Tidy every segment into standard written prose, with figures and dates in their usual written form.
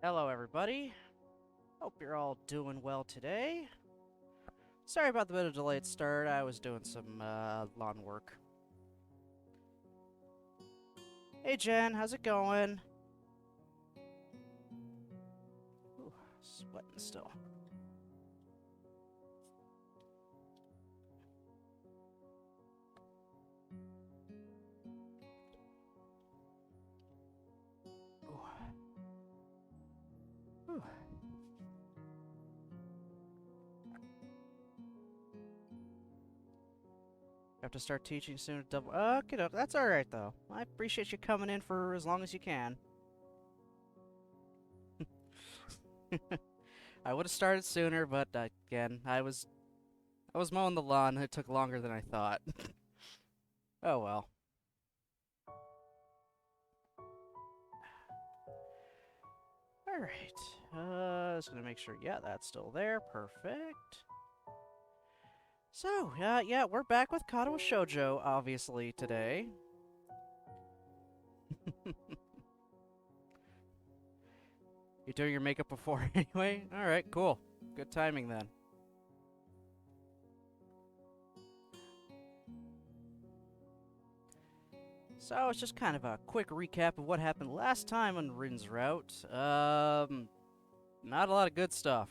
Hello, everybody. Hope you're all doing well today. Sorry about the bit of delayed start. I was doing some lawn work. Hey, Jen, how's it going? Ooh, sweating still. Ooh. Ooh. Have to start teaching soon. Okay, no, that's all right though. I appreciate you coming in for as long as you can. I would have started sooner, but again, I was mowing the lawn. And it took longer than I thought. Oh well. All right. Just gonna make sure. Yeah, that's still there. Perfect. So, yeah, we're back with Katawa Shoujo, obviously, today. You're doing your makeup before anyway? Alright, cool. Good timing then. So, it's just kind of a quick recap of what happened last time on Rin's route. Not a lot of good stuff.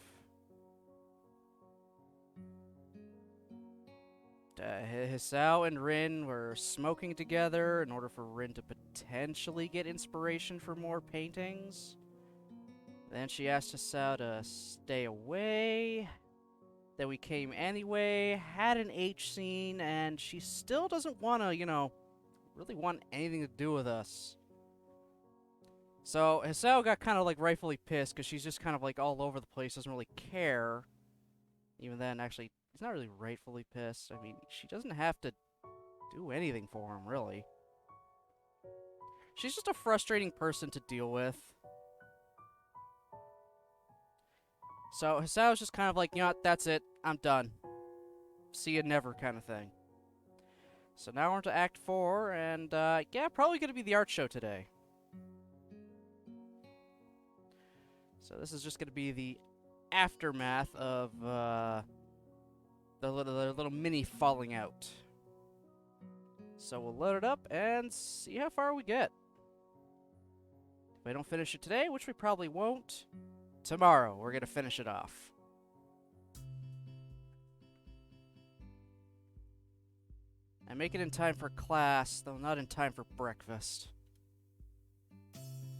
Hisao and Rin were smoking together in order for Rin to potentially get inspiration for more paintings. Then she asked Hisao to stay away. Then we came anyway, had an H scene, and she still doesn't want to, really want anything to do with us. So Hisao got kind of like rightfully pissed because she's just kind of like all over the place, doesn't really care. Even then, actually, he's not really rightfully pissed. I mean, she doesn't have to do anything for him, really. She's just a frustrating person to deal with. So Hisao's just kind of like, that's it. I'm done. See you never kind of thing. So now we're into Act 4, and yeah, probably going to be the art show today. So this is just going to be the aftermath of the little mini falling out. So we'll load it up and see how far we get. If I don't finish it today, which we probably won't, tomorrow we're going to finish it off. I make it in time for class, though not in time for breakfast.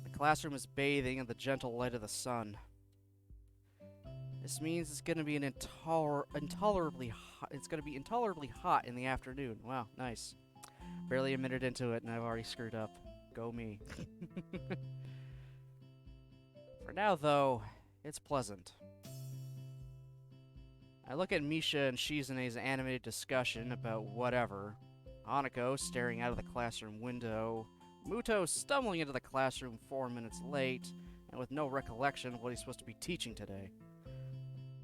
The classroom is bathing in the gentle light of the sun. This means it's going to be intolerably hot. It's going to be intolerably hot in the afternoon. Wow, nice. Barely a minute into it, and I've already screwed up. Go me. For now, though, it's pleasant. I look at Misha and Shizune's animated discussion about whatever. Hanako staring out of the classroom window. Muto stumbling into the classroom 4 minutes late, and with no recollection of what he's supposed to be teaching today.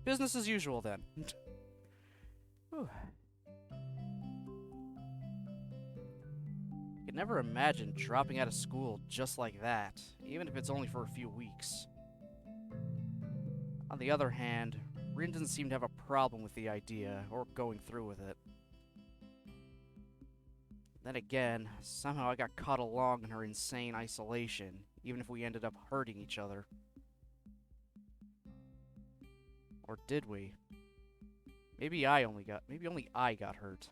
Business as usual, then. Whew. I could never imagine dropping out of school just like that, even if it's only for a few weeks. On the other hand, Rin doesn't seem to have a problem with the idea, or going through with it. Then again, somehow I got caught along in her insane isolation, even if we ended up hurting each other. Or did we? Maybe only I got hurt.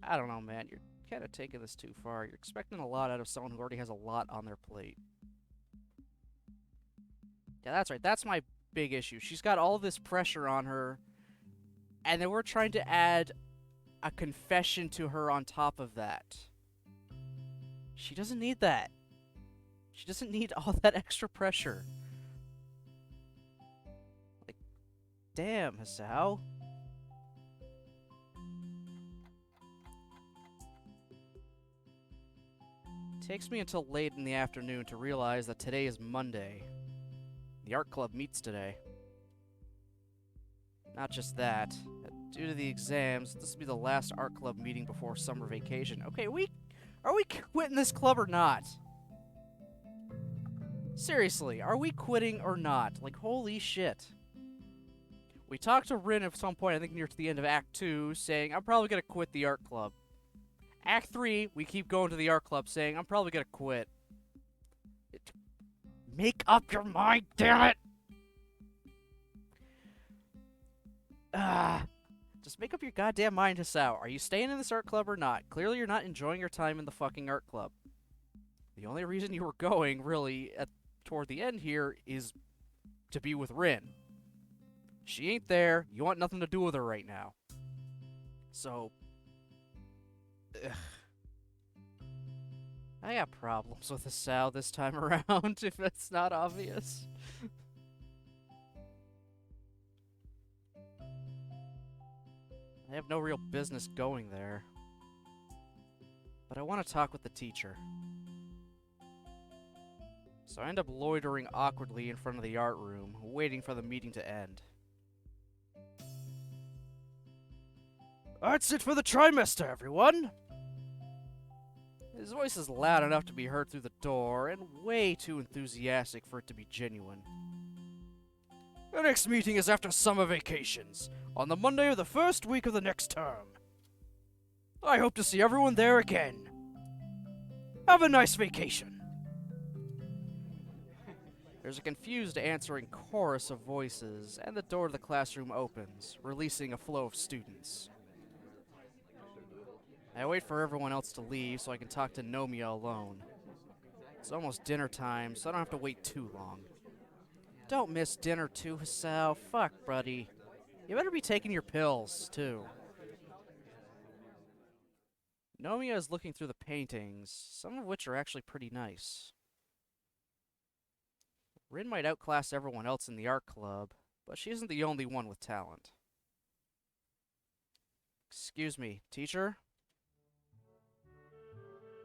I don't know, man. You're kind of taking this too far. You're expecting a lot out of someone who already has a lot on their plate. Yeah, that's right. That's my big issue. She's got all this pressure on her, and then we're trying to add a confession to her on top of that. She doesn't need that. She doesn't need all that extra pressure. Like, damn, Hisao. It takes me until late in the afternoon to realize that today is Monday. The art club meets today. Not just that. Due to the exams, this will be the last art club meeting before summer vacation. Okay, are we quitting this club or not? Seriously, are we quitting or not? Like, holy shit. We talked to Rin at some point, I think near to the end of Act 2, saying, I'm probably gonna quit the art club. Act 3, we keep going to the art club, saying, I'm probably gonna quit. Make up your mind, damn it! Just make up your goddamn mind, Hisao. Are you staying in this art club or not? Clearly you're not enjoying your time in the fucking art club. The only reason you were going, really, toward the end here, is to be with Rin. She ain't there. You want nothing to do with her right now. So... Ugh. I got problems with Hisao this time around, if it's not obvious. I have no real business going there. But I want to talk with the teacher. So I end up loitering awkwardly in front of the art room, waiting for the meeting to end. That's it for the trimester, everyone! His voice is loud enough to be heard through the door, and way too enthusiastic for it to be genuine. The next meeting is after summer vacations, on the Monday of the first week of the next term. I hope to see everyone there again. Have a nice vacation. There's a confused answering chorus of voices, and the door to the classroom opens, releasing a flow of students. I wait for everyone else to leave so I can talk to Nomiya alone. It's almost dinner time, so I don't have to wait too long. Don't miss dinner too, Hisao. Fuck, buddy. You better be taking your pills, too. Nomiya is looking through the paintings, some of which are actually pretty nice. Rin might outclass everyone else in the art club, but she isn't the only one with talent. Excuse me, teacher?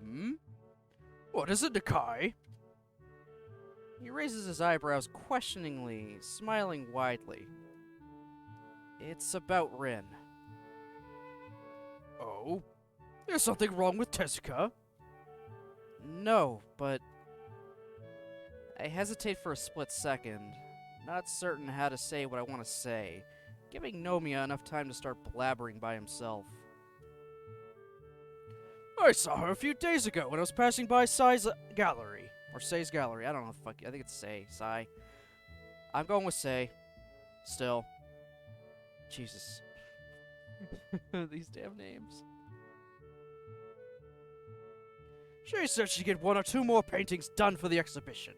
Hmm? What is it, Nakai? He raises his eyebrows questioningly, smiling widely. It's about Rin. Oh? There's something wrong with Tezuka? No, but... I hesitate for a split second, not certain how to say what I want to say, giving Nomiya enough time to start blabbering by himself. I saw her a few days ago when I was passing by Sai's gallery. Or Sei's gallery, I don't know the fuck, I think it's Sai. I'm going with Sei. Still. Jesus. These damn names. She said she'd get 1 or 2 more paintings done for the exhibition.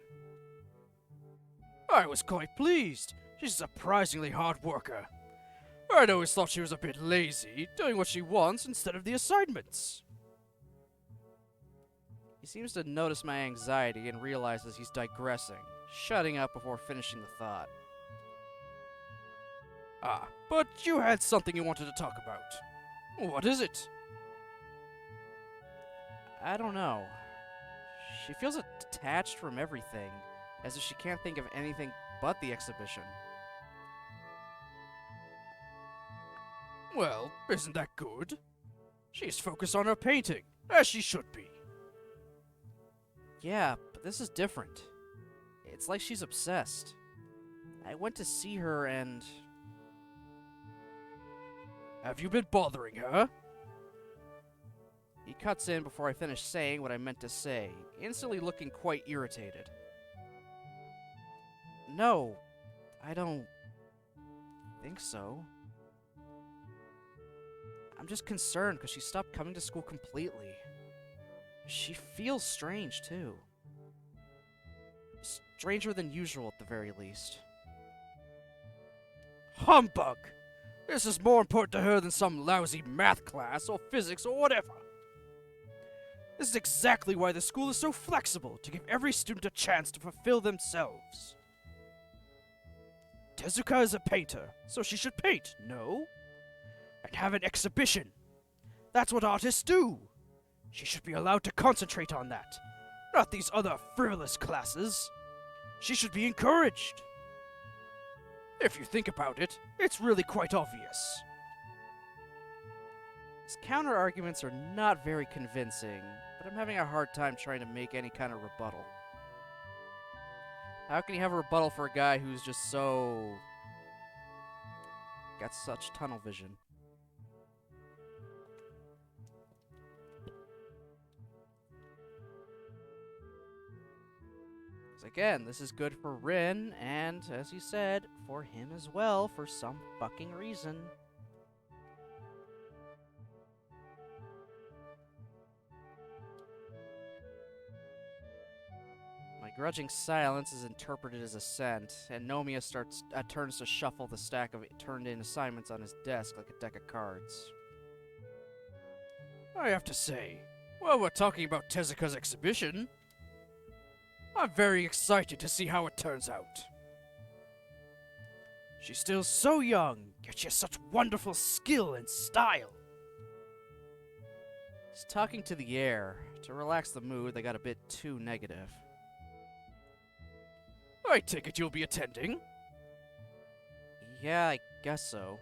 I was quite pleased. She's a surprisingly hard worker. I'd always thought she was a bit lazy, doing what she wants instead of the assignments. He seems to notice my anxiety and realizes he's digressing, shutting up before finishing the thought. Ah, but you had something you wanted to talk about. What is it? I don't know. She feels detached from everything, as if she can't think of anything but the exhibition. Well, isn't that good? She's focused on her painting, as she should be. Yeah, but this is different. It's like she's obsessed. I went to see her and... Have you been bothering her? He cuts in before I finish saying what I meant to say, instantly looking quite irritated. No, I don't think so. I'm just concerned because she stopped coming to school completely. She feels strange, too. Stranger than usual, at the very least. Humbug! This is more important to her than some lousy math class or physics or whatever. This is exactly why the school is so flexible, to give every student a chance to fulfill themselves. Tezuka is a painter, so she should paint, no? And have an exhibition. That's what artists do. She should be allowed to concentrate on that, not these other frivolous classes. She should be encouraged. If you think about it, it's really quite obvious. His counter-arguments are not very convincing, but I'm having a hard time trying to make any kind of rebuttal. How can you have a rebuttal for a guy who's just so... got such tunnel vision? Again, this is good for Rin, and, as you said, for him as well, for some fucking reason. My grudging silence is interpreted as assent, and Nomiya turns to shuffle the stack of turned-in assignments on his desk like a deck of cards. I have to say, while we're talking about Tezuka's exhibition, I'm very excited to see how it turns out. She's still so young, yet she has such wonderful skill and style. He's talking to the air. To relax the mood, they got a bit too negative. I take it you'll be attending? Yeah, I guess so.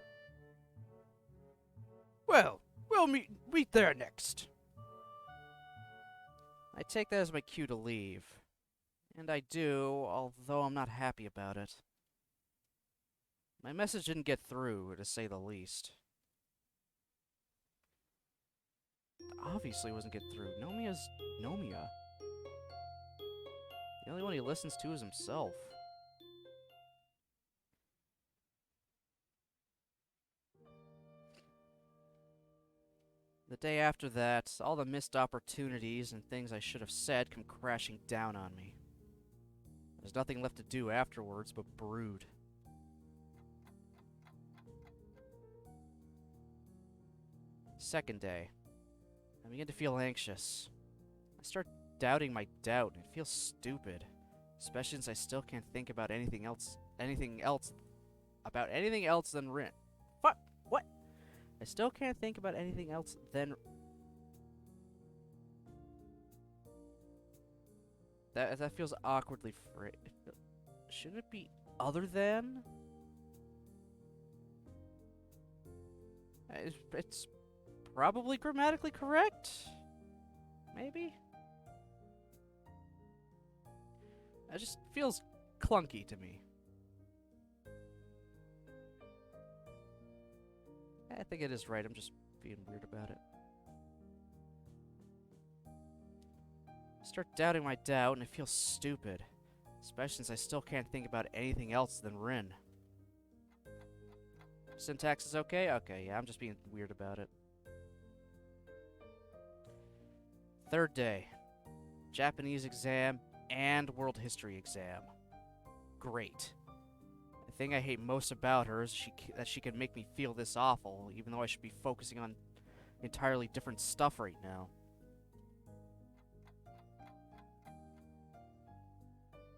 Well, we'll meet there next. I take that as my cue to leave. And I do, although I'm not happy about it. My message didn't get through, to say the least. Obviously wasn't get through. Nomiya's Nomiya. The only one he listens to is himself. The day after that, all the missed opportunities and things I should have said come crashing down on me. There's nothing left to do afterwards but brood. Second day. I begin to feel anxious. I start doubting my doubt, and it feels stupid. Especially since I still can't think about anything else than Rin. Fuck! What? I still can't think about anything else than... That feels awkwardly phrased. Shouldn't it be other than? It's probably grammatically correct? Maybe? It just feels clunky to me. I think it is right, I'm just being weird about it. I start doubting my doubt, and it feels stupid. Especially since I still can't think about anything else than Rin. Syntax is okay? Okay, yeah, I'm just being weird about it. Third day. Japanese exam and world history exam. Great. The thing I hate most about her is that she can make me feel this awful, even though I should be focusing on entirely different stuff right now.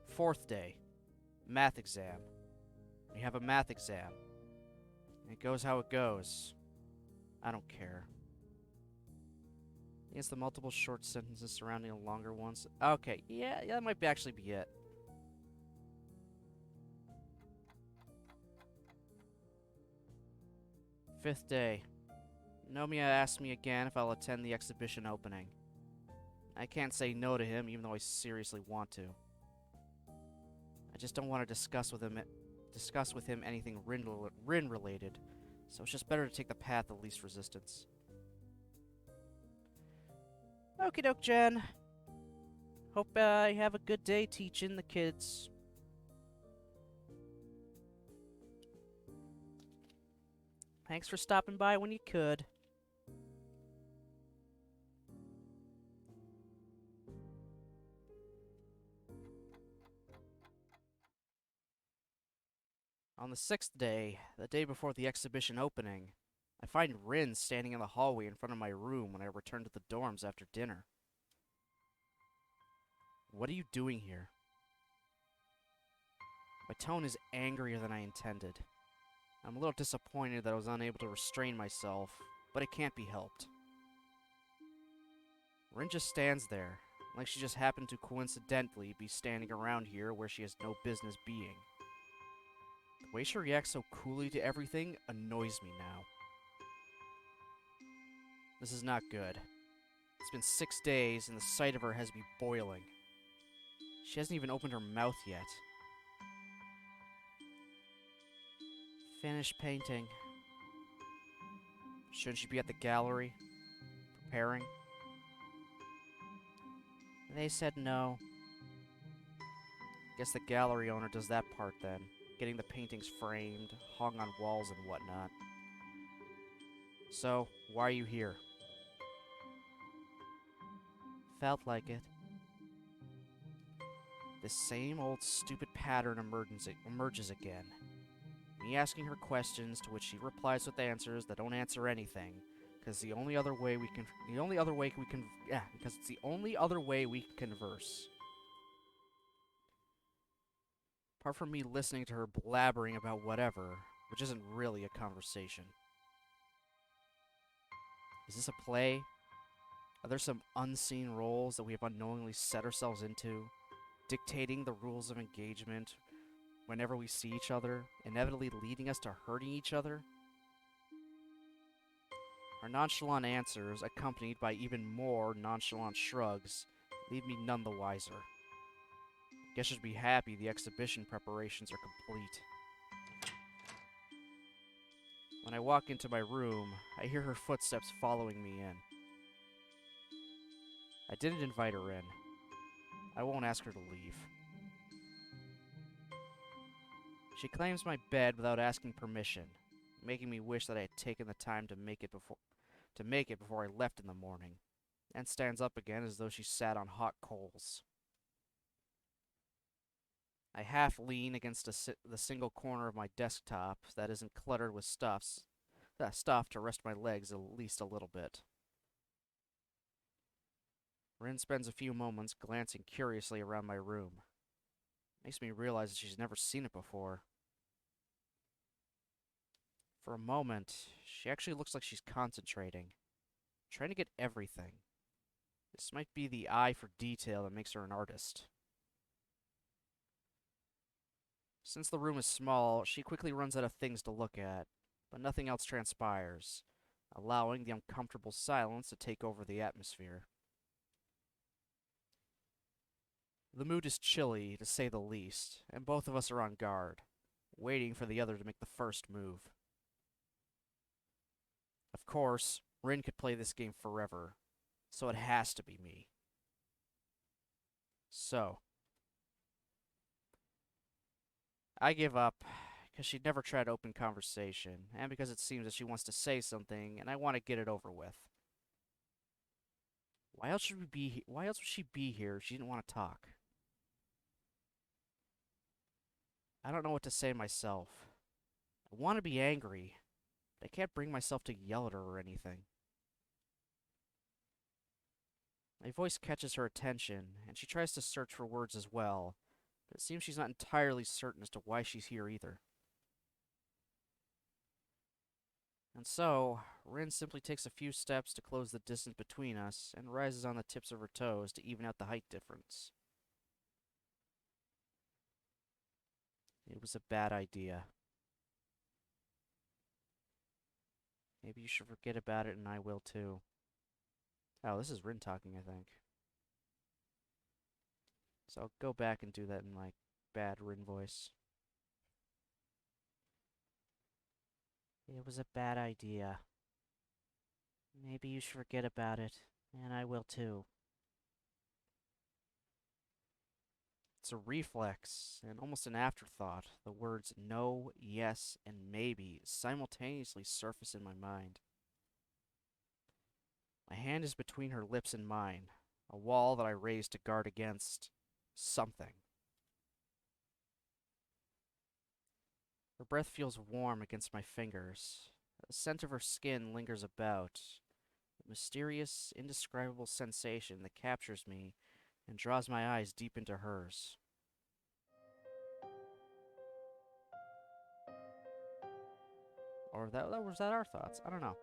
Fourth day. Math exam. We have a math exam. It goes how it goes. I don't care. I guess the multiple short sentences surrounding the longer ones. Okay, yeah, that might actually be it. Fifth day. Nomiya asks me again if I'll attend the exhibition opening. I can't say no to him, even though I seriously want to. I just don't want to discuss with him anything Rin related, so it's just better to take the path of least resistance. Okie doke, Jen. Hope you have a good day teaching the kids. Thanks for stopping by when you could. On the sixth day, the day before the exhibition opening, I find Rin standing in the hallway in front of my room when I return to the dorms after dinner. What are you doing here? My tone is angrier than I intended. I'm a little disappointed that I was unable to restrain myself, but it can't be helped. Rin just stands there, like she just happened to coincidentally be standing around here where she has no business being. The way she reacts so coolly to everything annoys me now. This is not good. It's been 6 days, and the sight of her has me boiling. She hasn't even opened her mouth yet. Finished painting. Shouldn't she be at the gallery, preparing? They said no. Guess the gallery owner does that part then, getting the paintings framed, hung on walls and whatnot. So, why are you here? Felt like it. The same old stupid pattern emerges again. Me asking her questions to which she replies with answers that don't answer anything, because the only other way we can because it's the only other way we can converse. Apart from me listening to her blabbering about whatever, which isn't really a conversation. Is this a play? Are there some unseen roles that we have unknowingly set ourselves into, dictating the rules of engagement whenever we see each other, inevitably leading us to hurting each other? Her nonchalant answers, accompanied by even more nonchalant shrugs, leave me none the wiser. Guess I should be happy the exhibition preparations are complete. When I walk into my room, I hear her footsteps following me in. I didn't invite her in. I won't ask her to leave. She claims my bed without asking permission, making me wish that I had taken the time to make it before I left in the morning, and stands up again as though she sat on hot coals. I half lean against the single corner of my desktop that isn't cluttered with stuff to rest my legs at least a little bit. Rin spends a few moments glancing curiously around my room. Makes me realize that she's never seen it before. For a moment, she actually looks like she's concentrating, trying to get everything. This might be the eye for detail that makes her an artist. Since the room is small, she quickly runs out of things to look at, but nothing else transpires, allowing the uncomfortable silence to take over the atmosphere. The mood is chilly, to say the least, and both of us are on guard, waiting for the other to make the first move. Of course, Rin could play this game forever, so it has to be me. So, I give up, because she'd never tried open conversation, and because it seems that she wants to say something, and I want to get it over with. Why else would she be here if she didn't want to talk? I don't know what to say myself. I want to be angry, but I can't bring myself to yell at her or anything. My voice catches her attention, and she tries to search for words as well, but it seems she's not entirely certain as to why she's here either. And so, Rin simply takes a few steps to close the distance between us and rises on the tips of her toes to even out the height difference. It was a bad idea. Maybe you should forget about it and I will too. Oh, this is Rin talking, I think. So I'll go back and do that in my bad Rin voice. It was a bad idea. Maybe you should forget about it, and I will too. It's a reflex, and almost an afterthought. The words no, yes, and maybe simultaneously surface in my mind. My hand is between her lips and mine, a wall that I raise to guard against something. Her breath feels warm against my fingers. The scent of her skin lingers about. A mysterious, indescribable sensation that captures me and draws my eyes deep into hers. Or was that our thoughts? I don't know.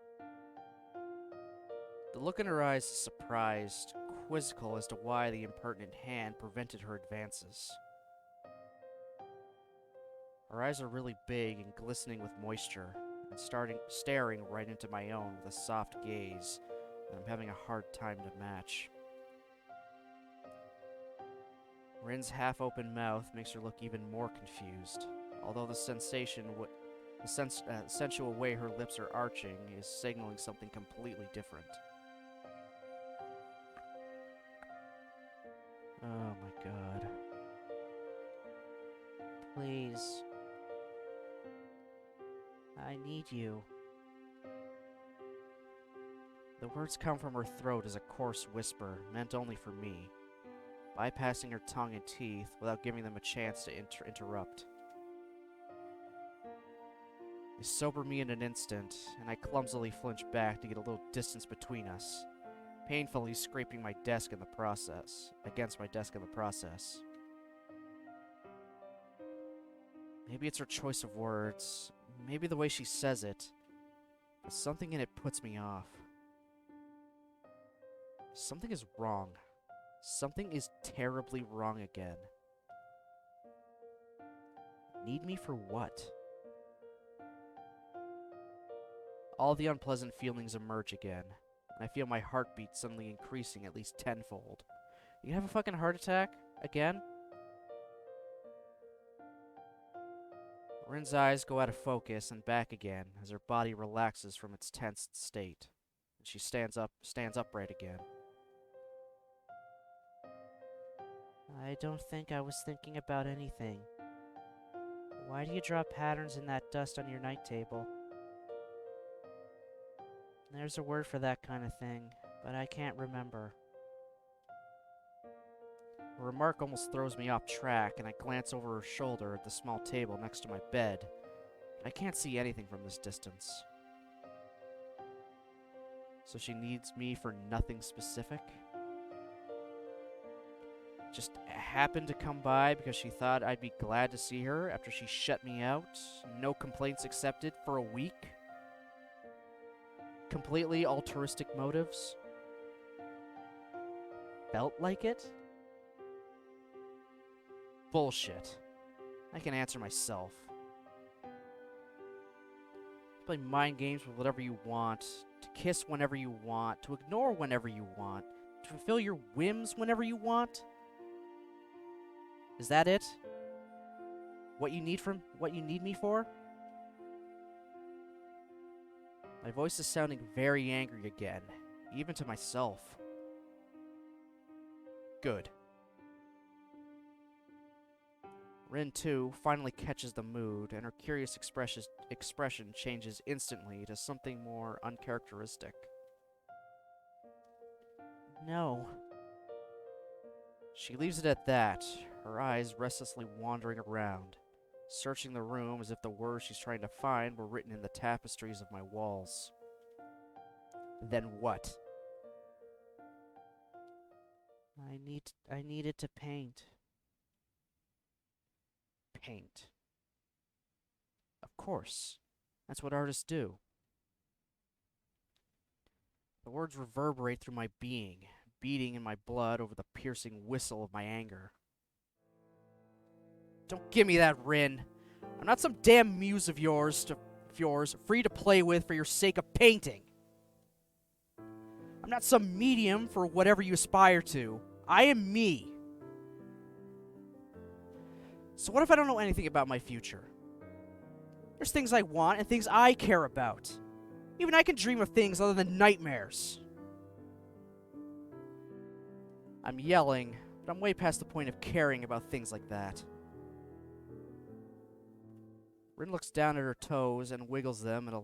The look in her eyes is surprised, quizzical as to why the impertinent hand prevented her advances. Her eyes are really big and glistening with moisture, and staring right into my own with a soft gaze that I'm having a hard time to match. Rin's half-open mouth makes her look even more confused, although the sensation The sensual way her lips are arching is signaling something completely different. Oh my god. Please. I need you. The words come from her throat as a coarse whisper, meant only for me, bypassing her tongue and teeth without giving them a chance to interrupt. They sober me in an instant, and I clumsily flinch back to get a little distance between us, painfully scraping my desk in the process, against my desk in the process. Maybe it's her choice of words, maybe the way she says it, but something in it puts me off. Something is wrong. Something is terribly wrong again. Need me for what? All the unpleasant feelings emerge again, and I feel my heartbeat suddenly increasing at least tenfold. You have a fucking heart attack? Again? Rin's eyes go out of focus and back again as her body relaxes from its tensed state, and she stands upright again. I don't think I was thinking about anything. Why do you draw patterns in that dust on your night table? There's a word for that kind of thing, but I can't remember. Her remark almost throws me off track, and I glance over her shoulder at the small table next to my bed. I can't see anything from this distance. So she needs me for nothing specific? Just happened to come by because she thought I'd be glad to see her after she shut me out, no complaints accepted, for a week? Completely altruistic motives? Felt like it? Bullshit. I can answer myself. Play mind games with whatever you want, to kiss whenever you want, to ignore whenever you want, to fulfill your whims whenever you want. Is that it? What you need me for? My voice is sounding very angry again, even to myself. Good. Rin, too, finally catches the mood, and her curious expression changes instantly to something more uncharacteristic. No. She leaves it at that, her eyes restlessly wandering around, searching the room as if the words she's trying to find were written in the tapestries of my walls. Then what? I needed to paint. Paint. Of course. That's what artists do. The words reverberate through my being, beating in my blood over the piercing whistle of my anger. Don't give me that, Rin. I'm not some damn muse of yours, free to play with for your sake of painting. I'm not some medium for whatever you aspire to. I am me. So what if I don't know anything about my future? There's things I want and things I care about. Even I can dream of things other than nightmares. I'm yelling, but I'm way past the point of caring about things like that. Rin looks down at her toes and wiggles them a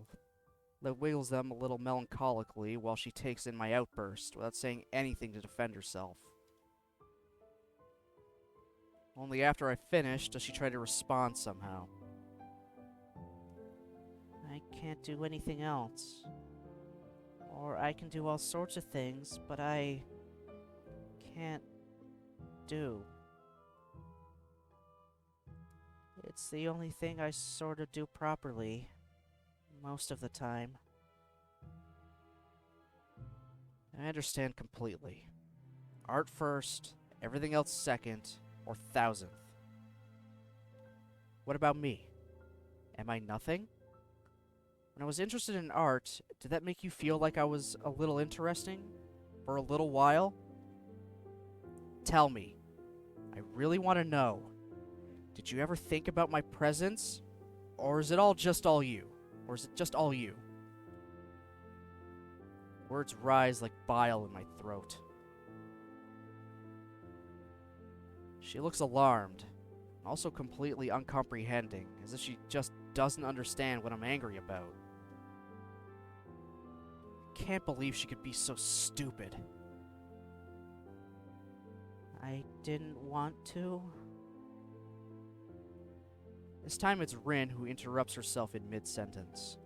little melancholically while she takes in my outburst without saying anything to defend herself. Only after I finish does she try to respond somehow. I can't do anything else. Or I can do all sorts of things, but I can't do. It's the only thing I sort of do properly, most of the time. I understand completely. Art first, everything else second, or thousandth. What about me? Am I nothing? When I was interested in art, did that make you feel like I was a little interesting? For a little while? Tell me. I really want to know. Did you ever think about my presence? Or is it all just all you? Or is it just all you? Words rise like bile in my throat. She looks alarmed, also completely uncomprehending, as if she just doesn't understand what I'm angry about. Can't believe she could be so stupid. I didn't want to. This time it's Rin who interrupts herself in mid-sentence.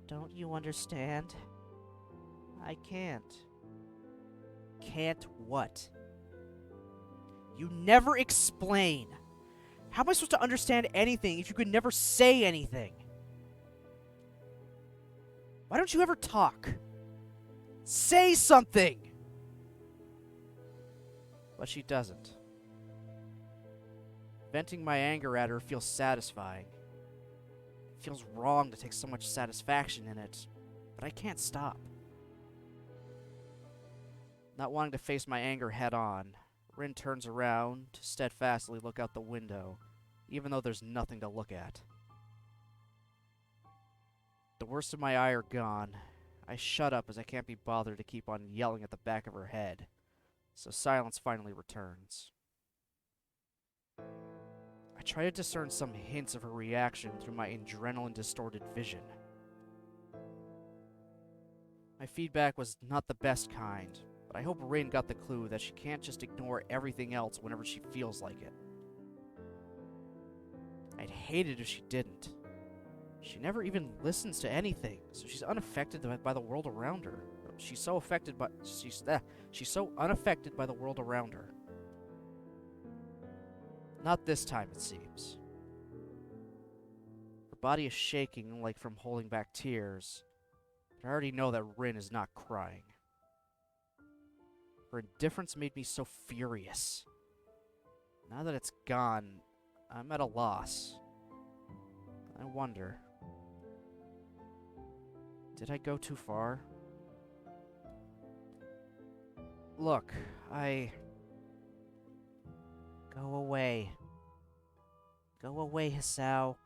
Don't you understand? I can't. Can't what? You never explain. How am I supposed to understand anything if you could never say anything? Why don't you ever talk? Say something! But she doesn't. Venting my anger at her feels satisfying. It feels wrong to take so much satisfaction in it, but I can't stop. Not wanting to face my anger head on, Rin turns around to steadfastly look out the window, even though there's nothing to look at. The worst of my ire gone, I shut up as I can't be bothered to keep on yelling at the back of her head, so silence finally returns. I try to discern some hints of her reaction through my adrenaline-distorted vision. My feedback was not the best kind, but I hope Rin got the clue that she can't just ignore everything else whenever she feels like it. I'd hate it if she didn't. She never even listens to anything, so she's unaffected by the world around her. She's so unaffected by the world around her. Not this time, it seems. Her body is shaking like from holding back tears, but I already know that Rin is not crying. Her indifference made me so furious. Now that it's gone, I'm at a loss. I wonder, did I go too far? Look, Go away. Go away, Hisao.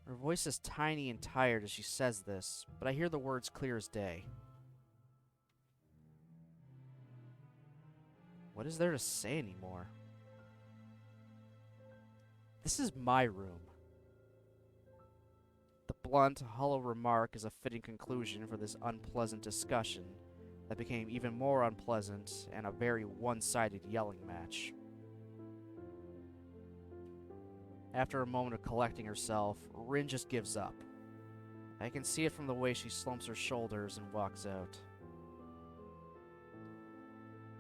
Her voice is tiny and tired as she says this, but I hear the words clear as day. What is there to say anymore? This is my room. The blunt, hollow remark is a fitting conclusion for this unpleasant discussion that became even more unpleasant and a very one-sided yelling match. After a moment of collecting herself, Rin just gives up. I can see it from the way she slumps her shoulders and walks out.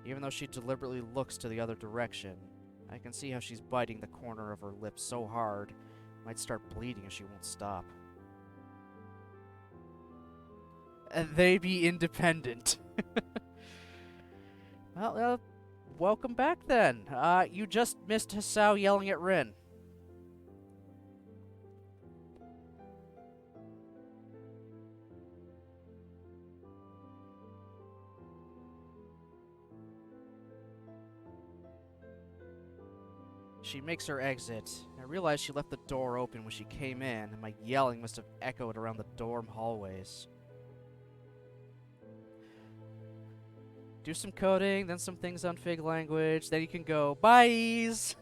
Even though she deliberately looks to the other direction, I can see how she's biting the corner of her lip so hard it might start bleeding if she won't stop. And they be independent. Well, welcome back then. You just missed Hisao yelling at Rin. She makes her exit. I realize she left the door open when she came in, and my yelling must have echoed around the dorm hallways. Do some coding, then some things on Fig language, then you can go, byes!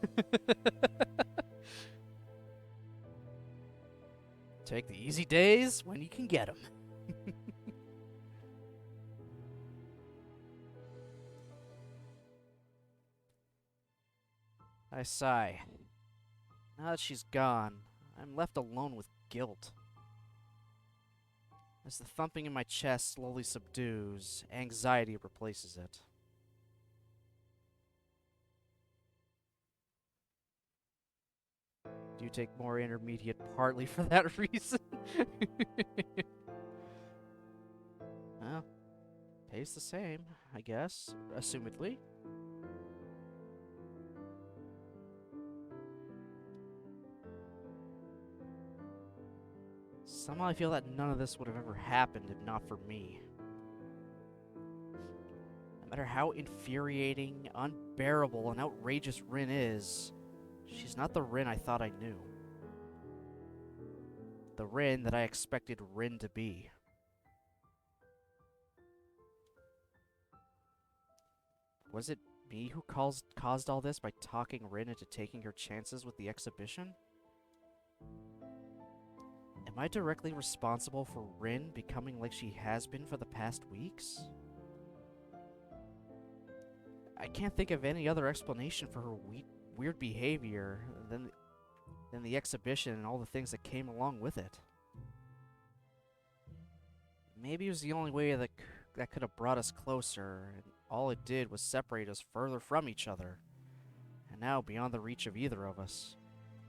Take the easy days when you can get them. I sigh. Now that she's gone, I'm left alone with guilt. As the thumping in my chest slowly subdues, anxiety replaces it. Do you take more intermediate partly for that reason? Well, pays the same, I guess, assumedly. Somehow I feel that none of this would have ever happened if not for me. No matter how infuriating, unbearable, and outrageous Rin is, She's not the Rin I thought I knew. The Rin that I expected Rin to be. Was it me who caused all this by talking Rin into taking her chances with the exhibition? Am I directly responsible for Rin becoming like she has been for the past weeks? I can't think of any other explanation for her weird behavior than the exhibition and all the things that came along with it. Maybe it was the only way that could have brought us closer, and all it did was separate us further from each other, and now beyond the reach of either of us.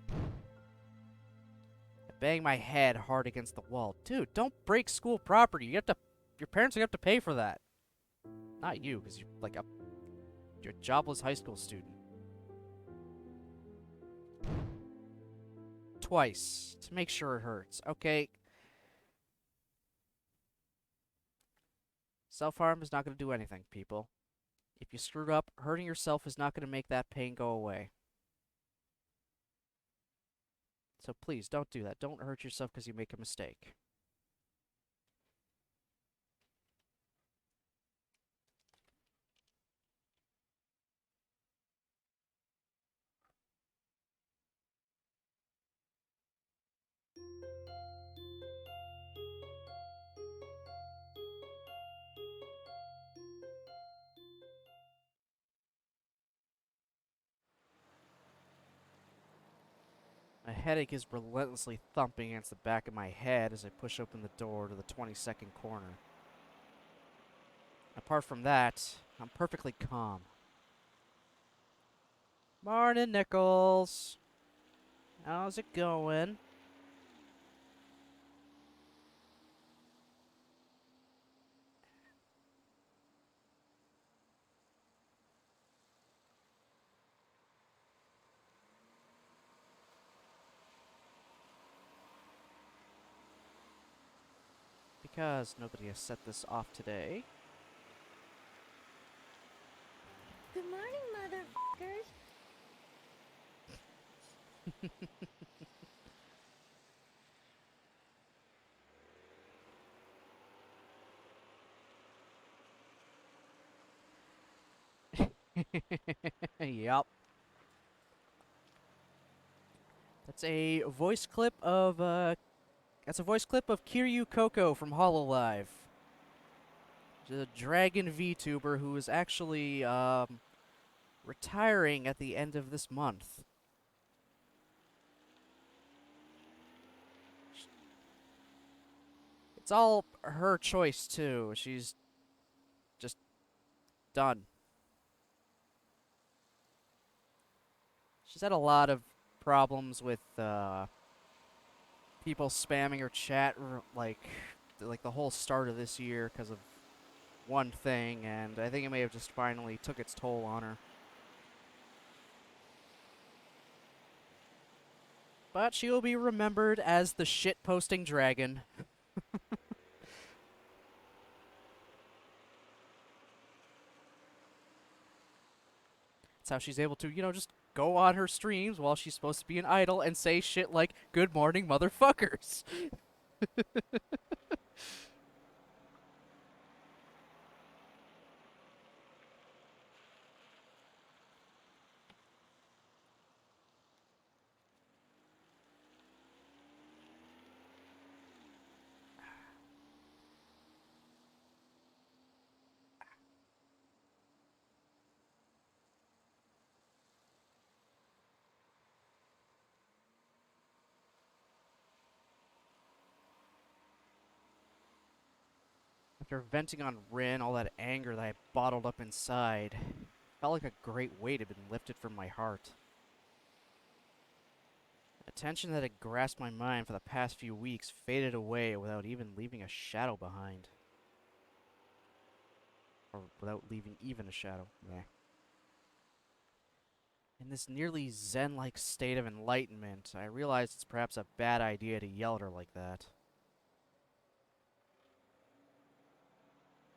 I banged my head hard against the wall. Dude, don't break school property. Your parents are gonna have to pay for that. Not you, because you're a jobless high school student. Twice, to make sure it hurts. Okay. Self-harm is not going to do anything, people. If you screwed up, hurting yourself is not going to make that pain go away. So please, don't do that. Don't hurt yourself because you make a mistake. My headache is relentlessly thumping against the back of my head as I push open the door to the 22nd corner. Apart from that, I'm perfectly calm. Morning, Nichols. How's it going? Because nobody has set this off today. Good morning, motherfuckers. Yup. That's a voice clip of Kiryu Coco from Hololive. The Dragon VTuber who is actually retiring at the end of this month. It's all her choice too. She's just done. She's had a lot of problems with people spamming her chat like the whole start of this year because of one thing, and I think it may have just finally took its toll on her. But she will be remembered as the shit-posting dragon. That's how she's able to, just go on her streams while she's supposed to be an idol and say shit like, "Good morning, motherfuckers." After venting on Rin all that anger that I bottled up inside, felt like a great weight had been lifted from my heart. The tension that had grasped my mind for the past few weeks faded away without even leaving a shadow behind. Or without leaving even a shadow. Meh. In this nearly zen-like state of enlightenment, I realized it's perhaps a bad idea to yell at her like that.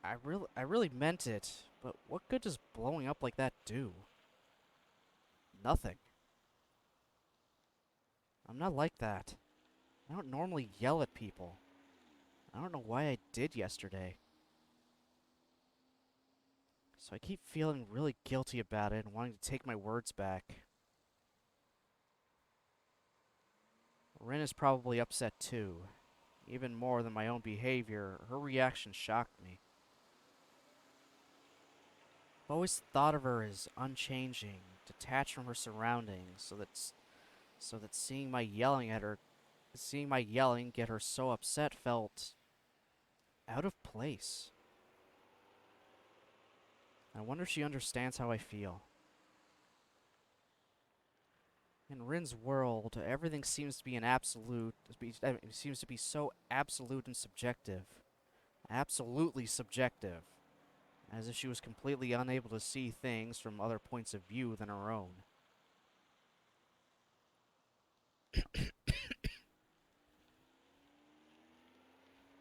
I really meant it, but what good does blowing up like that do? Nothing. I'm not like that. I don't normally yell at people. I don't know why I did yesterday. So I keep feeling really guilty about it and wanting to take my words back. Rin is probably upset too. Even more than my own behavior, her reaction shocked me. I've always thought of her as unchanging, detached from her surroundings, so that seeing my yelling get her so upset felt out of place. I wonder if she understands how I feel. In Rin's world, everything seems to be seems to be so absolute and subjective. Absolutely subjective. As if she was completely unable to see things from other points of view than her own.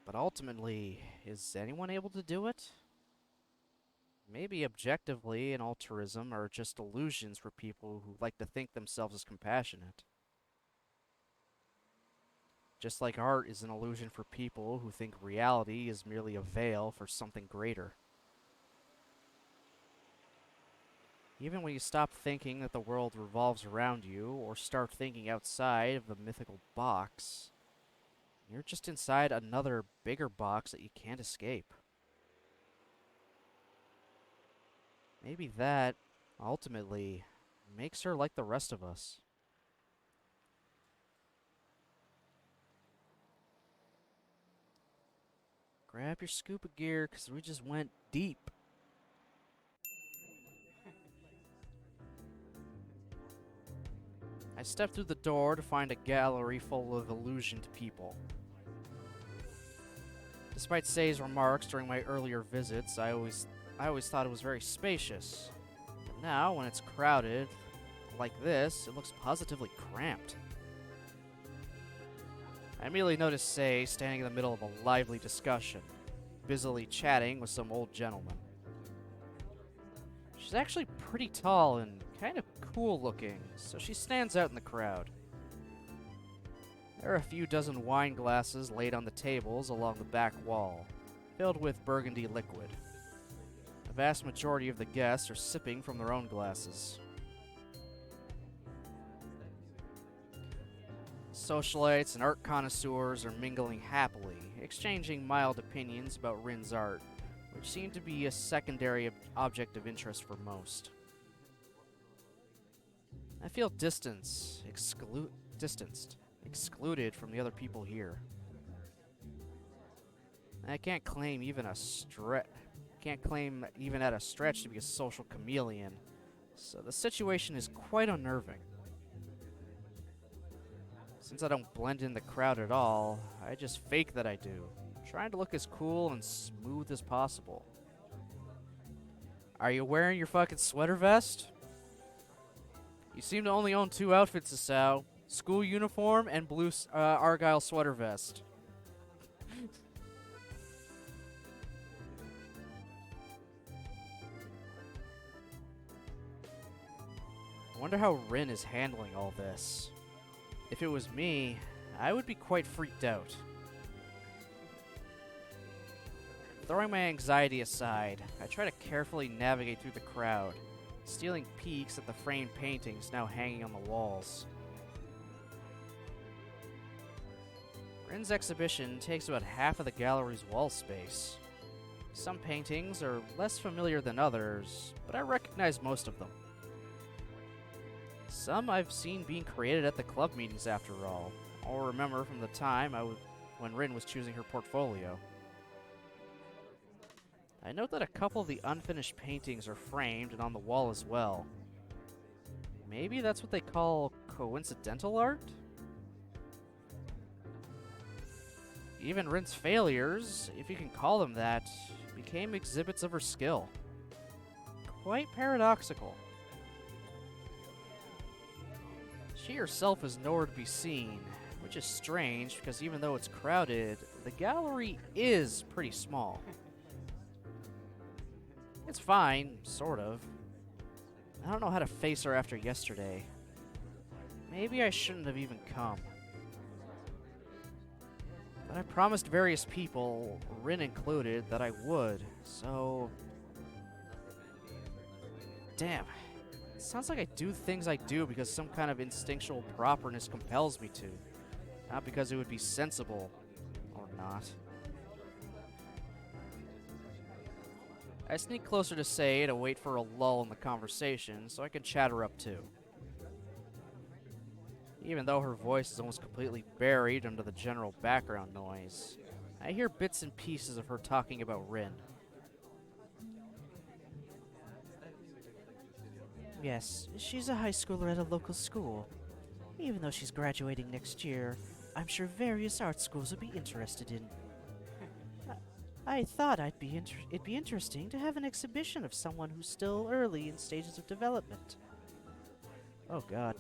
But ultimately, is anyone able to do it? Maybe objectively, an altruism are just illusions for people who like to think themselves as compassionate. Just like art is an illusion for people who think reality is merely a veil for something greater. Even when you stop thinking that the world revolves around you, or start thinking outside of the mythical box, you're just inside another bigger box that you can't escape. Maybe that, ultimately, makes her like the rest of us. Grab your scuba gear, because we just went deep. I stepped through the door to find a gallery full of illusioned people. Despite Say's remarks during my earlier visits, I always thought it was very spacious. But now, when it's crowded like this, it looks positively cramped. I immediately noticed Say standing in the middle of a lively discussion, busily chatting with some old gentleman. She's actually pretty tall and kind of cool looking, so she stands out in the crowd. There are a few dozen wine glasses laid on the tables along the back wall, filled with burgundy liquid. The vast majority of the guests are sipping from their own glasses. Socialites and art connoisseurs are mingling happily, exchanging mild opinions about Rin's art, which seem to be a secondary object of interest for most. I feel distanced, excluded from the other people here. I can't claim even at a stretch to be a social chameleon, so the situation is quite unnerving. Since I don't blend in the crowd at all, I just fake that I do, trying to look as cool and smooth as possible. Are you wearing your fucking sweater vest? You seem to only own two outfits, Asao. School uniform and blue Argyle sweater vest. I wonder how Rin is handling all this. If it was me, I would be quite freaked out. Throwing my anxiety aside, I try to carefully navigate through the crowd, stealing peeks at the framed paintings now hanging on the walls. Rin's exhibition takes about half of the gallery's wall space. Some paintings are less familiar than others, but I recognize most of them. Some I've seen being created at the club meetings after all, or remember from the time when Rin was choosing her portfolio. I note that a couple of the unfinished paintings are framed and on the wall as well. Maybe that's what they call coincidental art? Even Rin's failures, if you can call them that, became exhibits of her skill. Quite paradoxical. She herself is nowhere to be seen, which is strange because even though it's crowded, the gallery is pretty small. It's fine, sort of. I don't know how to face her after yesterday. maybe I shouldn't have even come. But I promised various people, Rin included, that I would, so... Damn. It sounds like I do things I do because some kind of instinctual properness compels me to. Not because it would be sensible. Or not. I sneak closer to Sei to wait for a lull in the conversation so I can chat her up too. Even though her voice is almost completely buried under the general background noise, I hear bits and pieces of her talking about Rin. Yes, she's a high schooler at a local school. Even though she's graduating next year, I'm sure various art schools would be interested in. I thought it'd be interesting to have an exhibition of someone who's still early in stages of development. Oh god.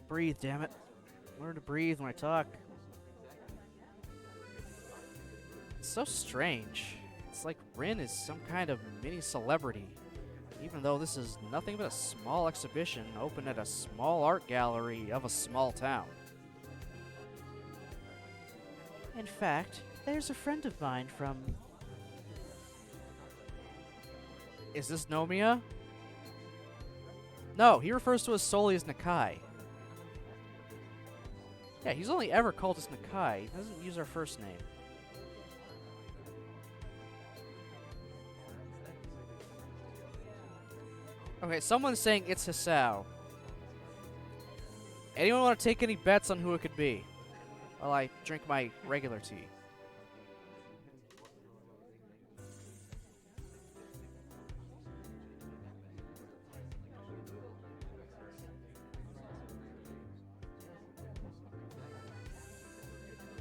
Breathe, damn it. Learn to breathe when I talk. It's so strange. It's like Rin is some kind of mini celebrity, even though this is nothing but a small exhibition open at a small art gallery of a small town. In fact, there's a friend of mine from... Is this Nomiya? No, he refers to us solely as Nakai. Yeah, he's only ever called us Nakai. He doesn't use our first name. Okay, someone's saying it's Hisao. Anyone want to take any bets on who it could be? While I drink my regular tea.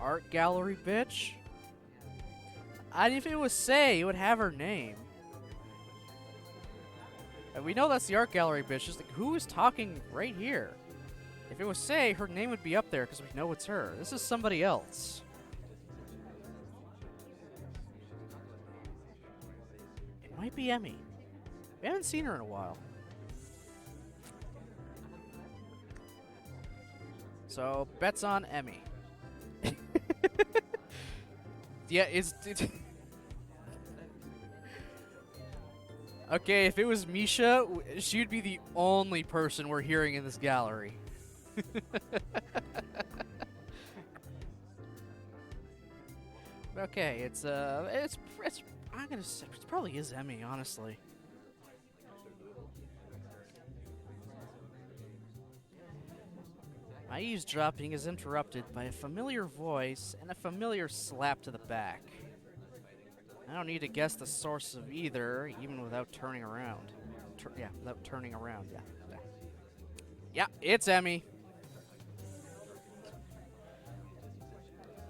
Art gallery bitch? If it was Sei, it would have her name. And we know that's the art gallery bitch. Just like, who is talking right here? If it was Sei, her name would be up there because we know it's her. This is somebody else. It might be Emmy. We haven't seen her in a while. So, bets on Emmy. Yeah, it's... Okay, if it was Misha, she'd be the only person we're hearing in this gallery. Okay, it's I'm gonna say it probably is Emmy, honestly. My eavesdropping is interrupted by a familiar voice and a familiar slap to the back. I don't need to guess the source of either, even without turning around. Without turning around, yeah. Yeah, it's Emmy.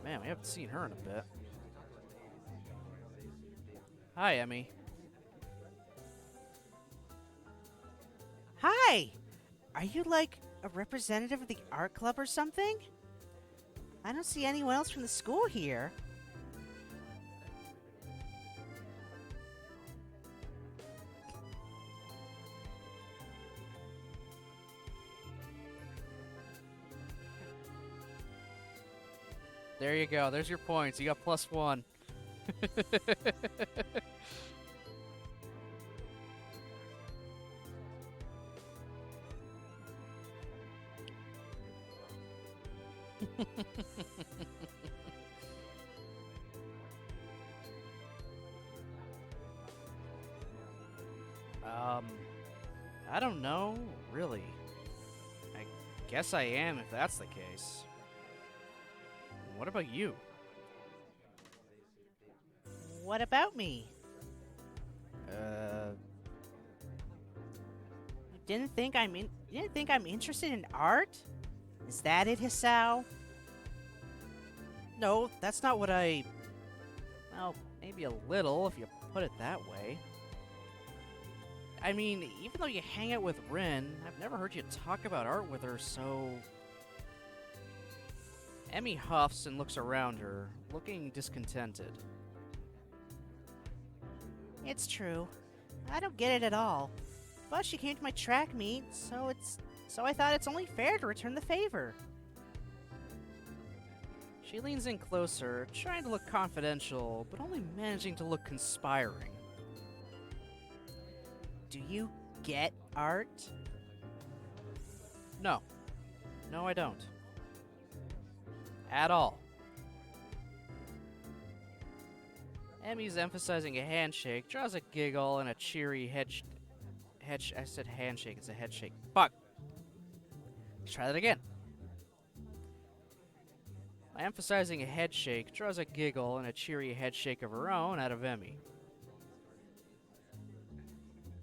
Man, we haven't seen her in a bit. Hi, Emmy. Hi! Are you like a representative of the art club or something? I don't see anyone else from the school here. There you go. There's your points. You got +1. I don't know, really. I guess I am if that's the case. What about you? What about me? Uh, You didn't think I'm interested in art? Is that it, Hisao? no, that's not what I... Well, maybe a little, if you put it that way. I mean, even though you hang out with Rin, I've never heard you talk about art with her, so... Emmy huffs and looks around her, looking discontented. It's true. I don't get it at all. But she came to my track meet, so it's so I thought it's only fair to return the favor. She leans in closer, trying to look confidential, but only managing to look conspiring. Do you get art? No. No, I don't. At all. Emmy's emphasizing a handshake, draws a giggle, and a cheery I said handshake, it's a head shake. Fuck! Let's try that again. By emphasizing a head shake, draws a giggle and a cheery head shake of her own out of Emmy.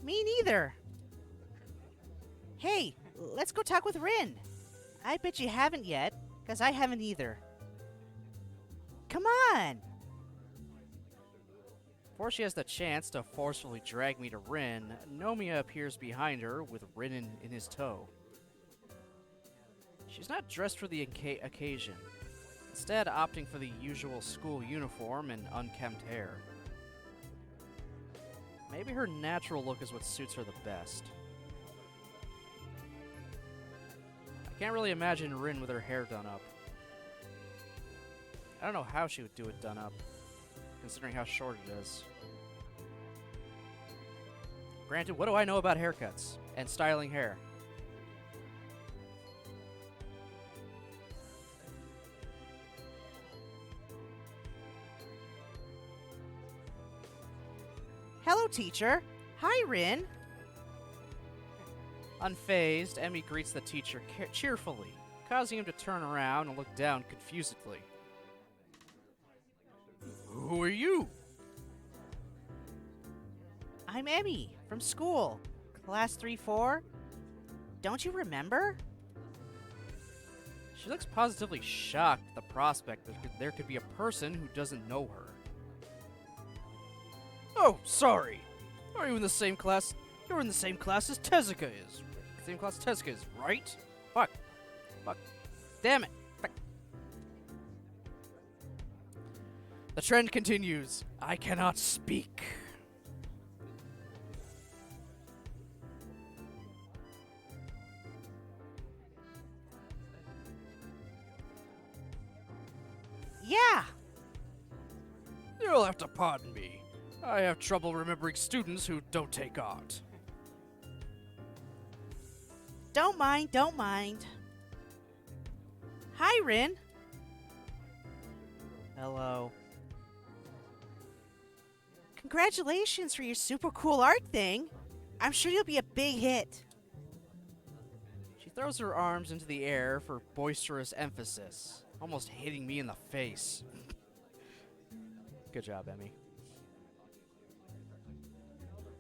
Me neither. Hey, let's go talk with Rin. I bet you haven't yet, because I haven't either. Come on! Before she has the chance to forcefully drag me to Rin, Nomiya appears behind her with Rin in his tow. She's not dressed for the occasion, instead opting for the usual school uniform and unkempt hair. Maybe her natural look is what suits her the best. I can't really imagine Rin with her hair done up. I don't know how she would do it done up, considering how short it is. Granted, what do I know about haircuts and styling hair? Hello, teacher. Hi, Rin. Unfazed, Emmy greets the teacher cheerfully, causing him to turn around and look down confusedly. Who are you? I'm Emmy, from school. Class 3-4. Don't you remember? She looks positively shocked at the prospect that there could be a person who doesn't know her. Oh, sorry. Are you in the same class? You're in the same class as Tezuka is. Same class Tezuka is, right? Fuck. Fuck. Damn it. Fuck. The trend continues. I cannot speak. Yeah. You'll have to pardon me. I have trouble remembering students who don't take art. Don't mind, don't mind. Hi, Rin. Hello. Congratulations for your super cool art thing. I'm sure you'll be a big hit. She throws her arms into the air for boisterous emphasis, almost hitting me in the face. Good job, Emmy.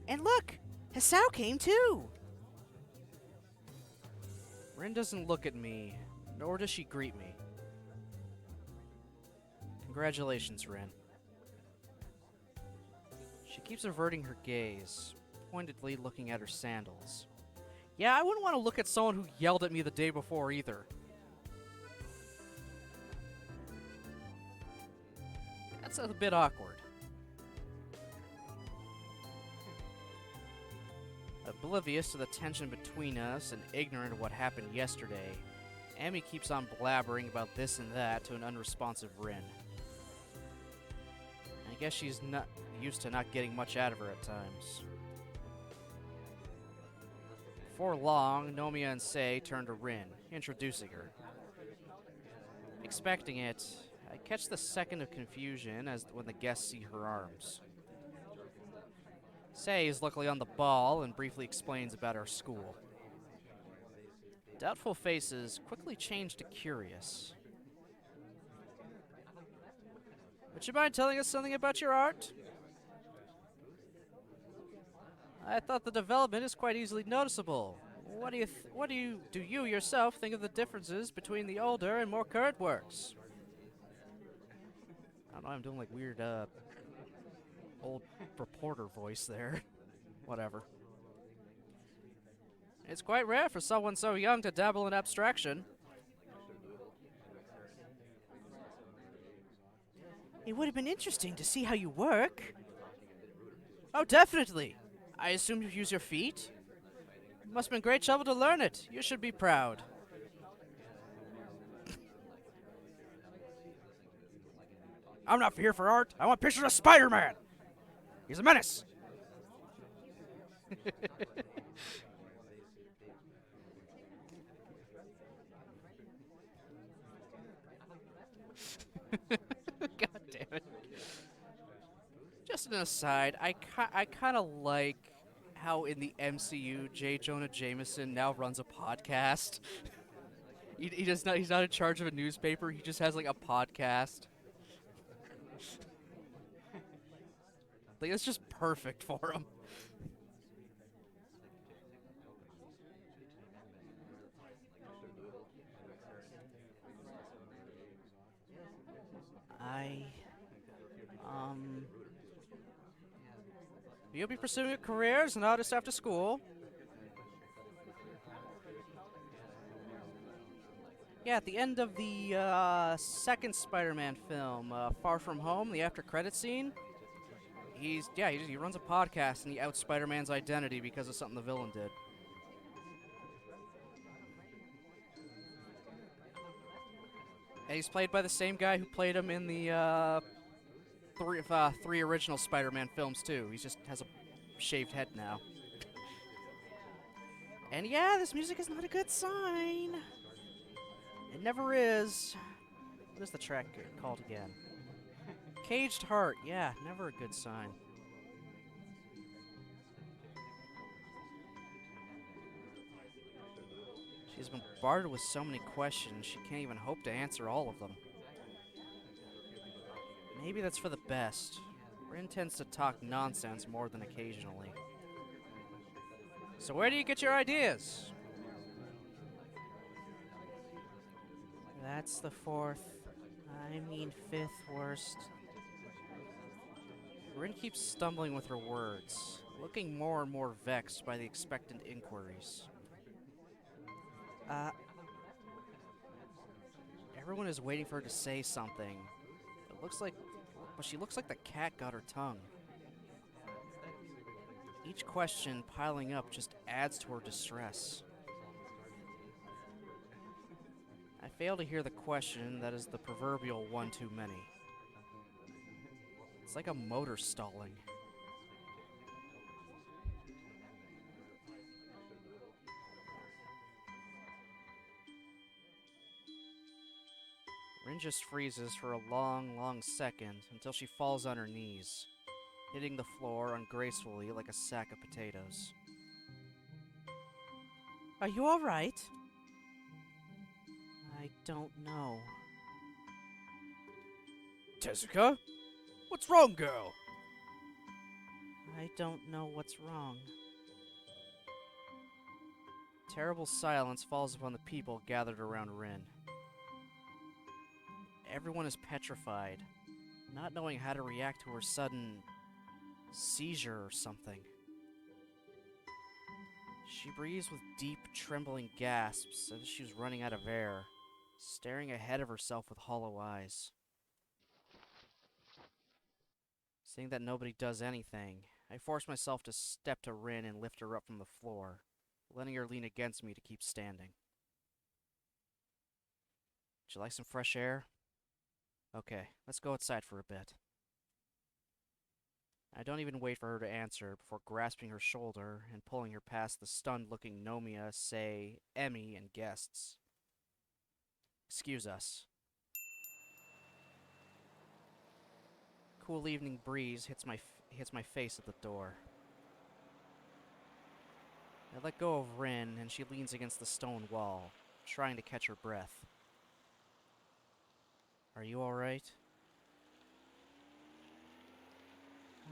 And look, Hisao came too. Rin doesn't look at me, nor does she greet me. Congratulations, Rin. She keeps averting her gaze, pointedly looking at her sandals. Yeah, I wouldn't want to look at someone who yelled at me the day before either. That's a bit awkward. Oblivious to the tension between us and ignorant of what happened yesterday, Emmy keeps on blabbering about this and that to an unresponsive Rin. I guess she's not used to not getting much out of her at times. Before long, Nomiya and Sei turn to Rin, introducing her. Expecting it, I catch the second of confusion as when the guests see her arms. Sei is luckily on the ball and briefly explains about our school. Doubtful faces quickly change to curious. Would you mind telling us something about your art? I thought the development is quite easily noticeable. What do you yourself think of the differences between the older and more current works? I don't know, I'm doing like weird old reporter voice there. Whatever. It's quite rare for someone so young to dabble in abstraction. It would have been interesting to see how you work. Oh, definitely. I assume you use your feet? Must have been great trouble to learn it. You should be proud. I'm not here for art. I want pictures of Spider-Man. He's a menace. God damn it. Just an aside, I kind of like how in the MCU, J. Jonah Jameson now runs a podcast. He does not. He's not in charge of a newspaper. He just has like a podcast. Like it's just perfect for him. I you'll be pursuing a career as an artist after school. Yeah, at the end of the second Spider-Man film, Far From Home, the after-credit scene, he runs a podcast and he outs Spider-Man's identity because of something the villain did. And he's played by the same guy who played him in the three original Spider-Man films too. He just has a shaved head now. And yeah, this music is not a good sign. It never is. What is the track called again? Caged Heart. Yeah, never a good sign. She's been bombarded with so many questions, she can't even hope to answer all of them. Maybe that's for the best. Rin tends to talk nonsense more than occasionally. So where do you get your ideas? That's the fifth worst. Rin keeps stumbling with her words, looking more and more vexed by the expectant inquiries. Everyone is waiting for her to say something. But she looks like the cat got her tongue. Each question piling up just adds to her distress. I fail to hear the question that is the proverbial one too many. It's like a motor stalling. Rin just freezes for a long, long second until she falls on her knees, hitting the floor ungracefully like a sack of potatoes. Are you alright? I don't know. Tezuka? What's wrong, girl? I don't know what's wrong. Terrible silence falls upon the people gathered around Rin. Everyone is petrified, not knowing how to react to her sudden seizure or something. She breathes with deep, trembling gasps as if she was running out of air, staring ahead of herself with hollow eyes. Seeing that nobody does anything, I force myself to step to Rin and lift her up from the floor, letting her lean against me to keep standing. Would you like some fresh air? Okay, let's go outside for a bit. I don't even wait for her to answer before grasping her shoulder and pulling her past the stunned-looking Nomiya, Sei, Emmy, and guests. Excuse us. Cool evening breeze hits my face at the door. I let go of Rin, and she leans against the stone wall, trying to catch her breath. Are you alright?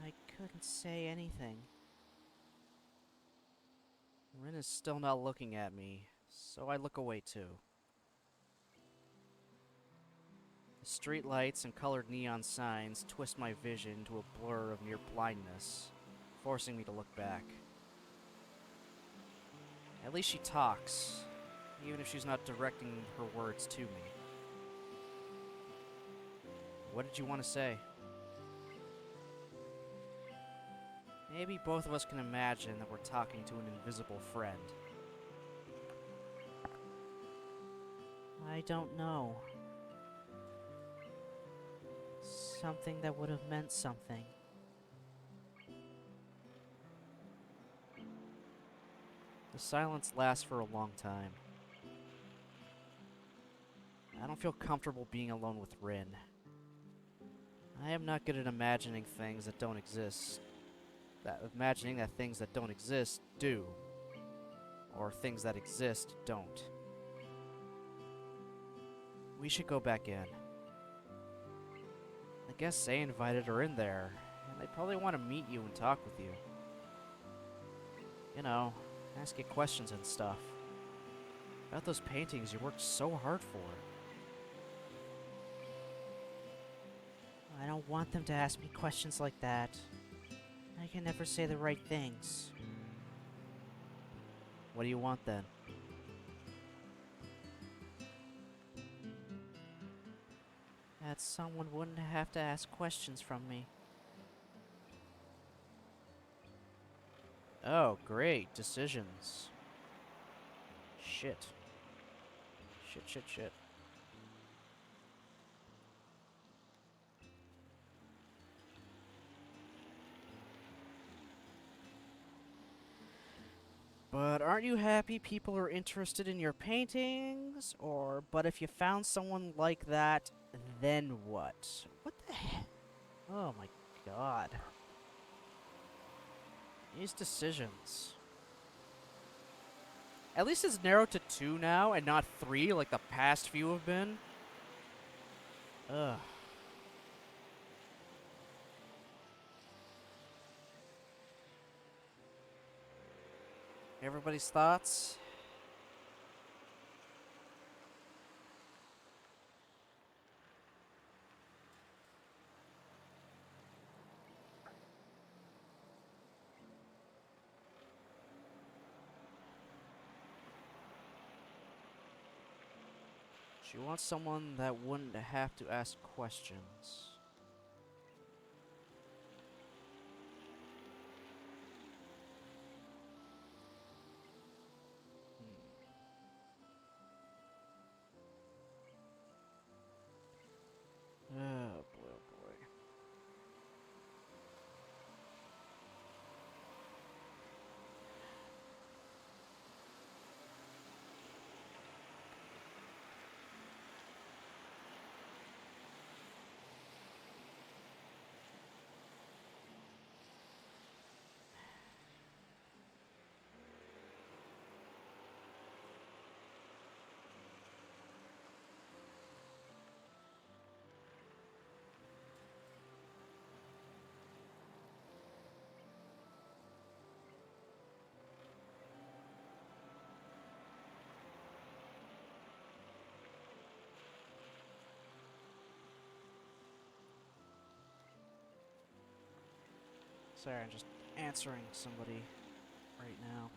I couldn't say anything. Rin is still not looking at me, so I look away too. The street lights and colored neon signs twist my vision to a blur of near blindness, forcing me to look back. At least she talks, even if she's not directing her words to me. What did you want to say? Maybe both of us can imagine that we're talking to an invisible friend. I don't know. Something that would have meant something. The silence lasts for a long time. I don't feel comfortable being alone with Rin. I am not good at imagining things that don't exist. Imagining that things that don't exist do. Or things that exist don't. We should go back in. I guess Say invited her in there, and they probably want to meet you and talk with you. You know, ask you questions and stuff. About those paintings you worked so hard for. I don't want them to ask me questions like that. I can never say the right things. What do you want then? That someone wouldn't have to ask questions from me. Oh, great. Decisions. Shit. Shit. But aren't you happy people are interested in your paintings? But if you found someone like that, then what? What the heck? Oh my god. These decisions. At least it's narrowed to 2 now and not 3 like the past few have been. Ugh. Everybody's thoughts? She wants someone that wouldn't have to ask questions. Oh boy, oh boy. Sorry, I'm just answering somebody right now.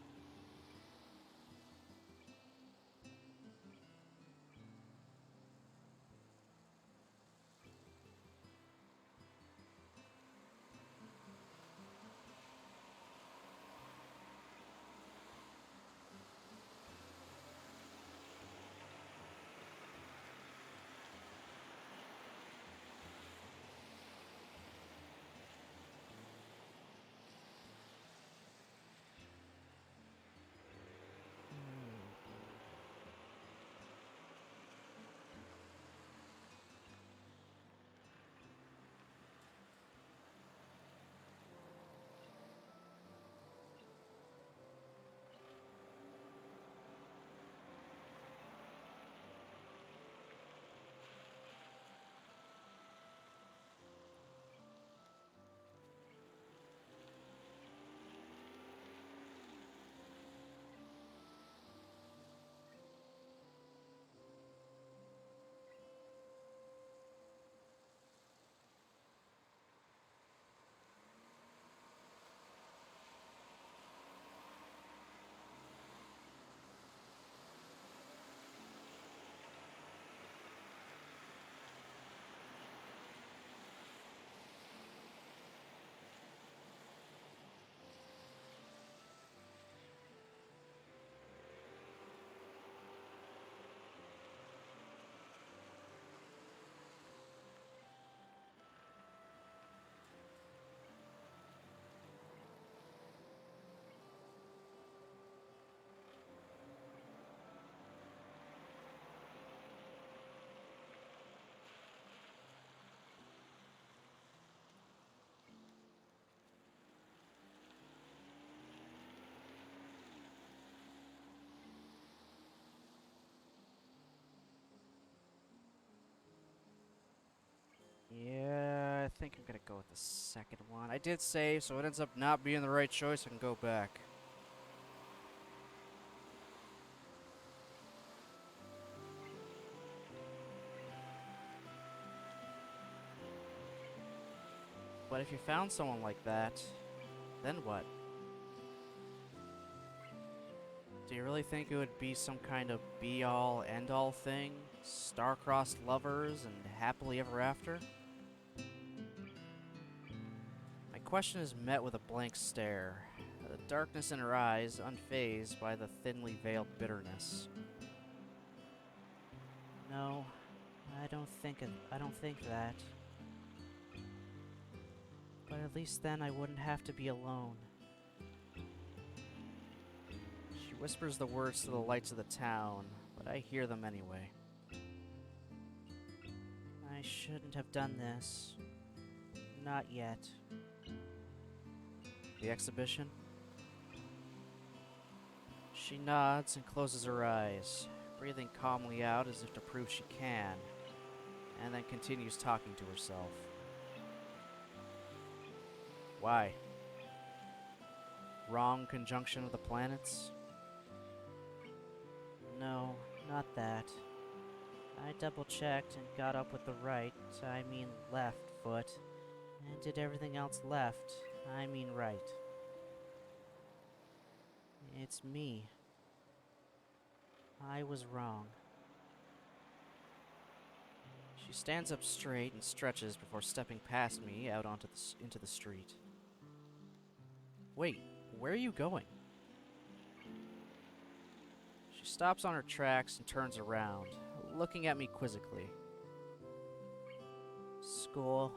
think I'm gonna go with the second one. I did save, so it ends up not being the right choice. I can go back. But if you found someone like that, then what? Do you really think it would be some kind of be-all, end-all thing? Star-crossed lovers and happily ever after? My question is met with a blank stare, the darkness in her eyes unfazed by the thinly veiled bitterness. No, I don't think that. But at least then I wouldn't have to be alone. She whispers the words to the lights of the town, but I hear them anyway. I shouldn't have done this. Not yet. The exhibition? She nods and closes her eyes, breathing calmly out as if to prove she can, and then continues talking to herself. Why? Wrong conjunction of the planets? No, not that. I double-checked and got up with the right, left foot, and did everything else left, right. It's me. I was wrong. She stands up straight and stretches before stepping past me out into the street. Wait, where are you going? She stops on her tracks and turns around, looking at me quizzically. School.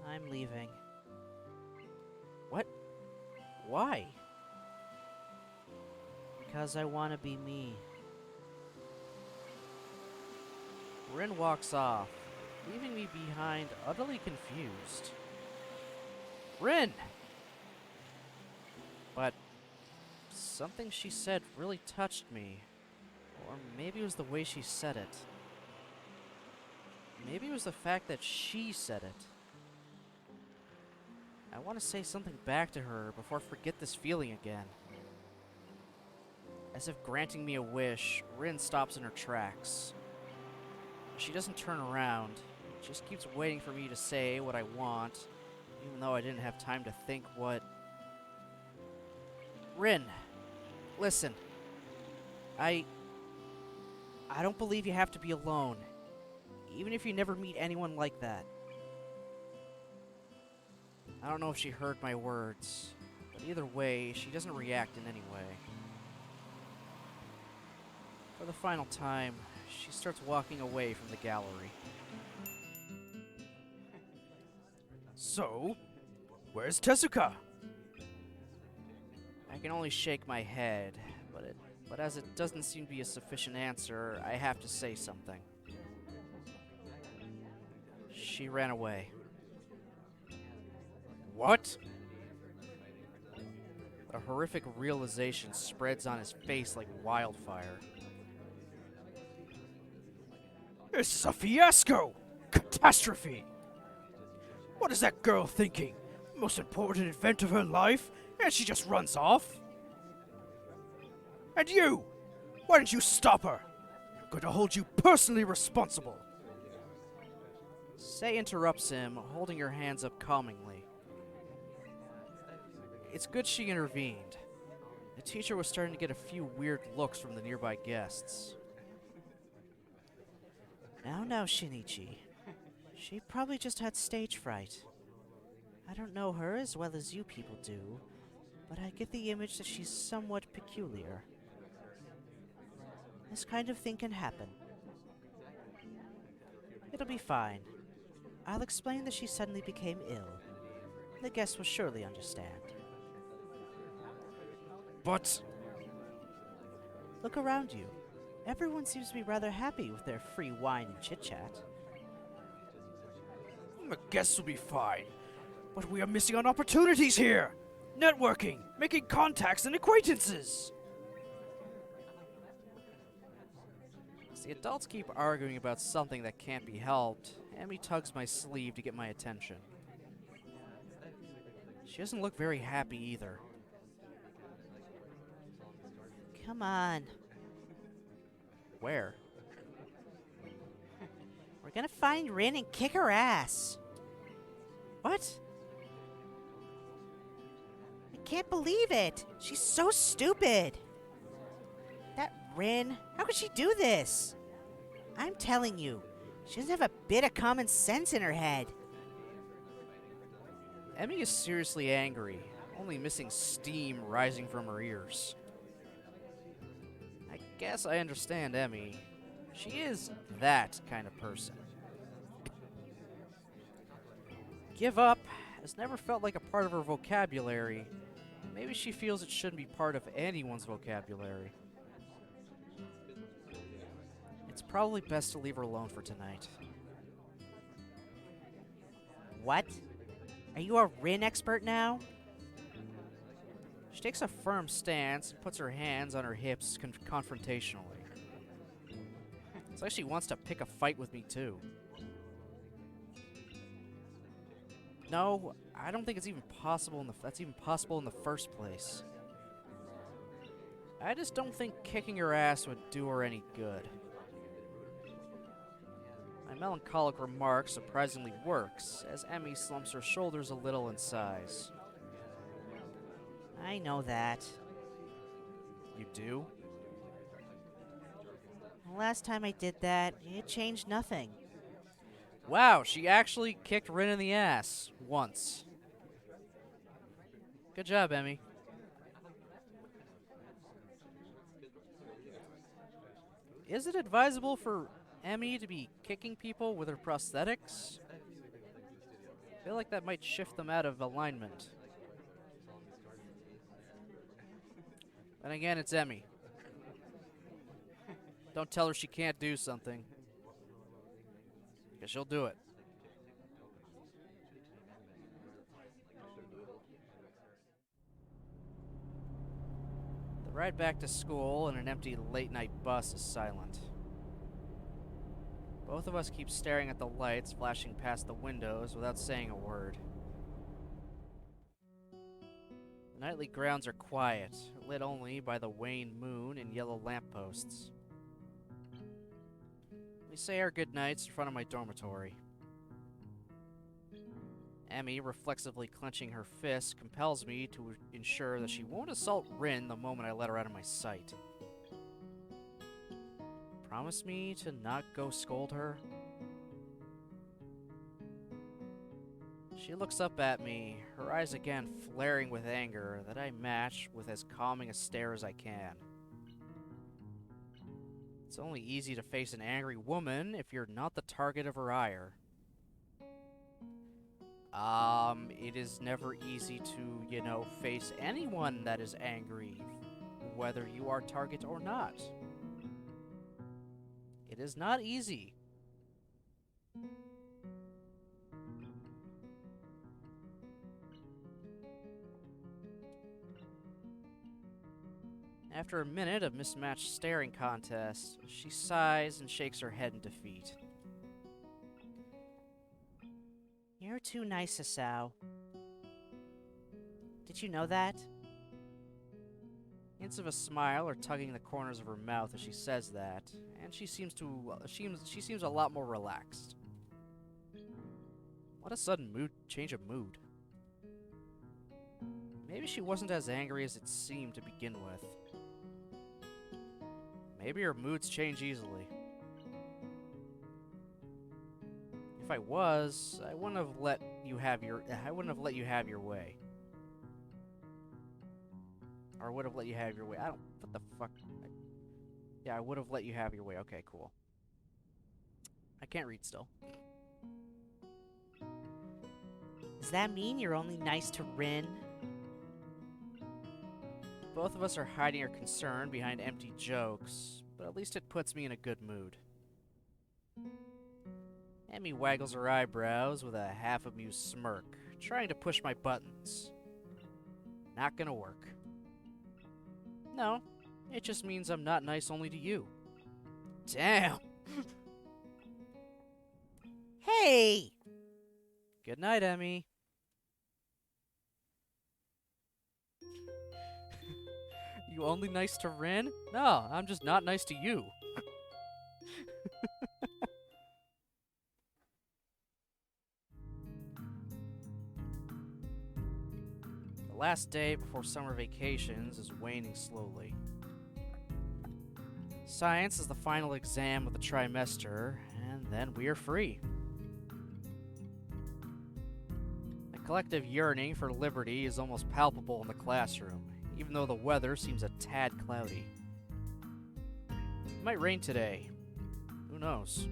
I'm leaving. What? Why? Because I want to be me. Rin walks off, leaving me behind utterly confused. Rin! But something she said really touched me. Or maybe it was the way she said it. Maybe it was the fact that she said it. I want to say something back to her before I forget this feeling again. As if granting me a wish, Rin stops in her tracks. She doesn't turn around, just keeps waiting for me to say what I want, even though I didn't have time to think what... Rin, listen. I don't believe you have to be alone, even if you never meet anyone like that. I don't know if she heard my words, but either way, she doesn't react in any way. For the final time, she starts walking away from the gallery. So, where's Tezuka? I can only shake my head, but as it doesn't seem to be a sufficient answer, I have to say something. She ran away. What? A horrific realization spreads on his face like wildfire. This is a fiasco! Catastrophe! What is that girl thinking? Most important event of her life, and she just runs off? And you! Why didn't you stop her? I'm going to hold you personally responsible. Sei interrupts him, holding her hands up calmingly. It's good she intervened. The teacher was starting to get a few weird looks from the nearby guests. Now, Shinichi. She probably just had stage fright. I don't know her as well as you people do, but I get the image that she's somewhat peculiar. This kind of thing can happen. It'll be fine. I'll explain that she suddenly became ill. The guests will surely understand. But... Look around you. Everyone seems to be rather happy with their free wine and chit-chat. the guests will be fine. But we are missing on opportunities here! Networking, making contacts and acquaintances! The adults keep arguing about something that can't be helped, Emmy tugs my sleeve to get my attention. She doesn't look very happy either. Come on. Where? We're gonna find Rin and kick her ass. What? I can't believe it. She's so stupid. That Rin, how could she do this? I'm telling you, she doesn't have a bit of common sense in her head. Emmy is seriously angry, only missing steam rising from her ears. I guess I understand Emmy. She is that kind of person. Give up has never felt like a part of her vocabulary. Maybe she feels it shouldn't be part of anyone's vocabulary. It's probably best to leave her alone for tonight. What? Are you a Rin expert now? She takes a firm stance and puts her hands on her hips confrontationally. It's like she wants to pick a fight with me too. No, I don't think it's even possible that's even possible in the first place. I just don't think kicking her ass would do her any good. My melancholic remark surprisingly works, as Emmy slumps her shoulders a little in size. I know that. You do? The last time I did that, it changed nothing. Wow, she actually kicked Rin in the ass. Once. Good job, Emmy. Is it advisable for Emmy to be kicking people with her prosthetics? I feel like that might shift them out of alignment. And again, it's Emmy. Don't tell her she can't do something, because she'll do it. The ride back to school in an empty late-night bus is silent. Both of us keep staring at the lights flashing past the windows without saying a word. The nightly grounds are quiet, lit only by the wan moon and yellow lampposts. We say our goodnights in front of my dormitory. Emmy, reflexively clenching her fist, compels me to ensure that she won't assault Rin the moment I let her out of my sight. Promise me to not go scold her? She looks up at me, her eyes again flaring with anger that I match with as calming a stare as I can. It's only easy to face an angry woman if you're not the target of her ire. It is never easy to, face anyone that is angry, whether you are target or not. It is not easy. After a minute of mismatched staring contest, she sighs and shakes her head in defeat. You're too nice, Asao. Did you know that? Hints of a smile are tugging the corners of her mouth as she says that, and she seems a lot more relaxed. What a sudden change of mood. Maybe she wasn't as angry as it seemed to begin with. Maybe her moods change easily. If I was, I wouldn't have let you have your way. Or would have let you have your way. What the fuck? Yeah, I would have let you have your way. Okay, cool. I can't read still. Does that mean you're only nice to Rin? Both of us are hiding our concern behind empty jokes, but at least it puts me in a good mood. Emmy waggles her eyebrows with a half-amused smirk, trying to push my buttons. Not gonna work. No, it just means I'm not nice only to you. Damn! Hey! Good night, Emmy. You only nice to Rin? No, I'm just not nice to you. The last day before summer vacations is waning slowly. Science is the final exam of the trimester, and then we are free. The collective yearning for liberty is almost palpable in the classroom, even though the weather seems a tad cloudy. It might rain today. Who knows?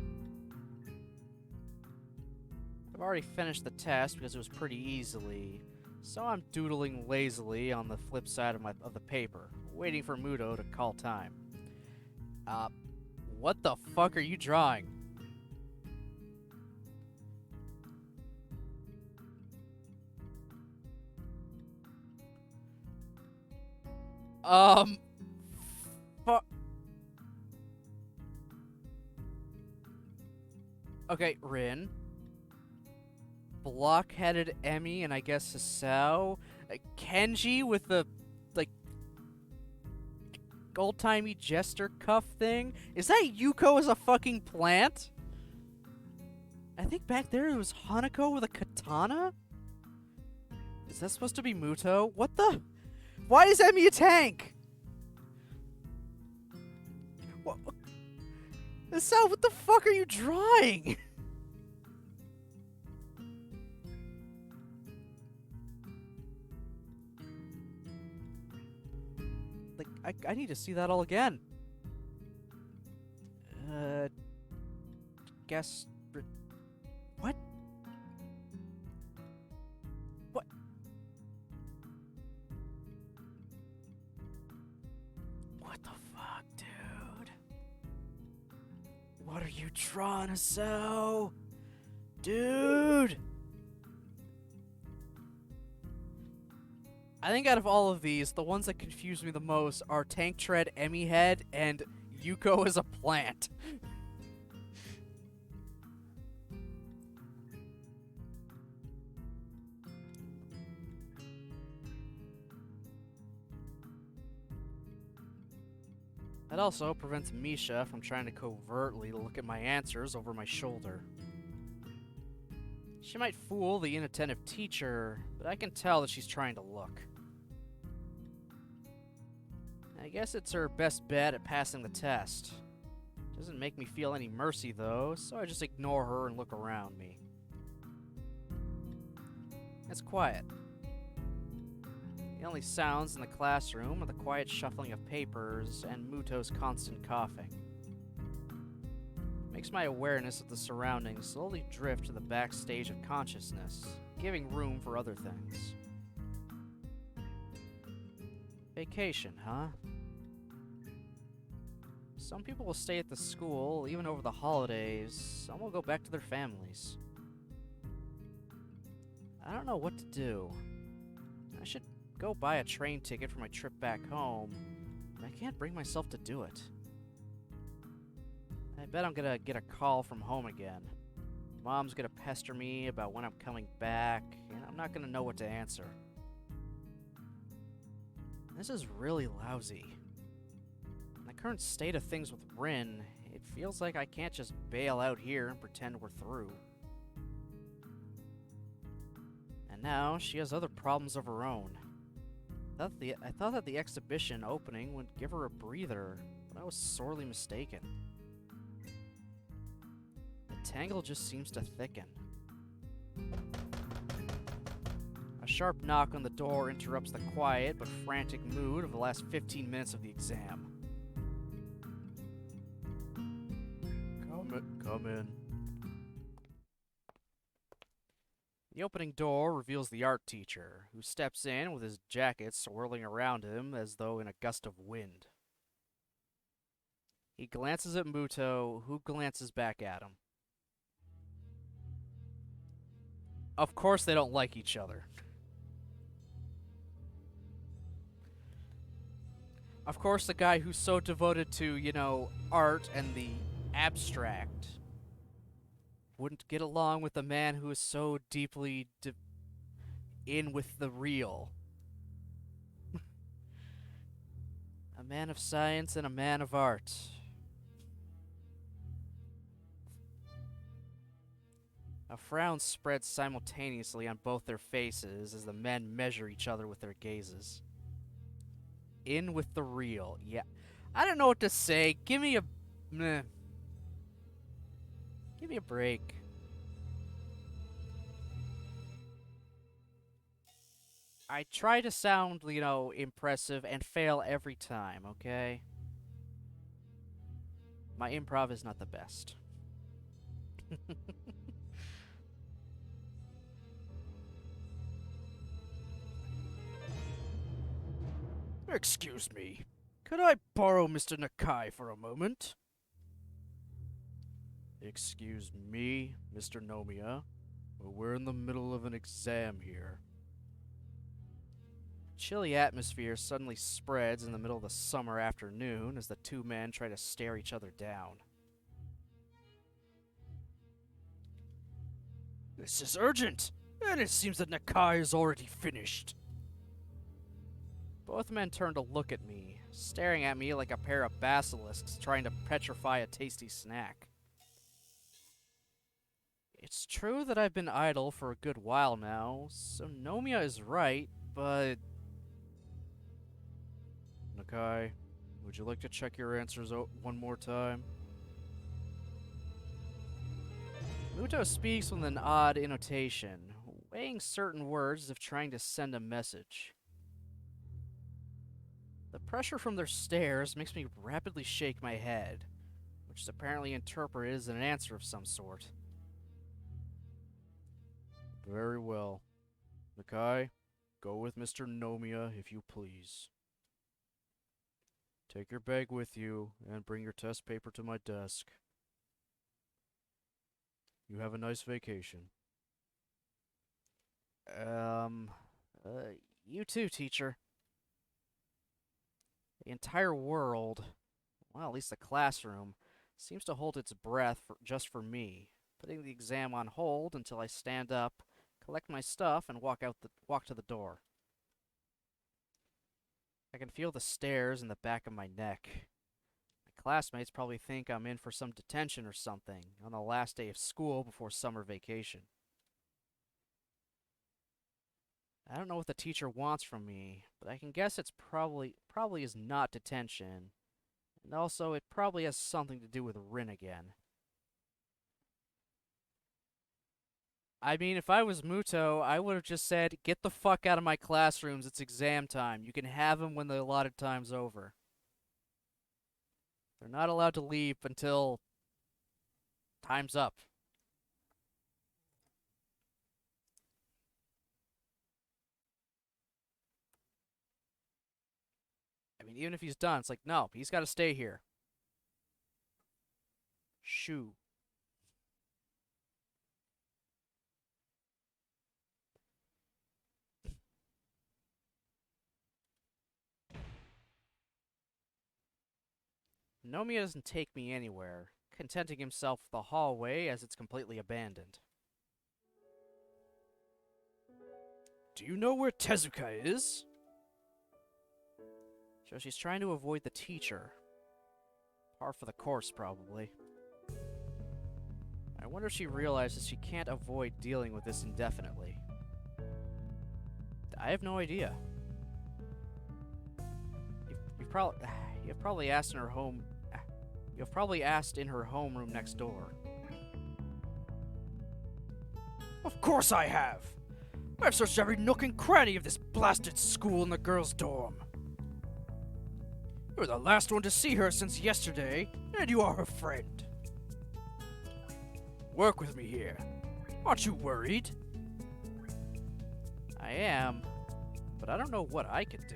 I've already finished the test because it was pretty easily, so I'm doodling lazily on the flip side of the paper, waiting for Muto to call time. What the fuck are you drawing? Fuck. Okay, Rin. Block-headed Emmy and I guess Hisao. Kenji with the, like, old-timey jester cuff thing. Is that Yuko as a fucking plant? I think back there it was Hanako with a katana? Is that supposed to be Muto? What the? Why is Emmy a tank? What? Hisao, what the fuck are you drawing? Like, I need to see that all again. Guess... What? What? What the fuck, dude? What are you drawing, Hisao? Dude! I think out of all of these, the ones that confuse me the most are Tank Tread, Emmy Head, and Yuko as a plant. That also prevents Misha from trying to covertly look at my answers over my shoulder. She might fool the inattentive teacher, but I can tell that she's trying to look. I guess it's her best bet at passing the test. Doesn't make me feel any mercy though, so I just ignore her and look around me. It's quiet. The only sounds in the classroom are the quiet shuffling of papers and Muto's constant coughing. It makes my awareness of the surroundings slowly drift to the backstage of consciousness, giving room for other things. Vacation, huh? Some people will stay at the school even over the holidays. Some will go back to their families. I don't know what to do. I should go buy a train ticket for my trip back home, but I can't bring myself to do it. I bet I'm gonna get a call from home again. Mom's gonna pester me about when I'm coming back, and I'm not gonna know what to answer. This is really lousy. In the current state of things with Rin, it feels like I can't just bail out here and pretend we're through. And now she has other problems of her own. I thought that the exhibition opening would give her a breather, but I was sorely mistaken. The tangle just seems to thicken. A sharp knock on the door interrupts the quiet but frantic mood of the last 15 minutes of the exam. Come in. The opening door reveals the art teacher, who steps in with his jacket swirling around him as though in a gust of wind. He glances at Muto, who glances back at him. Of course they don't like each other. Of course the guy who's so devoted to, art and the abstract wouldn't get along with a man who is so deeply in with the real. A man of science and a man of art. A frown spreads simultaneously on both their faces as the men measure each other with their gazes. In with the real. Yeah. I don't know what to say. Give me a... Meh. Give me a break. I try to sound, impressive and fail every time, okay? My improv is not the best. Excuse me. Could I borrow Mr. Nakai for a moment? Excuse me, Mr. Nomiya, but we're in the middle of an exam here. Chilly atmosphere suddenly spreads in the middle of the summer afternoon as the two men try to stare each other down. This is urgent, and it seems that Nakai is already finished. Both men turn to look at me, staring at me like a pair of basilisks trying to petrify a tasty snack. It's true that I've been idle for a good while now, so Nomiya is right, but... Nakai, would you like to check your answers one more time? Muto speaks with an odd intonation, weighing certain words as if trying to send a message. The pressure from their stares makes me rapidly shake my head, which is apparently interpreted as an answer of some sort. Very well. Nakai, go with Mr. Nomiya if you please. Take your bag with you and bring your test paper to my desk. You have a nice vacation. You too, teacher. The entire world, well, at least the classroom, seems to hold its breath just for me, putting the exam on hold until I stand up, collect my stuff, and walk to the door. I can feel the stares in the back of my neck. My classmates probably think I'm in for some detention or something on the last day of school before summer vacation. I don't know what the teacher wants from me, but I can guess it's probably is not detention. And also, it probably has something to do with Rin again. I mean, if I was Muto, I would have just said, get the fuck out of my classrooms, it's exam time. You can have them when the allotted time's over. They're not allowed to leave until time's up. I mean, even if he's done, it's like, no, he's got to stay here. Shoo. Nomiya doesn't take me anywhere, contenting himself with the hallway as it's completely abandoned. Do you know where Tezuka is? So she's trying to avoid the teacher. Par for the course, probably. I wonder if she realizes she can't avoid dealing with this indefinitely. I have no idea. You've probably asked in her home. You've probably asked in her homeroom next door. Of course I have! I've searched every nook and cranny of this blasted school in the girls' dorm. You're the last one to see her since yesterday, and you are her friend. Work with me here. Aren't you worried? I am, but I don't know what I could do.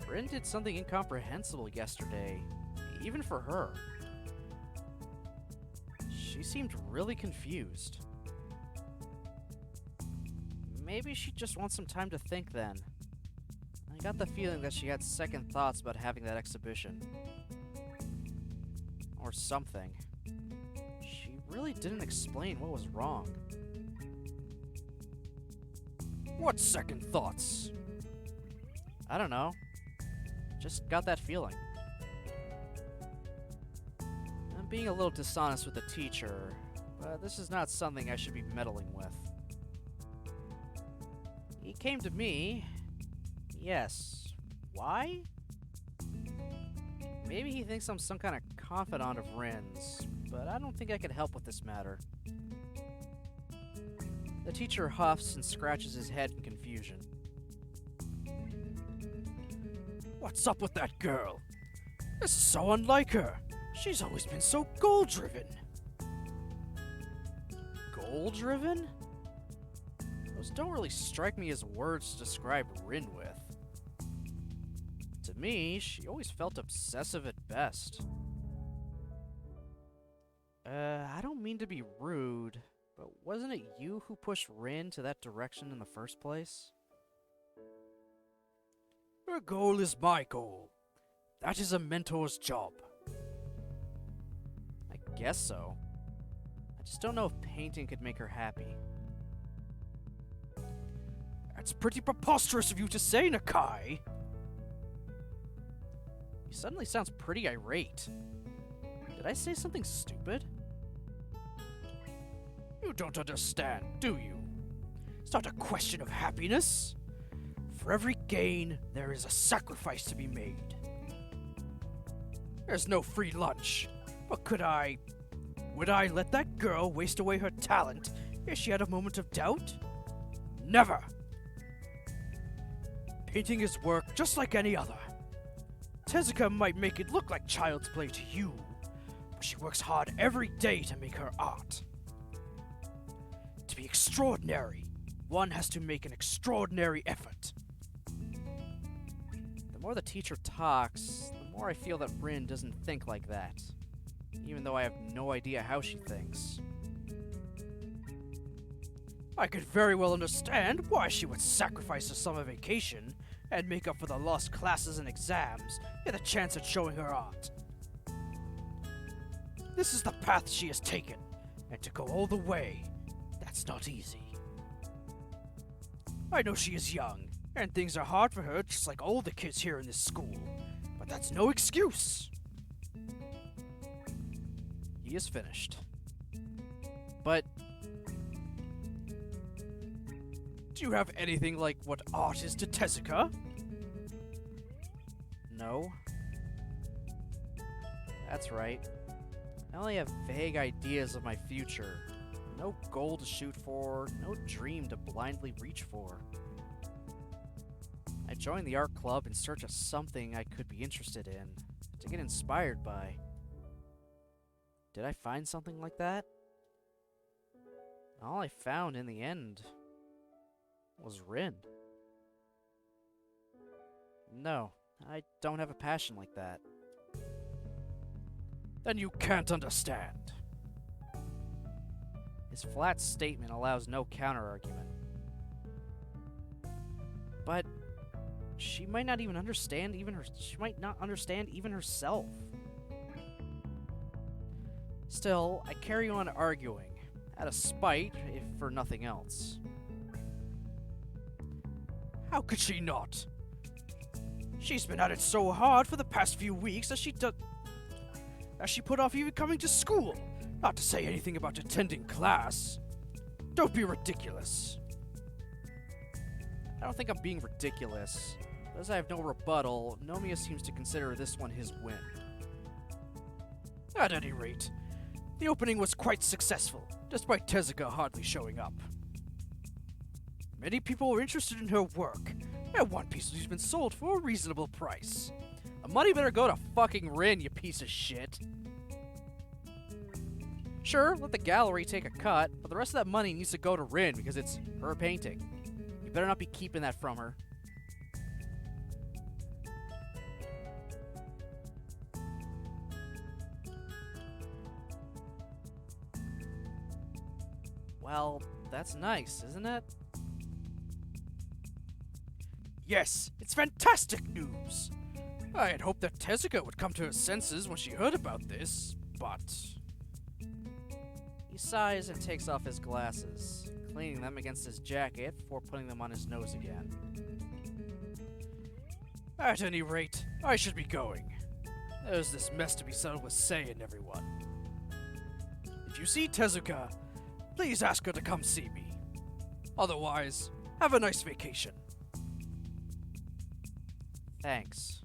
Rin did something incomprehensible yesterday, even for her. She seemed really confused. Maybe she just wants some time to think then. I got the feeling that she had second thoughts about having that exhibition. Or something. really didn't explain what was wrong. What second thoughts? I don't know. Just got that feeling. I'm being a little dishonest with the teacher, but this is not something I should be meddling with. He came to me. Yes. Why? Maybe he thinks I'm some kind of confidant of Rin's, but I don't think I could help with this matter. The teacher huffs and scratches his head in confusion. What's up with that girl? This is so unlike her. She's always been so goal-driven. Goal-driven? Those don't really strike me as words to describe Rin with. To me, she always felt obsessive at best. I don't mean to be rude, but wasn't it you who pushed Rin to that direction in the first place? Her goal is my goal. That is a mentor's job. I guess so. I just don't know if painting could make her happy. That's pretty preposterous of you to say, Nakai. He suddenly sounds pretty irate. Did I say something stupid? You don't understand, do you? It's not a question of happiness. For every gain, there is a sacrifice to be made. There's no free lunch, but would I let that girl waste away her talent if she had a moment of doubt? Never! Painting is work just like any other. Tezuka might make it look like child's play to you, but she works hard every day to make her art. To be extraordinary, one has to make an extraordinary effort. The more the teacher talks, the more I feel that Rin doesn't think like that, even though I have no idea how she thinks. I could very well understand why she would sacrifice her summer vacation and make up for the lost classes and exams with a chance at showing her art. This is the path she has taken, and to go all the way, that's not easy. I know she is young, and things are hard for her just like all the kids here in this school, but that's no excuse. He is finished. But do you have anything like what art is to Tezuka? no. That's right. I only have vague ideas of my future. No goal to shoot for, no dream to blindly reach for. I joined the art club in search of something I could be interested in, to get inspired by. Did I find something like that? All I found in the end was Rin. No, I don't have a passion like that. Then you can't understand. His flat statement allows no counter-argument. But she might not even understand she might not understand even herself. Still, I carry on arguing, out of spite, if for nothing else. How could she not? She's been at it so hard for the past few weeks that she put off even coming to school, not to say anything about attending class. Don't be ridiculous. I don't think I'm being ridiculous. As I have no rebuttal, Nomiya seems to consider this one his win. At any rate, the opening was quite successful, despite Tezuka hardly showing up. Many people were interested in her work, and one piece has been sold for a reasonable price. The money better go to fucking Rin, you piece of shit. Sure, let the gallery take a cut, but the rest of that money needs to go to Rin because it's her painting. You better not be keeping that from her. Well, that's nice, isn't it? Yes, it's fantastic news! I had hoped that Tezuka would come to her senses when she heard about this, but... He sighs and takes off his glasses, cleaning them against his jacket before putting them on his nose again. At any rate, I should be going. There's this mess to be settled with Sei and everyone. If you see Tezuka, please ask her to come see me. Otherwise, have a nice vacation. Thanks.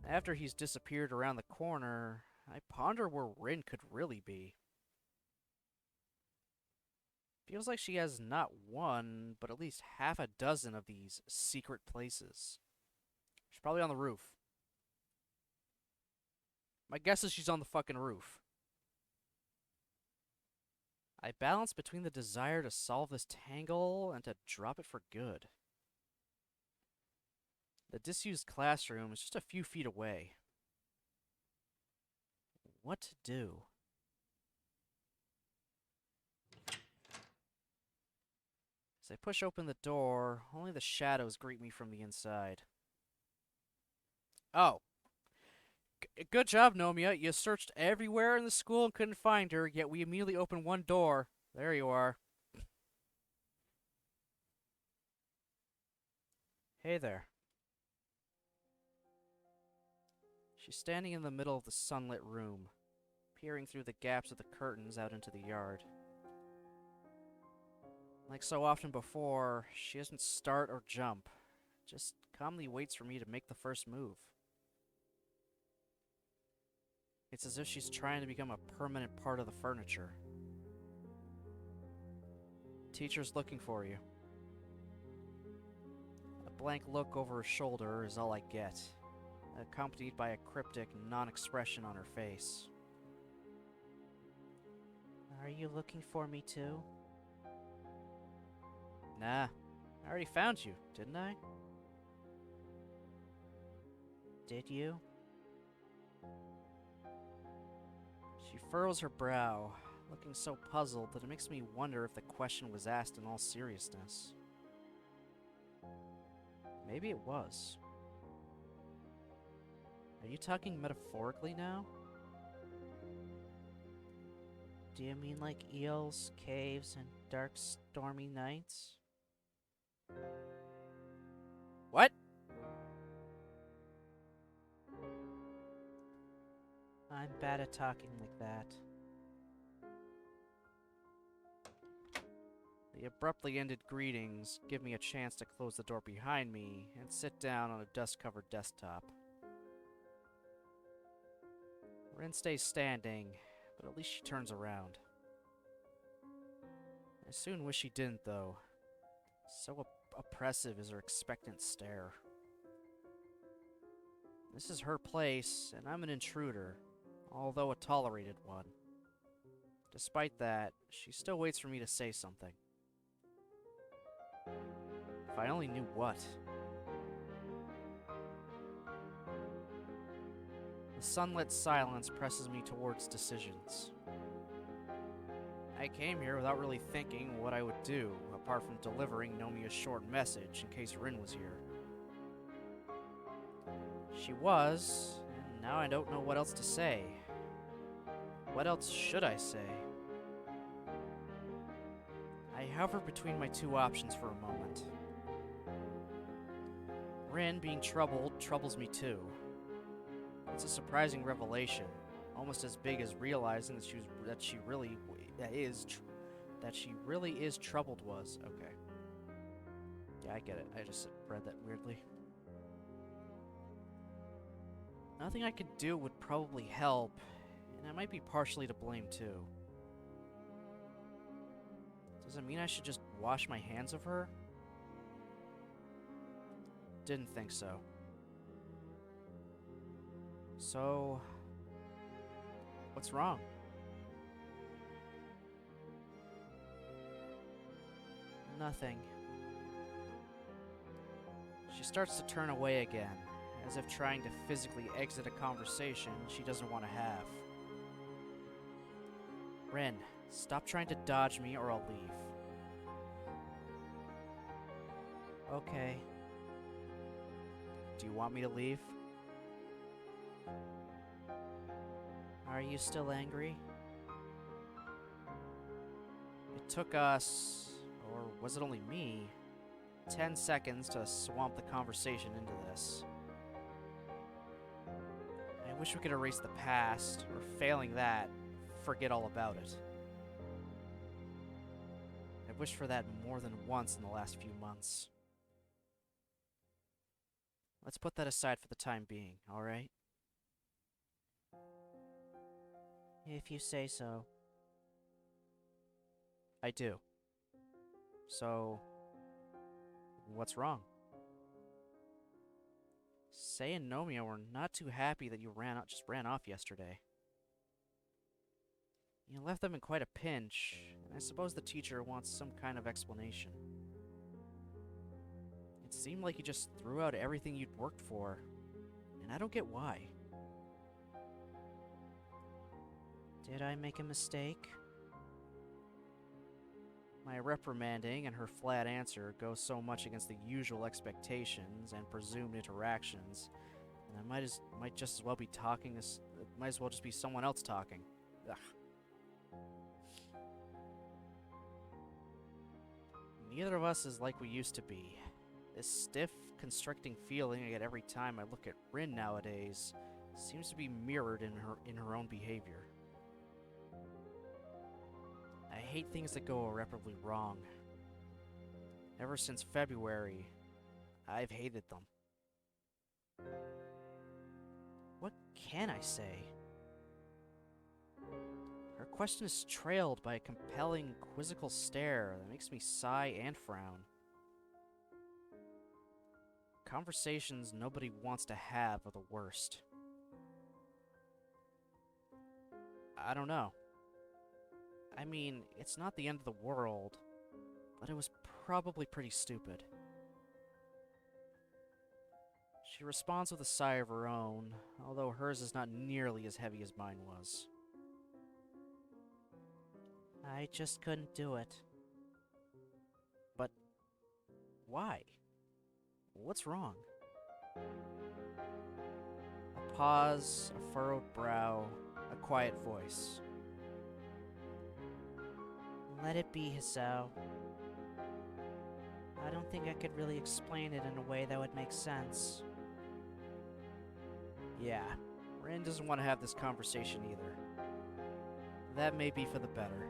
After he's disappeared around the corner, I ponder where Rin could really be. Feels like she has not one, but at least half a dozen of these secret places. She's probably on the roof. My guess is she's on the fucking roof. I balance between the desire to solve this tangle and to drop it for good. The disused classroom is just a few feet away. What to do? As I push open the door, only the shadows greet me from the inside. Oh. Good job, Nomiya. You searched everywhere in the school and couldn't find her, yet we immediately opened one door. There you are. Hey there. She's standing in the middle of the sunlit room, peering through the gaps of the curtains out into the yard. Like so often before, she doesn't start or jump, just calmly waits for me to make the first move. It's as if she's trying to become a permanent part of the furniture. Teacher's looking for you. A blank look over her shoulder is all I get, accompanied by a cryptic non-expression on her face. Are you looking for me too? Nah, I already found you, didn't I? Did you? She furrows her brow, looking so puzzled that it makes me wonder if the question was asked in all seriousness. Maybe it was. Are you talking metaphorically now? Do you mean like eels, caves, and dark, stormy nights? What? I'm bad at talking like that. The abruptly ended greetings give me a chance to close the door behind me and sit down on a dust-covered desktop. Rin stays standing, but at least she turns around. I soon wish she didn't, though. So oppressive is her expectant stare. This is her place, and I'm an intruder, although a tolerated one. Despite that, she still waits for me to say something. If I only knew what. The sunlit silence presses me towards decisions. I came here without really thinking what I would do, apart from delivering Nomiya's short message in case Rin was here. She was, and now I don't know what else to say. What else should I say? I hover between my two options for a moment. Rin being troubled troubles me too. It's a surprising revelation, almost as big as realizing that she really is troubled was. Okay. Yeah, I get it. I just read that weirdly. Nothing I could do would probably help, and I might be partially to blame too. Does it mean I should just wash my hands of her? Didn't think so. So, what's wrong? Nothing. She starts to turn away again, as if trying to physically exit a conversation she doesn't want to have. Rin, stop trying to dodge me or I'll leave. Okay. Do you want me to leave? Are you still angry? took us, or was it only me, 10 seconds to swamp the conversation into this. I wish we could erase the past, or failing that, forget all about it. I've wished for that more than once in the last few months. Let's put that aside for the time being, alright? If you say so. I do. So, what's wrong? Sei and Nomia were not too happy that you just ran off yesterday. You left them in quite a pinch, and I suppose the teacher wants some kind of explanation. It seemed like you just threw out everything you'd worked for, and I don't get why. Did I make a mistake? My reprimanding and her flat answer go so much against the usual expectations and presumed interactions, and I might just as well be talking as it might as well just be someone else talking. Ugh. Neither of us is like we used to be. This stiff, constricting feeling I get every time I look at Rin nowadays seems to be mirrored in her own behavior. I hate things that go irreparably wrong. Ever since February, I've hated them. What can I say? Her question is trailed by a compelling, quizzical stare that makes me sigh and frown. Conversations nobody wants to have are the worst. I don't know. I mean, it's not the end of the world, but it was probably pretty stupid. She responds with a sigh of her own, although hers is not nearly as heavy as mine was. I just couldn't do it. But why? What's wrong? A pause, a furrowed brow, a quiet voice. Let it be, Hisao. I don't think I could really explain it in a way that would make sense. Yeah, Rin doesn't want to have this conversation either. That may be for the better.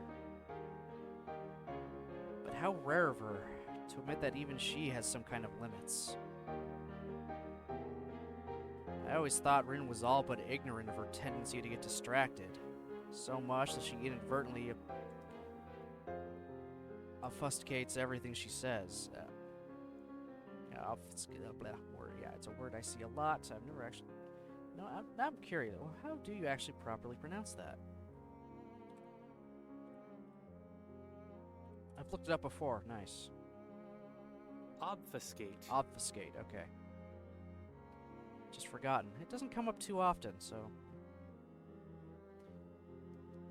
But how rare of her to admit that even she has some kind of limits. I always thought Rin was all but ignorant of her tendency to get distracted, so much that she inadvertently obfuscates everything she says. It's a word I see a lot. I've never actually... No, I'm curious. How do you actually properly pronounce that? I've looked it up before. Nice. Obfuscate. Obfuscate, okay. Just forgotten. It doesn't come up too often, so...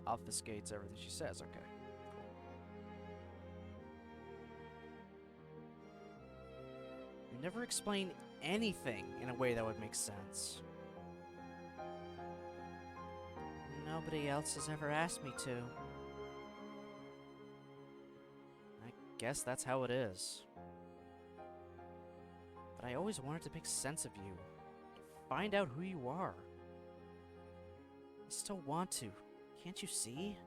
Obfuscates everything she says, okay. You never explain anything in a way that would make sense. Nobody else has ever asked me to. I guess that's how it is. But I always wanted to make sense of you. Find out who you are. I still want to. Can't you see?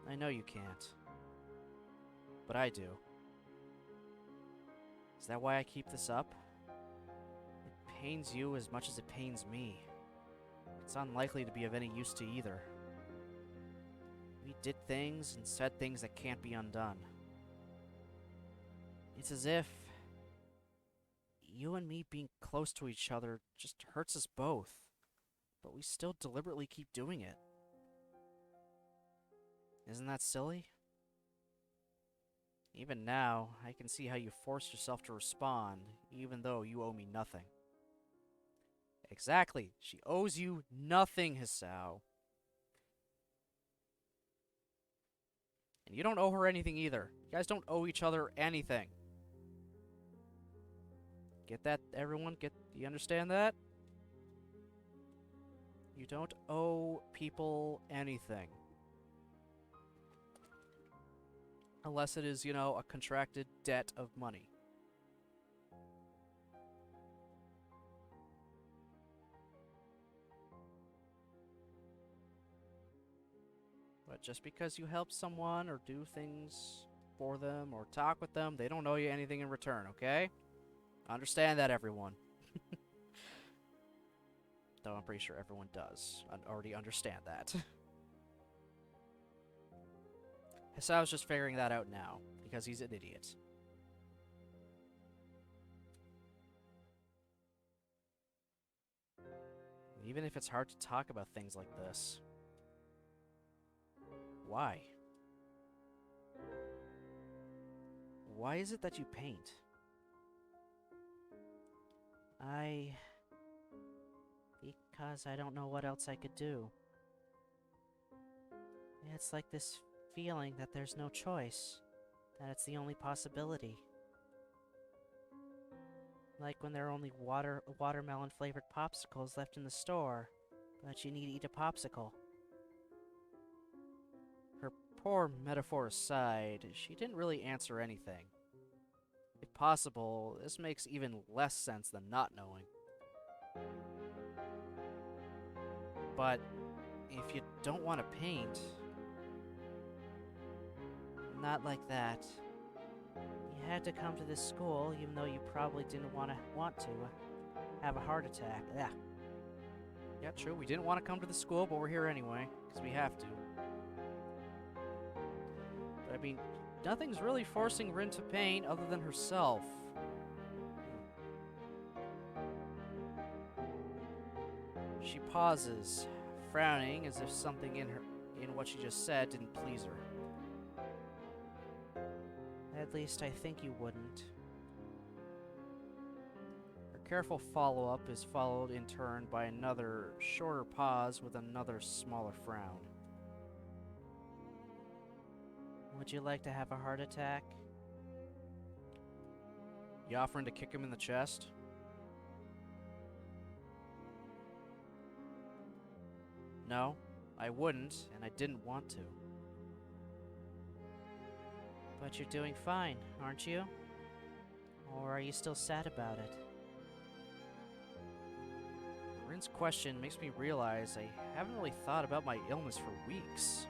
I know you can't. But I do. Is that why I keep this up? It pains you as much as it pains me. It's unlikely to be of any use to either. We did things and said things that can't be undone. It's as if you and me being close to each other just hurts us both, but we still deliberately keep doing it. Isn't that silly? Even now, I can see how you forced yourself to respond, even though you owe me nothing. Exactly. She owes you nothing, Hisao. And you don't owe her anything either. You guys don't owe each other anything. Get that, everyone? Do you understand that? You don't owe people anything. Unless it is, you know, a contracted debt of money. But just because you help someone or do things for them or talk with them, they don't owe you anything in return, okay? Understand that, everyone. Though I'm pretty sure everyone does already understand that. Hisao's just figuring that out now, because he's an idiot. Even if it's hard to talk about things like this. Why? Why is it that you paint? Because I don't know what else I could do. It's like this feeling that there's no choice, that it's the only possibility. Like when there are only watermelon flavored popsicles left in the store, but you need to eat a popsicle. Her poor metaphor aside, she didn't really answer anything. If possible, this makes even less sense than not knowing. But if you don't want to paint, not like that. You had to come to this school, even though you probably didn't want to have a heart attack. Yeah, true. We didn't want to come to the school, but we're here anyway, because we have to. But I mean, nothing's really forcing Rin to paint other than herself. She pauses, frowning as if something in what she just said didn't please her. At least I think you wouldn't. Her careful follow-up is followed in turn by another shorter pause with another smaller frown. Would you like to have a heart attack? You offering to kick him in the chest? No, I wouldn't, and I didn't want to. But you're doing fine, aren't you? Or are you still sad about it? Rin's question makes me realize I haven't really thought about my illness for weeks.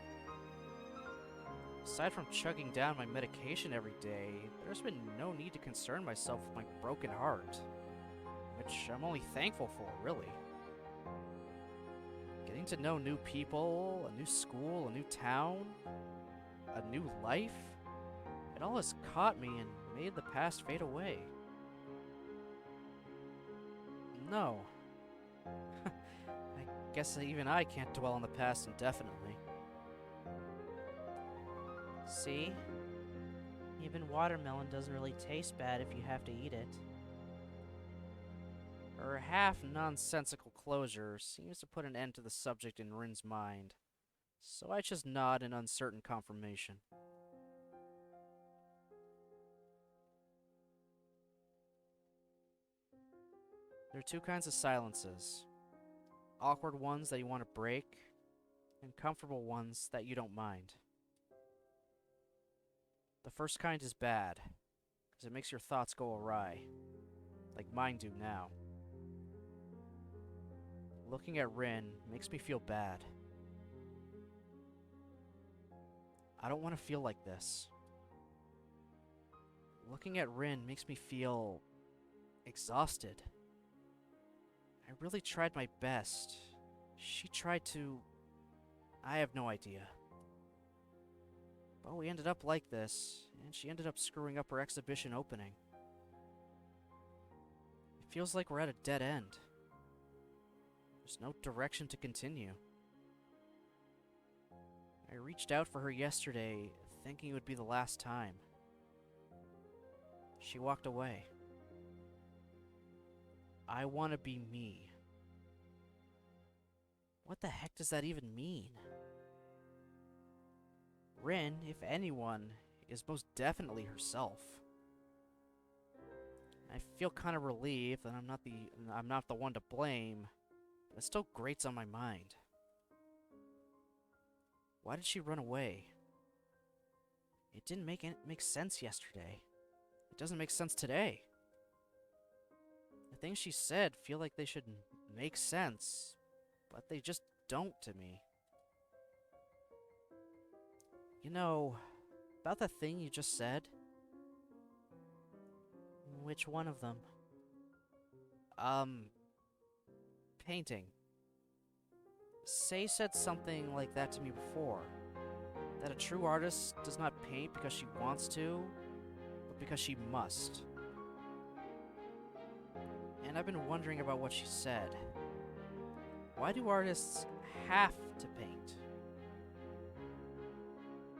Aside from chugging down my medication every day, there's been no need to concern myself with my broken heart. Which I'm only thankful for, really. Getting to know new people, a new school, a new town, a new life, it all has caught me and made the past fade away. No. I guess even I can't dwell on the past indefinitely. See? Even watermelon doesn't really taste bad if you have to eat it. Her half-nonsensical closure seems to put an end to the subject in Rin's mind, so I just nod in uncertain confirmation. There are two kinds of silences. Awkward ones that you want to break, and comfortable ones that you don't mind. The first kind is bad, because it makes your thoughts go awry, like mine do now. Looking at Rin makes me feel bad. I don't want to feel like this. Looking at Rin makes me feel exhausted. I really tried my best. She tried to... I have no idea. But we ended up like this, and she ended up screwing up her exhibition opening. It feels like we're at a dead end. There's no direction to continue. I reached out for her yesterday, thinking it would be the last time. She walked away. I want to be me. What the heck does that even mean? Rin, if anyone, is most definitely herself. I feel kind of relieved that I'm not the one to blame, but it still grates on my mind. Why did she run away? It didn't make sense yesterday. It doesn't make sense today. The things she said feel like they should make sense, but they just don't to me. You know, about the thing you just said? Which one of them? Painting. Say said something like that to me before. That a true artist does not paint because she wants to, but because she must. And I've been wondering about what she said. Why do artists have to paint?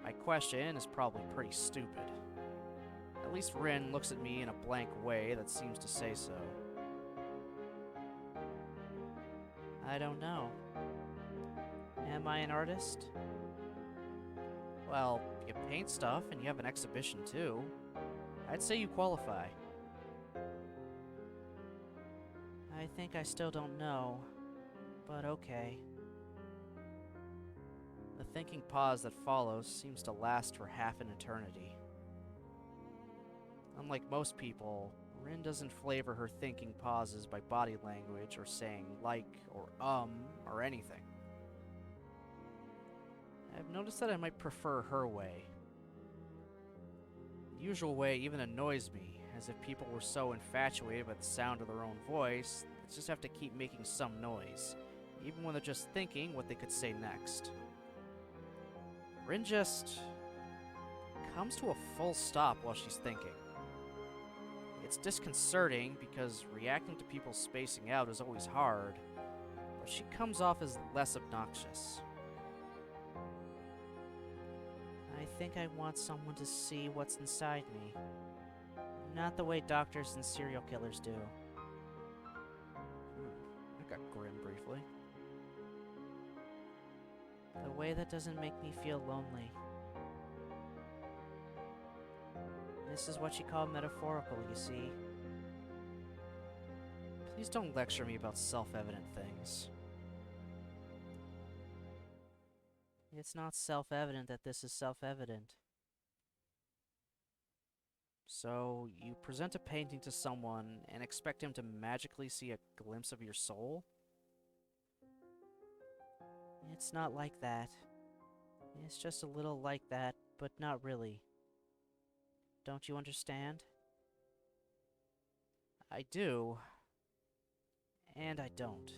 My question is probably pretty stupid. At least Rin looks at me in a blank way that seems to say so. I don't know. Am I an artist? Well, you paint stuff and you have an exhibition too. I'd say you qualify. I think I still don't know, but okay. The thinking pause that follows seems to last for half an eternity. Unlike most people, Rin doesn't flavor her thinking pauses by body language or saying like or anything. I've noticed that I might prefer her way. The usual way even annoys me, as if people were so infatuated by the sound of their own voice, they just have to keep making some noise, even when they're just thinking what they could say next. Rin just comes to a full stop while she's thinking. It's disconcerting because reacting to people spacing out is always hard, but she comes off as less obnoxious. I think I want someone to see what's inside me. Not the way doctors and serial killers do. I got grim briefly. The way that doesn't make me feel lonely. This is what you call metaphorical, you see. Please don't lecture me about self-evident things. It's not self-evident that this is self-evident. So, you present a painting to someone and expect him to magically see a glimpse of your soul? It's not like that. It's just a little like that, but not really. Don't you understand? I do. And I don't.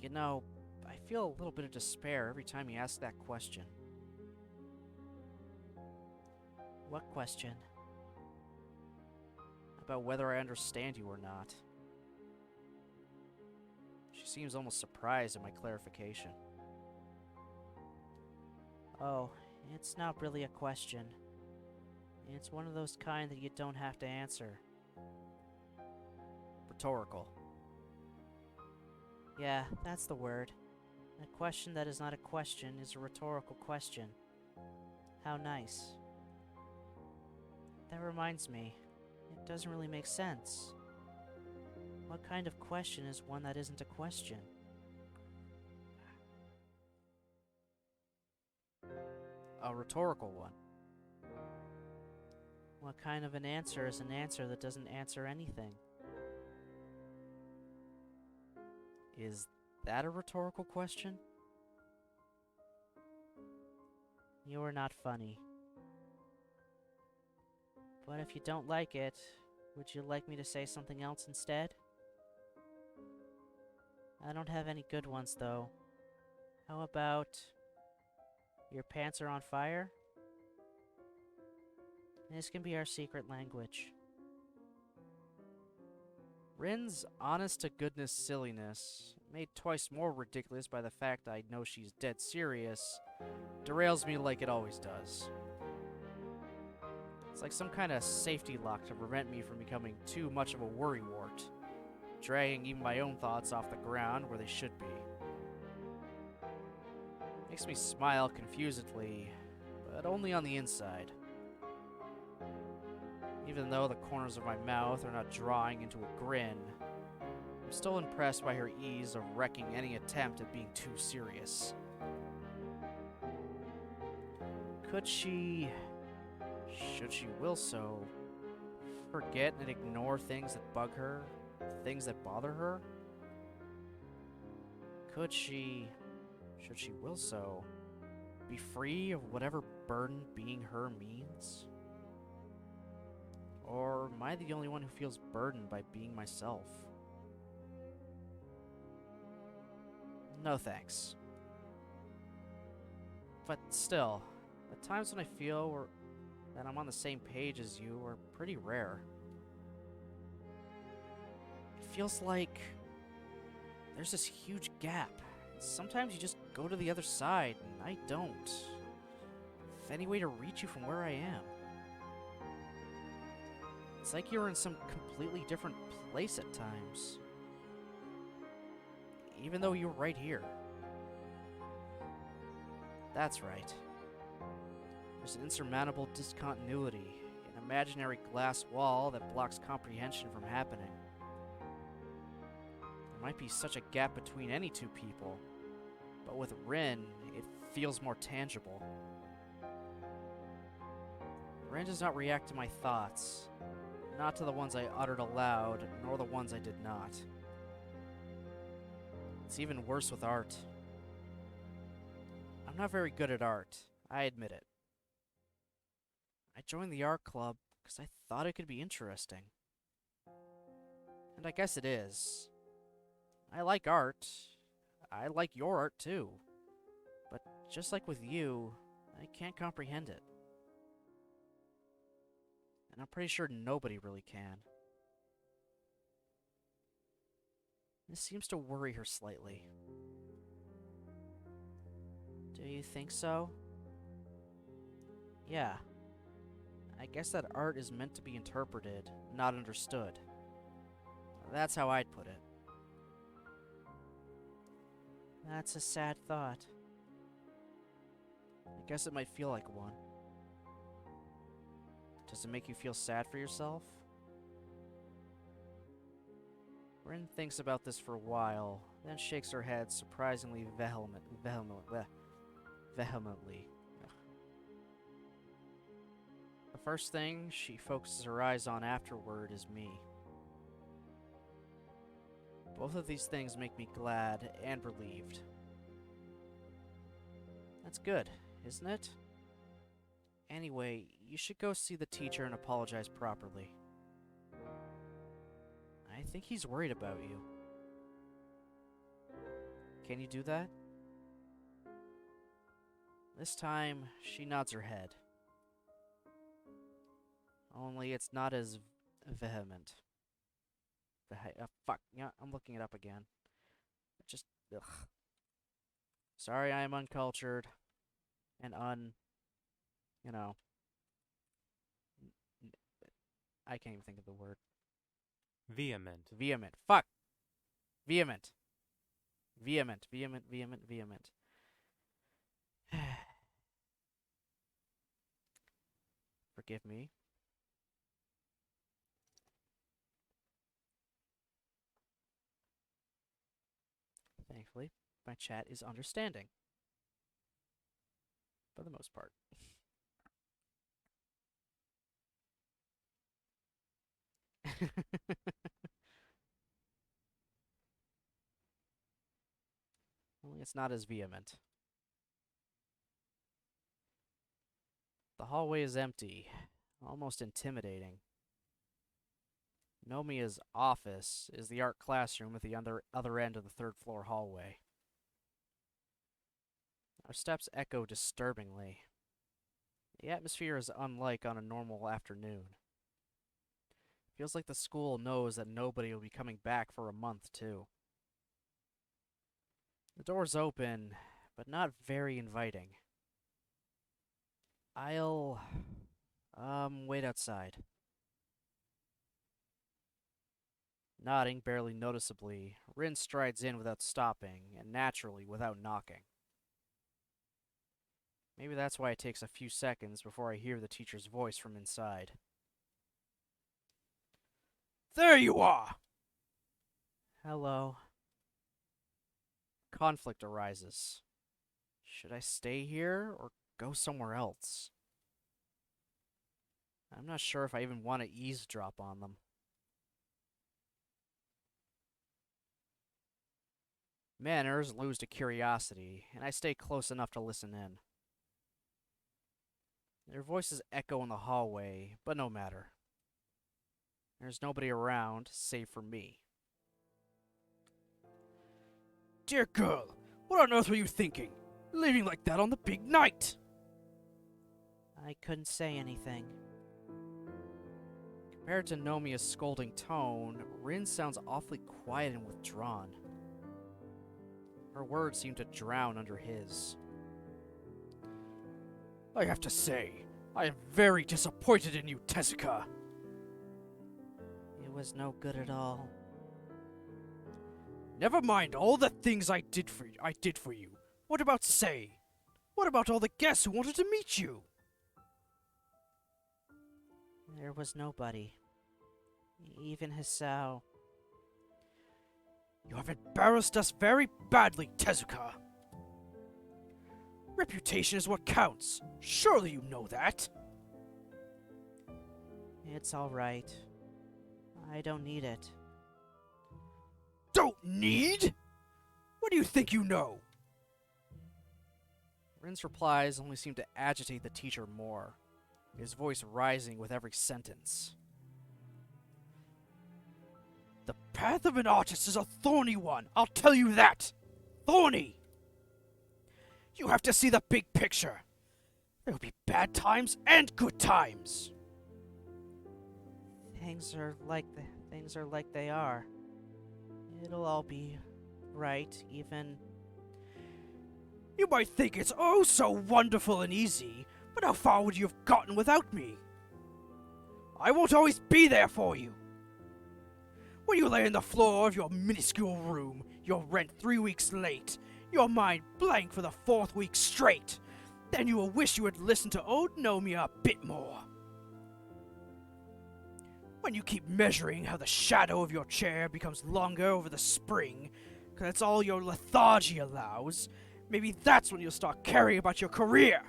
You know, I feel a little bit of despair every time you ask that question. What question? About whether I understand you or not. She seems almost surprised at my clarification. Oh, it's not really a question. It's one of those kind that you don't have to answer. Rhetorical. Yeah, that's the word. A question that is not a question is a rhetorical question. How nice. That reminds me, it doesn't really make sense. What kind of question is one that isn't a question? A rhetorical one. What kind of an answer is an answer that doesn't answer anything? Is that a rhetorical question? You are not funny. But if you don't like it, would you like me to say something else instead? I don't have any good ones, though. How about... your pants are on fire? This can be our secret language. Rin's honest-to-goodness silliness, made twice more ridiculous by the fact I know she's dead serious, derails me like it always does. It's like some kind of safety lock to prevent me from becoming too much of a worrywart, dragging even my own thoughts off the ground where they should be. Makes me smile confusedly, but only on the inside. Even though the corners of my mouth are not drawing into a grin, I'm still impressed by her ease of wrecking any attempt at being too serious. Could she, should she will so, forget and ignore things that bug her, things that bother her? Could she, should she will so, be free of whatever burden being her means? Or am I the only one who feels burdened by being myself? No thanks. But still, the times when I feel that I'm on the same page as you are pretty rare. It feels like there's this huge gap. Sometimes you just go to the other side, and I don't. If any way to reach you from where I am. It's like you're in some completely different place at times. Even though you're right here. That's right. There's an insurmountable discontinuity, an imaginary glass wall that blocks comprehension from happening. There might be such a gap between any two people, but with Rin, it feels more tangible. Rin does not react to my thoughts, not to the ones I uttered aloud, nor the ones I did not. It's even worse with art. I'm not very good at art, I admit it. I joined the art club because I thought it could be interesting. And I guess it is. I like art. I like your art too. But just like with you, I can't comprehend it. And I'm pretty sure nobody really can. This seems to worry her slightly. Do you think so? Yeah. I guess that art is meant to be interpreted, not understood. That's how I'd put it. That's a sad thought. I guess it might feel like one. Does it make you feel sad for yourself? Rin thinks about this for a while, then shakes her head surprisingly vehemently. The first thing she focuses her eyes on afterward is me. Both of these things make me glad and relieved. That's good, isn't it? Anyway, you should go see the teacher and apologize properly. I think he's worried about you. Can you do that? This time, she nods her head. Only it's not as vehement. Fuck, yeah, I'm looking it up again. Just, ugh. Sorry I am uncultured. And you know. I can't even think of the word. Vehement. Vehement. Fuck! Vehement. Vehement, vehement, vehement, vehement. Forgive me. Thankfully, my chat is understanding. For the most part. Only it's not as vehement. The hallway is empty, almost intimidating. Nomiya's office is the art classroom at the other end of the third floor hallway. Our steps echo disturbingly. The atmosphere is unlike on a normal afternoon. Feels like the school knows that nobody will be coming back for a month, too. The door's open, but not very inviting. I'll wait outside. Nodding barely noticeably, Rin strides in without stopping, and naturally without knocking. Maybe that's why it takes a few seconds before I hear the teacher's voice from inside. There you are! Hello. Conflict arises. Should I stay here or go somewhere else. I'm not sure if I even want to eavesdrop on them. Manners lose to curiosity, and I stay close enough to listen in. Their voices echo in the hallway, but no matter. There's nobody around, save for me. Dear girl, what on earth were you thinking? Leaving like that on the big night? I couldn't say anything. Compared to Nomiya's scolding tone, Rin sounds awfully quiet and withdrawn. Her words seem to drown under his. I have to say, I am very disappointed in you, Tezuka. It was no good at all. Never mind all the things I did for you. What about Sei? What about all the guests who wanted to meet you? There was nobody. Even Hisao. You have embarrassed us very badly, Tezuka. Reputation is what counts. Surely you know that. It's alright. I don't need it. Don't need? What do you think you know? Rin's replies only seem to agitate the teacher more, his voice rising with every sentence. The path of an artist is a thorny one, I'll tell you that! Thorny! You have to see the big picture. There will be bad times and good times. Things are like they are. It'll all be right, even. You might think it's oh so wonderful and easy, but how far would you have gotten without me? I won't always be there for you. When you lay on the floor of your minuscule room, your rent 3 weeks late, your mind blank for the 4th week straight, then you will wish you had listened to old Nomiya a bit more. When you keep measuring how the shadow of your chair becomes longer over the spring, because that's all your lethargy allows, maybe that's when you'll start caring about your career.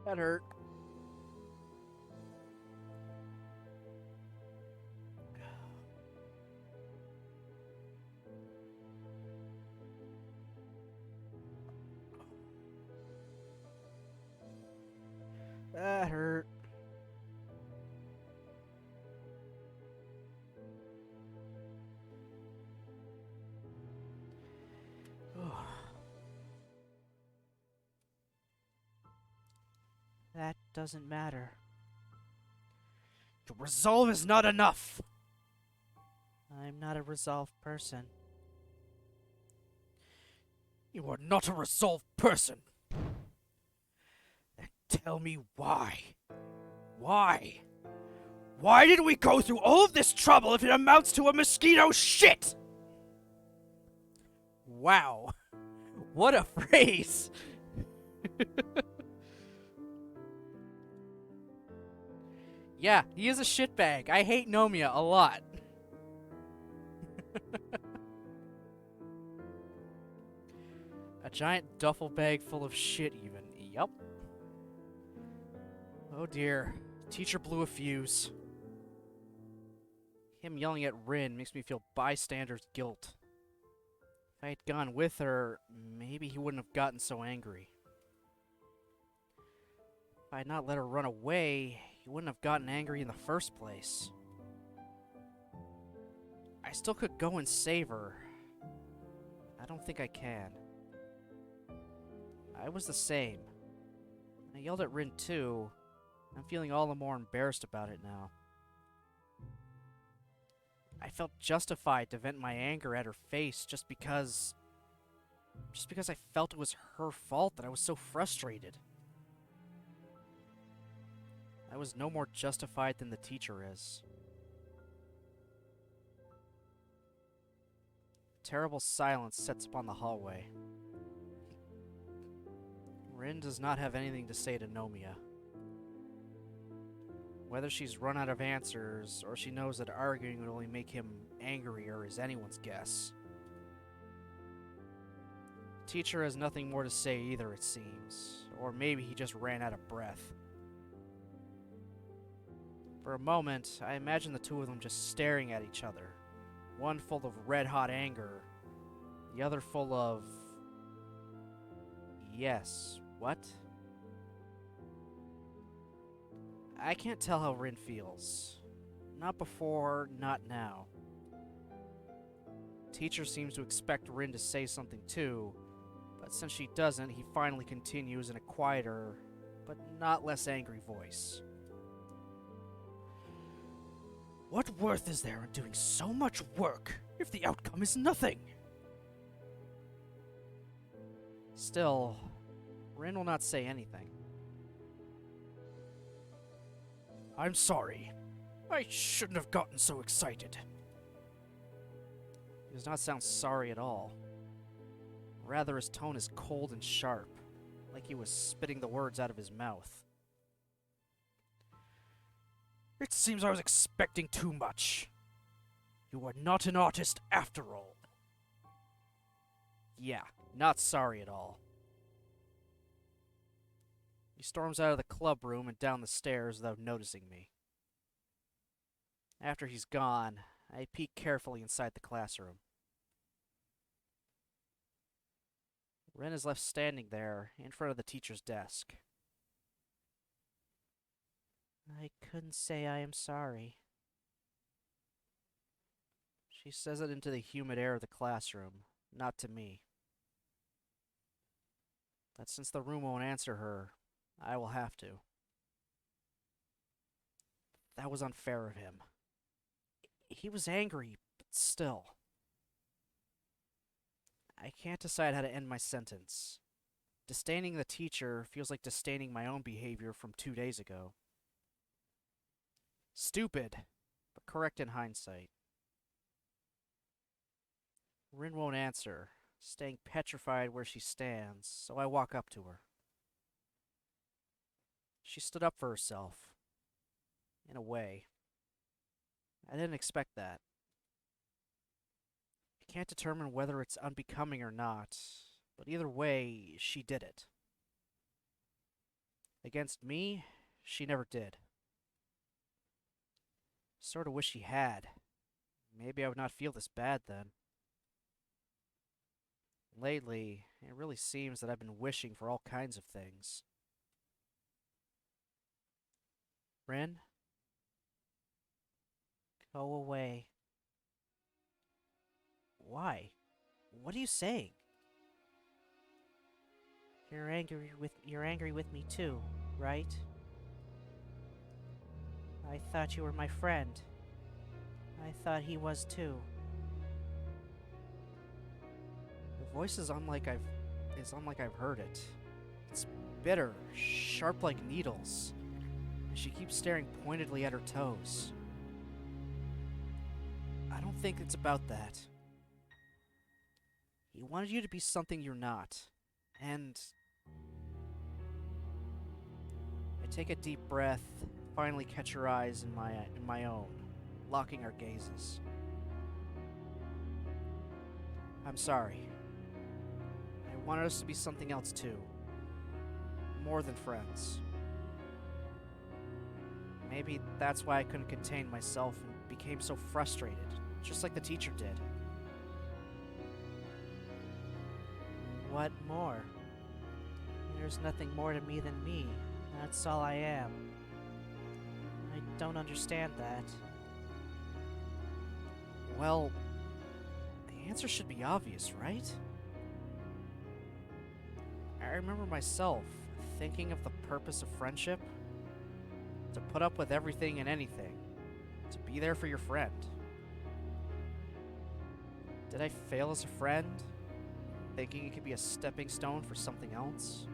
That hurt. That hurt. That doesn't matter. Your resolve is not enough. I'm not a resolved person. You are not a resolved person. Then tell me why. Why? Why did we go through all of this trouble if it amounts to a mosquito shit? Wow. What a phrase! Yeah, he is a shitbag. I hate Nomiya a lot. A giant duffel bag full of shit, even. Yup. Oh dear. Teacher blew a fuse. Him yelling at Rin makes me feel bystander's guilt. If I had gone with her, maybe he wouldn't have gotten so angry. If I had not let her run away, he wouldn't have gotten angry in the first place. I still could go and save her. I don't think I can. I was the same. I yelled at Rin too. I'm feeling all the more embarrassed about it now. I felt justified to vent my anger at her face just because I felt it was her fault that I was so frustrated. I was no more justified than the teacher is. Terrible silence sets upon the hallway. Rin does not have anything to say to Nomiya. Whether she's run out of answers or she knows that arguing would only make him angrier is anyone's guess. Teacher has nothing more to say either, it seems. Or maybe he just ran out of breath. For a moment, I imagine the two of them just staring at each other. One full of red-hot anger, the other full of... Yes, what? I can't tell how Rin feels. Not before, not now. Teacher seems to expect Rin to say something too, but since she doesn't, he finally continues in a quieter, but not less angry voice. What worth is there in doing so much work if the outcome is nothing? Still, Rin will not say anything. I'm sorry. I shouldn't have gotten so excited. He does not sound sorry at all. Rather, his tone is cold and sharp, like he was spitting the words out of his mouth. It seems I was expecting too much. You are not an artist after all. Yeah, not sorry at all. He storms out of the club room and down the stairs without noticing me. After he's gone, I peek carefully inside the classroom. Ren is left standing there, in front of the teacher's desk. I couldn't say I am sorry. She says it into the humid air of the classroom, not to me. But since the room won't answer her, I will have to. That was unfair of him. He was angry, but still. I can't decide how to end my sentence. Disdaining the teacher feels like disdaining my own behavior from 2 days ago. Stupid, but correct in hindsight. Rin won't answer, staying petrified where she stands, so I walk up to her. She stood up for herself. In a way. I didn't expect that. I can't determine whether it's unbecoming or not, but either way, she did it. Against me, she never did. Sort of wish she had. Maybe I would not feel this bad then. Lately, it really seems that I've been wishing for all kinds of things. Rin? Go away. Why? What are you saying? You're angry with me too, right? I thought you were my friend. I thought he was too. Her voice is unlike I've heard it. It's bitter, sharp like needles, and she keeps staring pointedly at her toes. I don't think it's about that. He wanted you to be something you're not, and... I take a deep breath, finally catch her eyes in my own, locking our gazes. I'm sorry. I wanted us to be something else too. More than friends. Maybe that's why I couldn't contain myself and became so frustrated, just like the teacher did. What more? There's nothing more to me than me. That's all I am. I don't understand that. Well, the answer should be obvious, right? I remember myself thinking of the purpose of friendship. To put up with everything and anything. To be there for your friend. Did I fail as a friend? Thinking it could be a stepping stone for something else?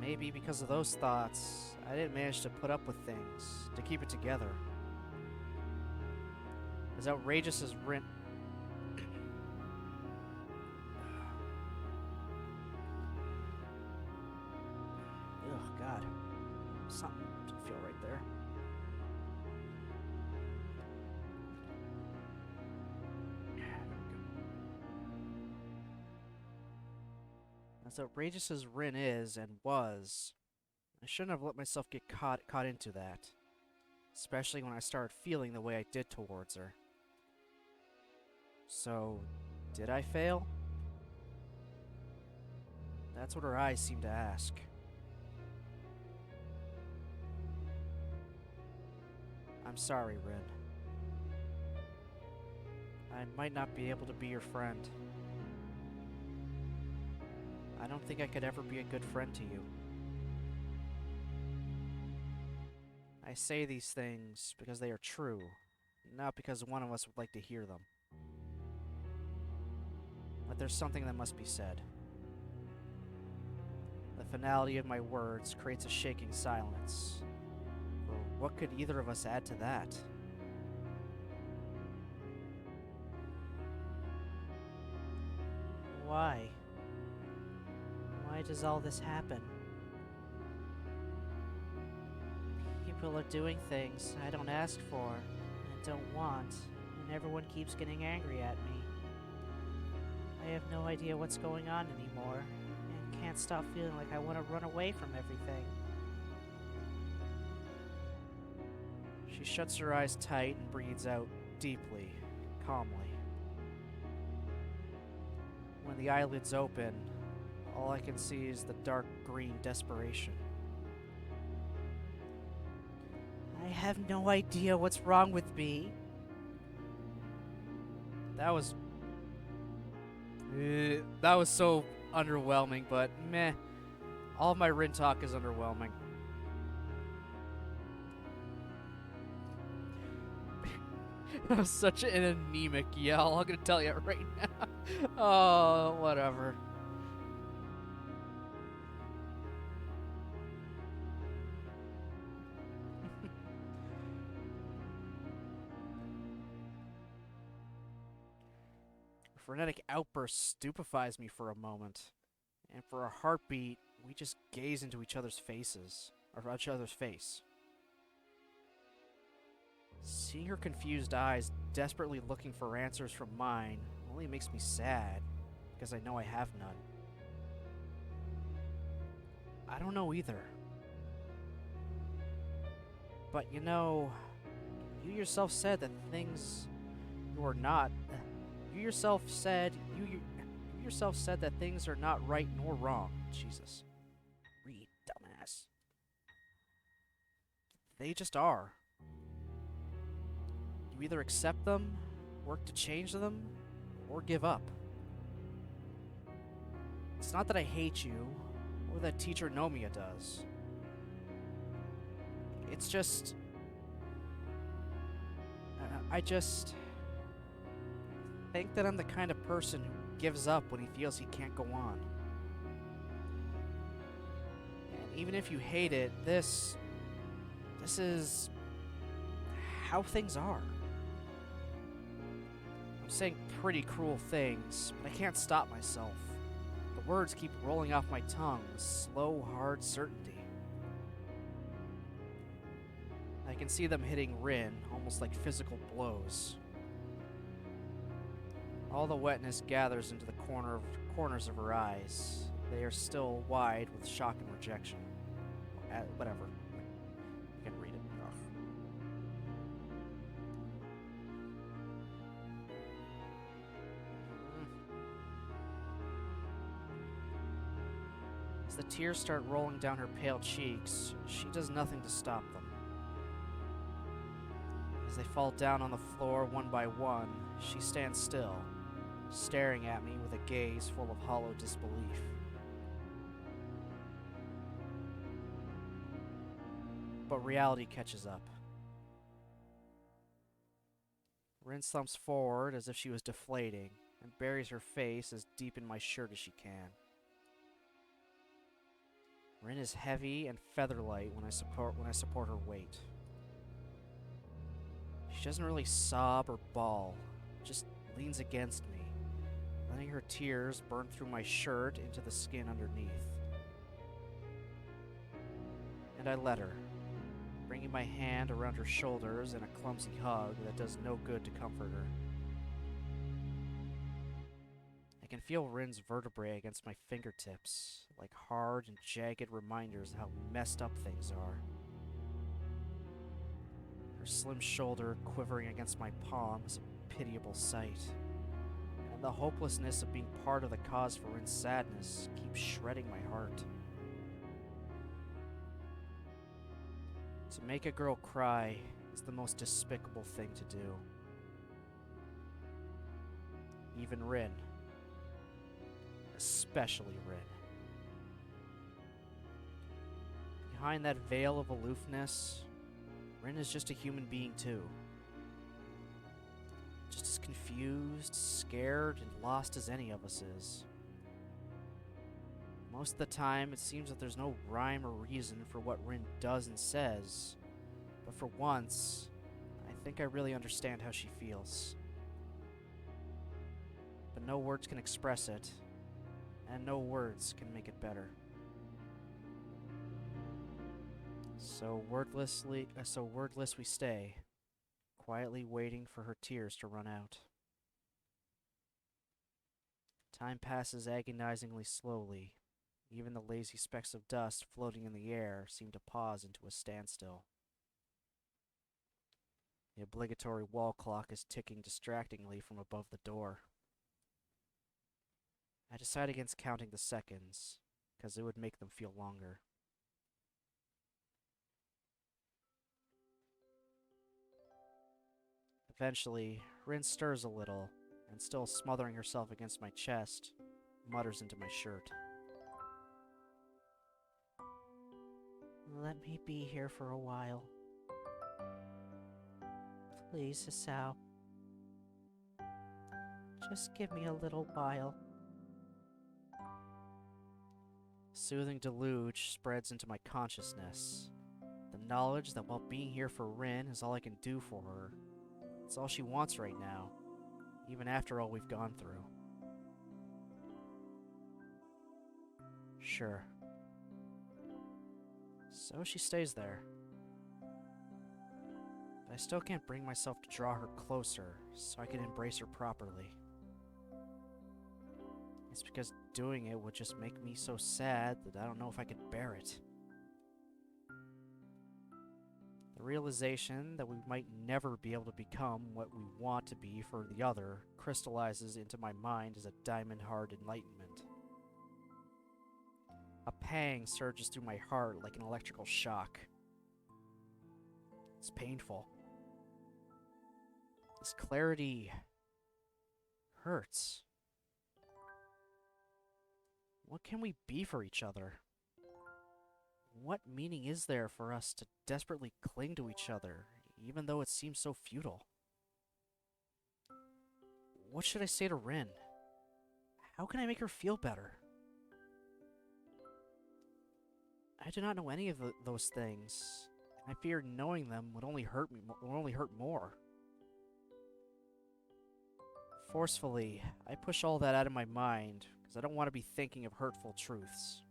Maybe because of those thoughts, I didn't manage to put up with things, to keep it together. As outrageous as Rin... Oh, God. I'm Something didn't feel right there. As outrageous as Rin is and was, I shouldn't have let myself get caught into that. Especially when I started feeling the way I did towards her. So, did I fail? That's what her eyes seemed to ask. I'm sorry, Rin. I might not be able to be your friend. I don't think I could ever be a good friend to you. I say these things because they are true, not because one of us would like to hear them. But there's something that must be said. The finality of my words creates a shaking silence. Or what could either of us add to that? Why? Why does all this happen? People are doing things I don't ask for and don't want, and everyone keeps getting angry at me. I have no idea what's going on anymore, and can't stop feeling like I want to run away from everything. She shuts her eyes tight and breathes out deeply, calmly. When the eyelids open, all I can see is the dark green desperation. I have no idea what's wrong with me. That was so underwhelming, but meh. All of my Rin talk is underwhelming. That was such an anemic yell, I'm gonna tell you right now. Oh, whatever. A frenetic outburst stupefies me for a moment, and for a heartbeat, we just gaze into each other's faces, or each other's face. Seeing her confused eyes desperately looking for answers from mine only makes me sad, because I know I have none. I don't know either. But you know, you yourself said that things you are not. You yourself said that things are not right nor wrong. Jesus. Read, dumbass. They just are. You either accept them, work to change them, or give up. It's not that I hate you, or that teacher Nomiya does. It's just... I just... think that I'm the kind of person who gives up when he feels he can't go on. And even if you hate it, this is how things are. I'm saying pretty cruel things, but I can't stop myself. The words keep rolling off my tongue with slow, hard certainty. I can see them hitting Rin, almost like physical blows. All the wetness gathers into the corners of her eyes. They are still wide with shock and rejection. Whatever. You can read it. Ugh. As the tears start rolling down her pale cheeks, she does nothing to stop them. As they fall down on the floor one by one, she stands still, staring at me with a gaze full of hollow disbelief. But reality catches up. Rin slumps forward as if she was deflating, and buries her face as deep in my shirt as she can. Rin is heavy and feather-light when I support her weight. She doesn't really sob or bawl, just leans against me, letting her tears burn through my shirt into the skin underneath. And I let her, bringing my hand around her shoulders in a clumsy hug that does no good to comfort her. I can feel Rin's vertebrae against my fingertips, like hard and jagged reminders of how messed up things are. Her slim shoulder quivering against my palm is a pitiable sight, and the hopelessness of being part of the cause for Rin's sadness keeps shredding my heart. To make a girl cry is the most despicable thing to do. Even Rin. Especially Rin. Behind that veil of aloofness, Rin is just a human being too. Just as confused, scared, and lost as any of us is. Most of the time, it seems that there's no rhyme or reason for what Rin does and says, but for once, I think I really understand how she feels. But no words can express it, and no words can make it better. So wordless we stay, quietly waiting for her tears to run out. Time passes agonizingly slowly. Even the lazy specks of dust floating in the air seem to pause into a standstill. The obligatory wall clock is ticking distractingly from above the door. I decide against counting the seconds, because it would make them feel longer. Eventually, Rin stirs a little, and still smothering herself against my chest, mutters into my shirt. Let me be here for a while. Please, Hisao. Just give me a little while. Soothing deluge spreads into my consciousness. The knowledge that while being here for Rin is all I can do for her. It's all she wants right now, even after all we've gone through. Sure. So she stays there. But I still can't bring myself to draw her closer so I can embrace her properly. It's because doing it would just make me so sad that I don't know if I could bear it. The realization that we might never be able to become what we want to be for the other crystallizes into my mind as a diamond-hard enlightenment. A pang surges through my heart like an electrical shock. It's painful. This clarity hurts. What can we be for each other? What meaning is there for us to desperately cling to each other, even though it seems so futile? What should I say to Rin? How can I make her feel better? I do not know any of those things, and I fear knowing them would only hurt more. Forcefully, I push all that out of my mind, because I don't want to be thinking of hurtful truths.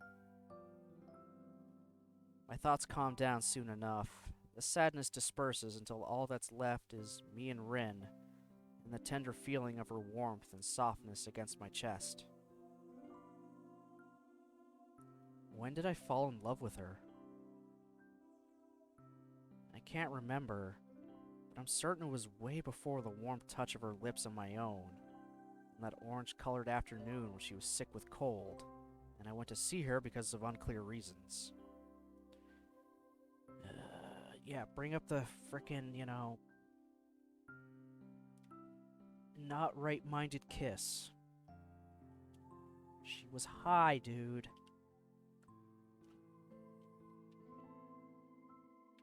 My thoughts calm down soon enough. The sadness disperses until all that's left is me and Rin, and the tender feeling of her warmth and softness against my chest. When did I fall in love with her? I can't remember, but I'm certain it was way before the warm touch of her lips on my own, on that orange-colored afternoon when she was sick with cold, and I went to see her because of unclear reasons. Yeah, bring up the frickin', not right-minded kiss. She was high, dude.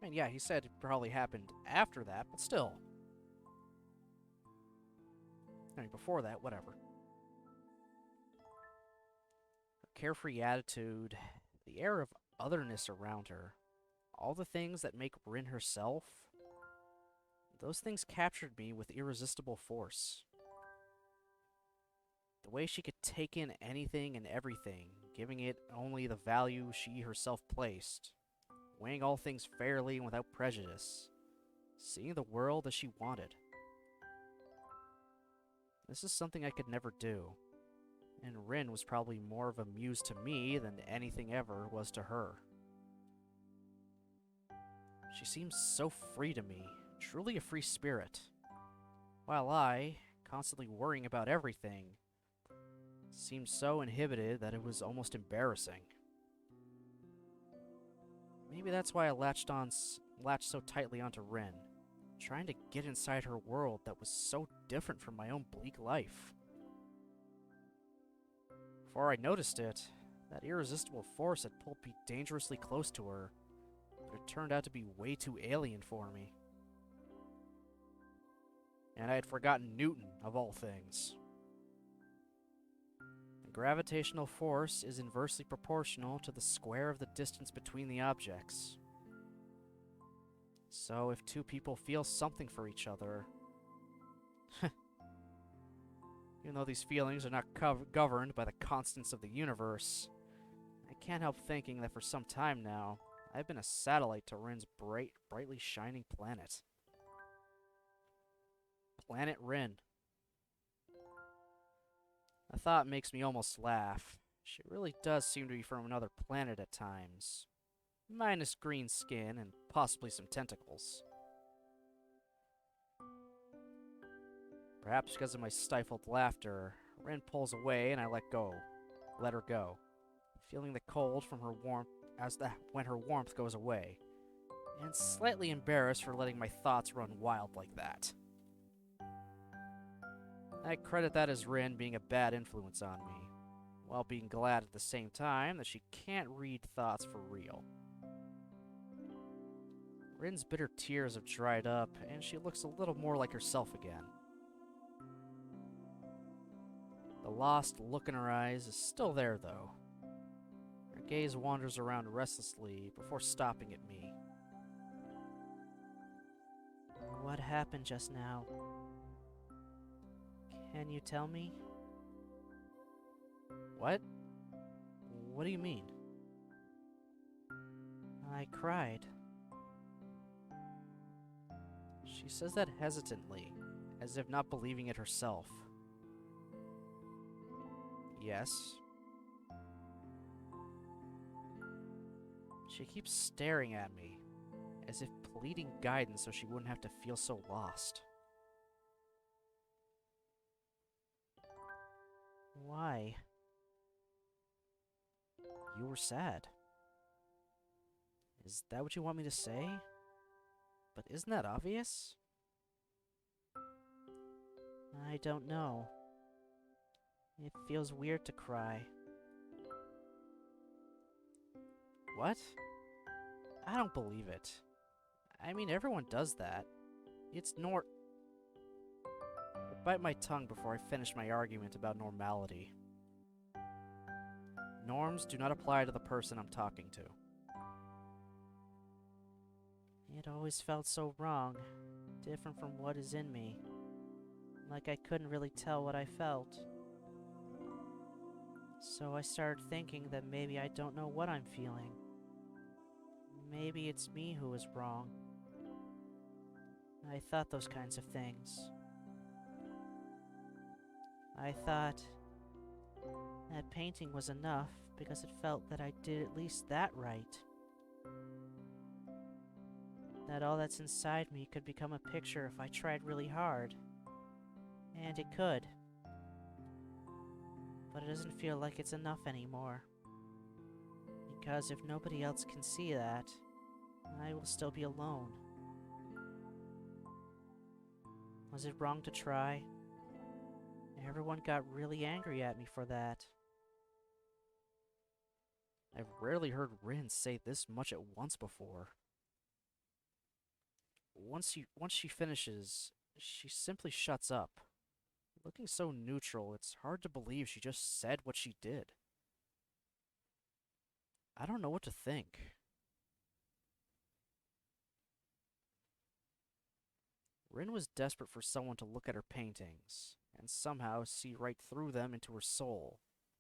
I mean, yeah, he said it probably happened after that, but still. I mean, before that, whatever. Her carefree attitude, the air of otherness around her, all the things that make Rin herself, those things captured me with irresistible force. The way she could take in anything and everything, giving it only the value she herself placed, weighing all things fairly and without prejudice, seeing the world as she wanted. This is something I could never do, and Rin was probably more of a muse to me than anything ever was to her. She seems so free to me, truly a free spirit, while I, constantly worrying about everything, seemed so inhibited that it was almost embarrassing. Maybe that's why I latched so tightly onto Rin, trying to get inside her world that was so different from my own bleak life. Before I noticed it, that irresistible force had pulled me dangerously close to her, but it turned out to be way too alien for me. And I had forgotten Newton, of all things. The gravitational force is inversely proportional to the square of the distance between the objects. So if two people feel something for each other, even though these feelings are not governed by the constants of the universe, I can't help thinking that for some time now, I've been a satellite to Rin's brightly shining planet. Planet Rin. A thought makes me almost laugh. She really does seem to be from another planet at times. Minus green skin and possibly some tentacles. Perhaps because of my stifled laughter, Rin pulls away and I let her go, feeling the cold from her warmth when her warmth goes away, and slightly embarrassed for letting my thoughts run wild like that. I credit that as Rin being a bad influence on me, while being glad at the same time that she can't read thoughts for real. Rin's bitter tears have dried up, and she looks a little more like herself again. The lost look in her eyes is still there, though. Her gaze wanders around restlessly before stopping at me. What happened just now? Can you tell me? What? What do you mean? I cried. She says that hesitantly, as if not believing it herself. Yes. She keeps staring at me, as if pleading guidance so she wouldn't have to feel so lost. Why? You were sad. Is that what you want me to say? But isn't that obvious? I don't know. It feels weird to cry. What? I don't believe it. I mean, everyone does that. It's I bite my tongue before I finish my argument about normality. Norms do not apply to the person I'm talking to. It always felt so wrong, different from what is in me. Like I couldn't really tell what I felt. So I started thinking that maybe I don't know what I'm feeling. Maybe it's me who is wrong. I thought those kinds of things. I thought that painting was enough because it felt that I did at least that right. That all that's inside me could become a picture if I tried really hard. And it could. But it doesn't feel like it's enough anymore. Because if nobody else can see that, I will still be alone. Was it wrong to try? Everyone got really angry at me for that. I've rarely heard Rin say this much at once before. Once she finishes, she simply shuts up. Looking so neutral, it's hard to believe she just said what she did. I don't know what to think. Rin was desperate for someone to look at her paintings, and somehow see right through them into her soul,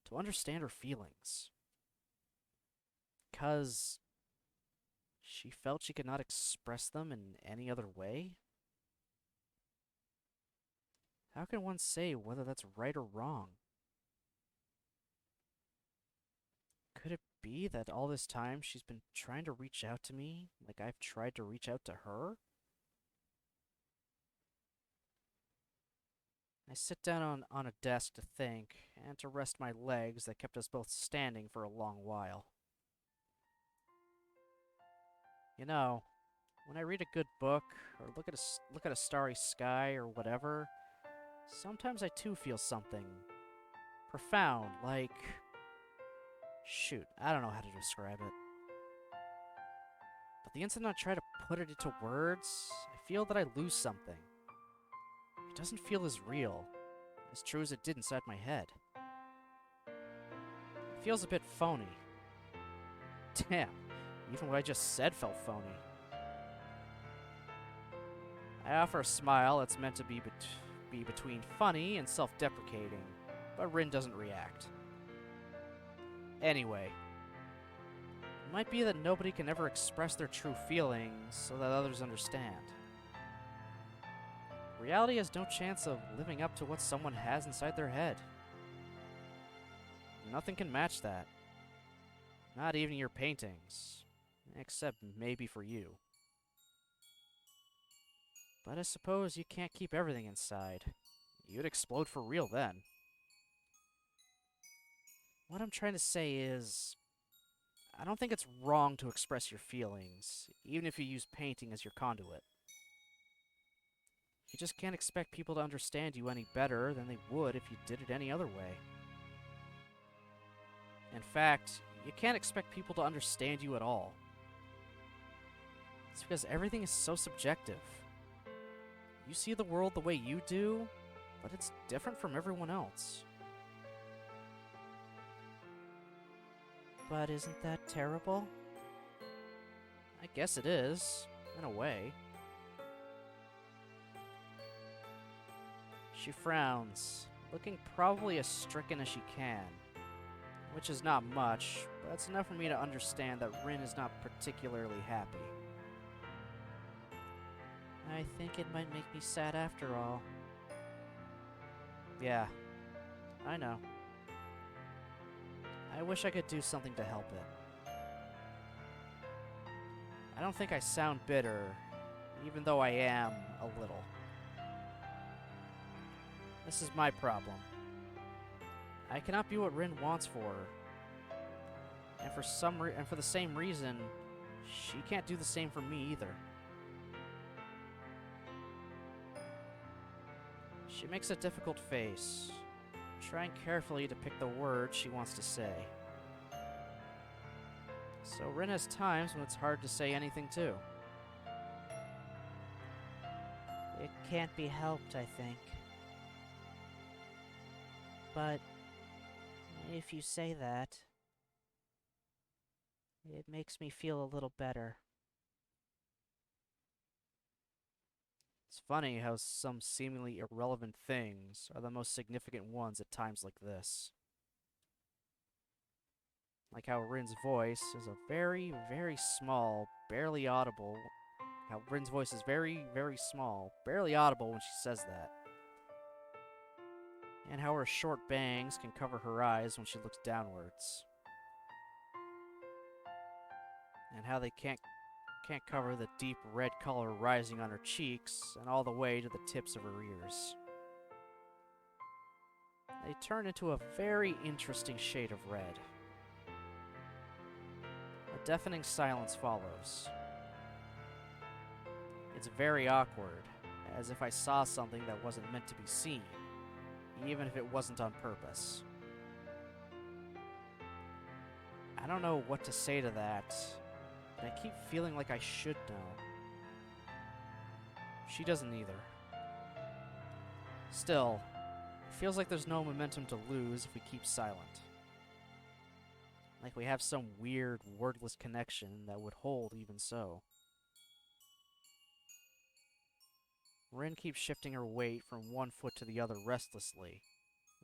to understand her feelings. 'Cause she felt she could not express them in any other way? How can one say whether that's right or wrong? Could it be that all this time she's been trying to reach out to me like I've tried to reach out to her? I sit down on a desk to think, and to rest my legs that kept us both standing for a long while. You know, when I read a good book, or look at a starry sky, or whatever, sometimes I too feel something profound, like... Shoot, I don't know how to describe it. But the instant I try to put it into words, I feel that I lose something. It doesn't feel as real, as true as it did inside my head. It feels a bit phony. Damn, even what I just said felt phony. I offer a smile that's meant to be between funny and self-deprecating, but Rin doesn't react. Anyway, it might be that nobody can ever express their true feelings so that others understand. Reality has no chance of living up to what someone has inside their head. Nothing can match that. Not even your paintings. Except maybe for you. But I suppose you can't keep everything inside. You'd explode for real then. What I'm trying to say is, I don't think it's wrong to express your feelings, even if you use painting as your conduit. You just can't expect people to understand you any better than they would if you did it any other way. In fact, you can't expect people to understand you at all. It's because everything is so subjective. You see the world the way you do, but it's different from everyone else. But isn't that terrible? I guess it is, in a way. She frowns, looking probably as stricken as she can. Which is not much, but it's enough for me to understand that Rin is not particularly happy. I think it might make me sad after all. Yeah, I know. I wish I could do something to help it. I don't think I sound bitter, even though I am a little. This is my problem. I cannot be what Rin wants for her. And for the same reason, she can't do the same for me either. She makes a difficult face, trying carefully to pick the words she wants to say. So Rin has times when it's hard to say anything too. It can't be helped, I think. But if you say that, it makes me feel a little better. It's funny how some seemingly irrelevant things are the most significant ones at times like this. Like how Rin's voice is a very, very small, barely audible. How Rin's voice is very, very small, barely audible when she says that. And how her short bangs can cover her eyes when she looks downwards. And how they can't cover the deep red color rising on her cheeks and all the way to the tips of her ears. They turn into a very interesting shade of red. A deafening silence follows. It's very awkward, as if I saw something that wasn't meant to be seen, even if it wasn't on purpose. I don't know what to say to that, but I keep feeling like I should know. She doesn't either. Still, it feels like there's no momentum to lose if we keep silent. Like we have some weird, wordless connection that would hold even so. Rin keeps shifting her weight from one foot to the other restlessly,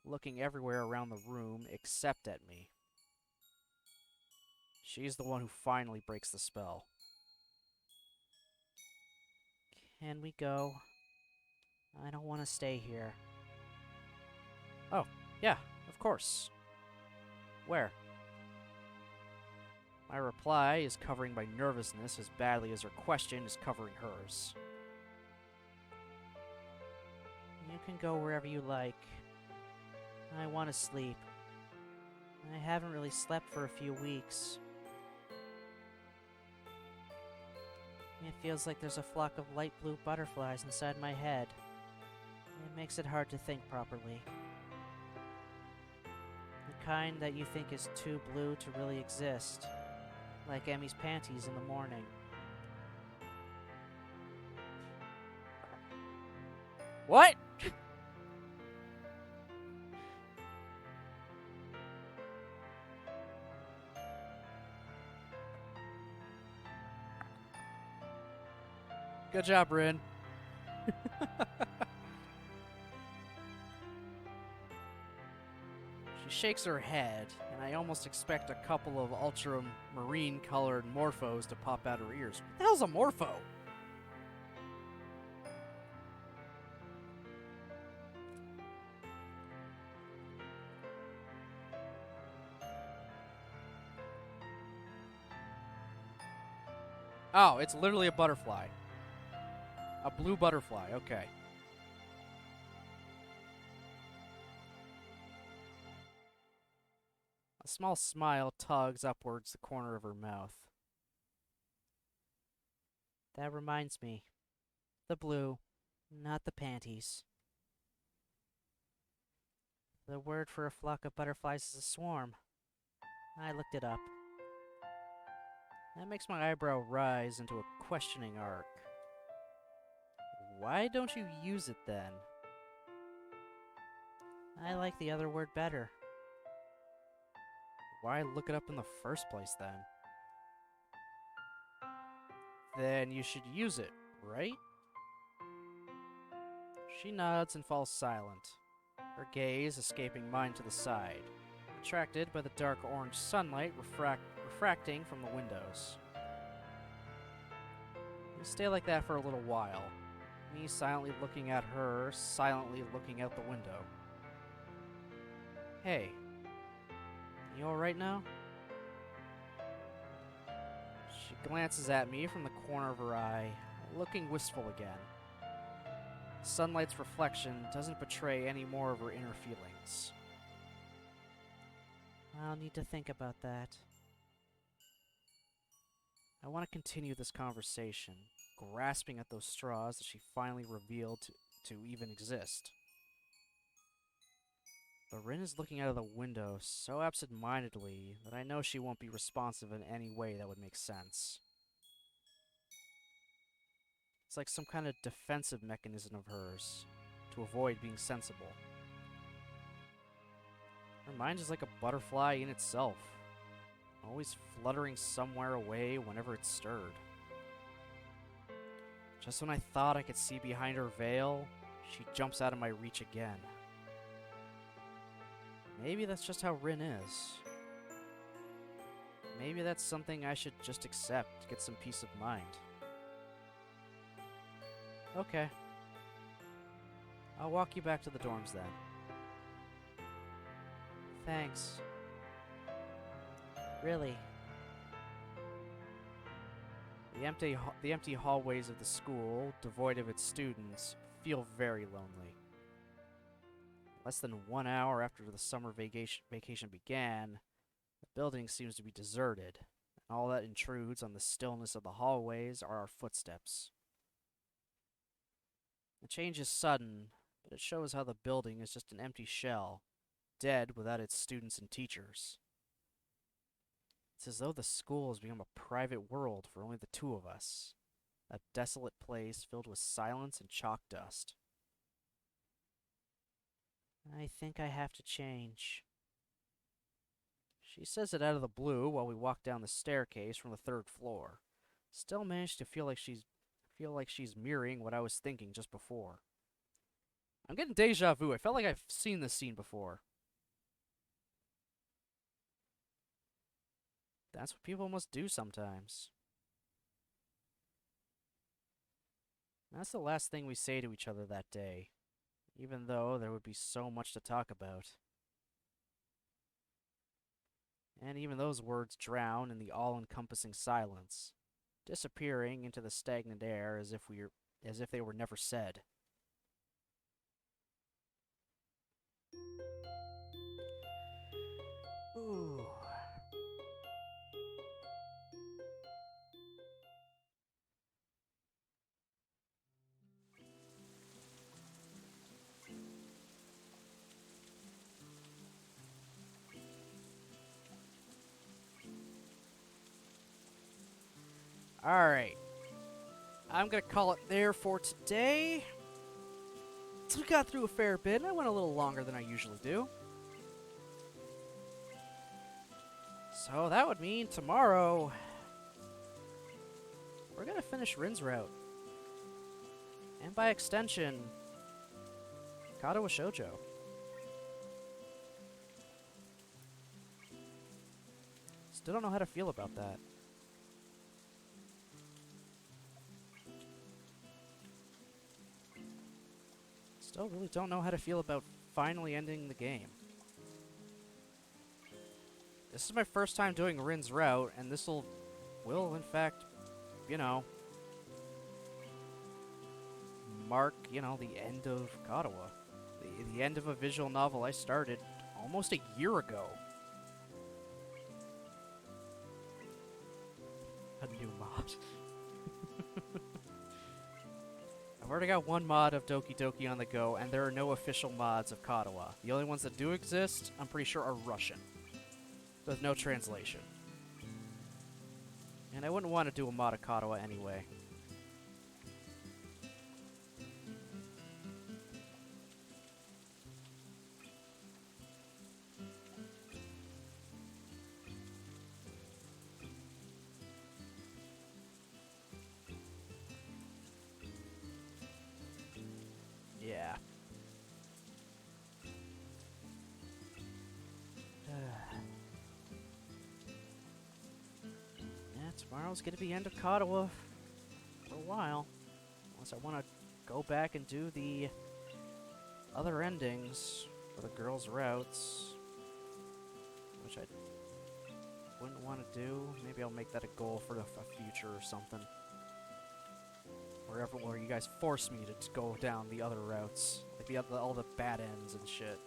looking everywhere around the room except at me. She's the one who finally breaks the spell. and we go. I don't want to stay here. Oh, yeah, of course. Where? My reply is covering my nervousness as badly as her question is covering hers. You can go wherever you like. I want to sleep. I haven't really slept for a few weeks. It feels like there's a flock of light blue butterflies inside my head. It makes it hard to think properly. The kind that you think is too blue to really exist. Like Emmy's panties in the morning. What? Good job, Rin. She shakes her head, and I almost expect a couple of ultramarine-colored morphos to pop out her ears. What the hell's a morpho? Oh, it's literally a butterfly. A blue butterfly, okay. A small smile tugs upwards the corner of her mouth. That reminds me. The blue, not the panties. The word for a flock of butterflies is a swarm. I looked it up. That makes my eyebrow rise into a questioning arc. Why don't you use it then? I like the other word better. Why look it up in the first place then? Then you should use it, right? She nods and falls silent, her gaze escaping mine to the side, attracted by the dark orange sunlight refracting from the windows. We stay like that for a little while, me silently looking at her, silently looking out the window. Hey, you alright now? She glances at me from the corner of her eye, looking wistful again. Sunlight's reflection doesn't betray any more of her inner feelings. I'll need to think about that. I want to continue this conversation, grasping at those straws that she finally revealed to even exist. But Rin is looking out of the window so absent-mindedly that I know she won't be responsive in any way that would make sense. It's like some kind of defensive mechanism of hers, to avoid being sensible. Her mind is like a butterfly in itself, always fluttering somewhere away whenever it's stirred. Just when I thought I could see behind her veil, she jumps out of my reach again. Maybe that's just how Rin is. Maybe that's something I should just accept to get some peace of mind. Okay. I'll walk you back to the dorms then. Thanks. Really. The empty hallways of the school, devoid of its students, feel very lonely. Less than 1 hour after the summer vacation began, the building seems to be deserted, and all that intrudes on the stillness of the hallways are our footsteps. The change is sudden, but it shows how the building is just an empty shell, dead without its students and teachers. It's as though the school has become a private world for only the two of us, a desolate place filled with silence and chalk dust. I think I have to change. She says it out of the blue while we walk down the staircase from the third floor. Still managed to feel like she's mirroring what I was thinking just before. I'm getting deja vu. I felt like I've seen this scene before. That's what people must do sometimes. That's the last thing we say to each other that day, even though there would be so much to talk about. And even those words drown in the all-encompassing silence, disappearing into the stagnant air as if they were never said. Ooh. Alright. I'm gonna call it there for today. So we got through a fair bit, and I went a little longer than I usually do. So that would mean tomorrow we're gonna finish Rin's route. And by extension, Katawa Shoujo. Still don't know how to feel about that. Still really don't know how to feel about finally ending the game. This is my first time doing Rin's route, and this will in fact, you know, mark, you know, the end of Katawa. The end of a visual novel I started almost a year ago. A new mod. I've already got one mod of Doki Doki on the go, and there are no official mods of Katawa. The only ones that do exist, I'm pretty sure, are Russian, with no translation. And I wouldn't want to do a mod of Katawa anyway. Yeah. Yeah, tomorrow's gonna be end of Katawa for a while. Unless I want to go back and do the other endings for the girls' routes, which I wouldn't want to do. Maybe I'll make that a goal for a future or something. Where you guys force me to go down the other routes, like all the bad ends and shit.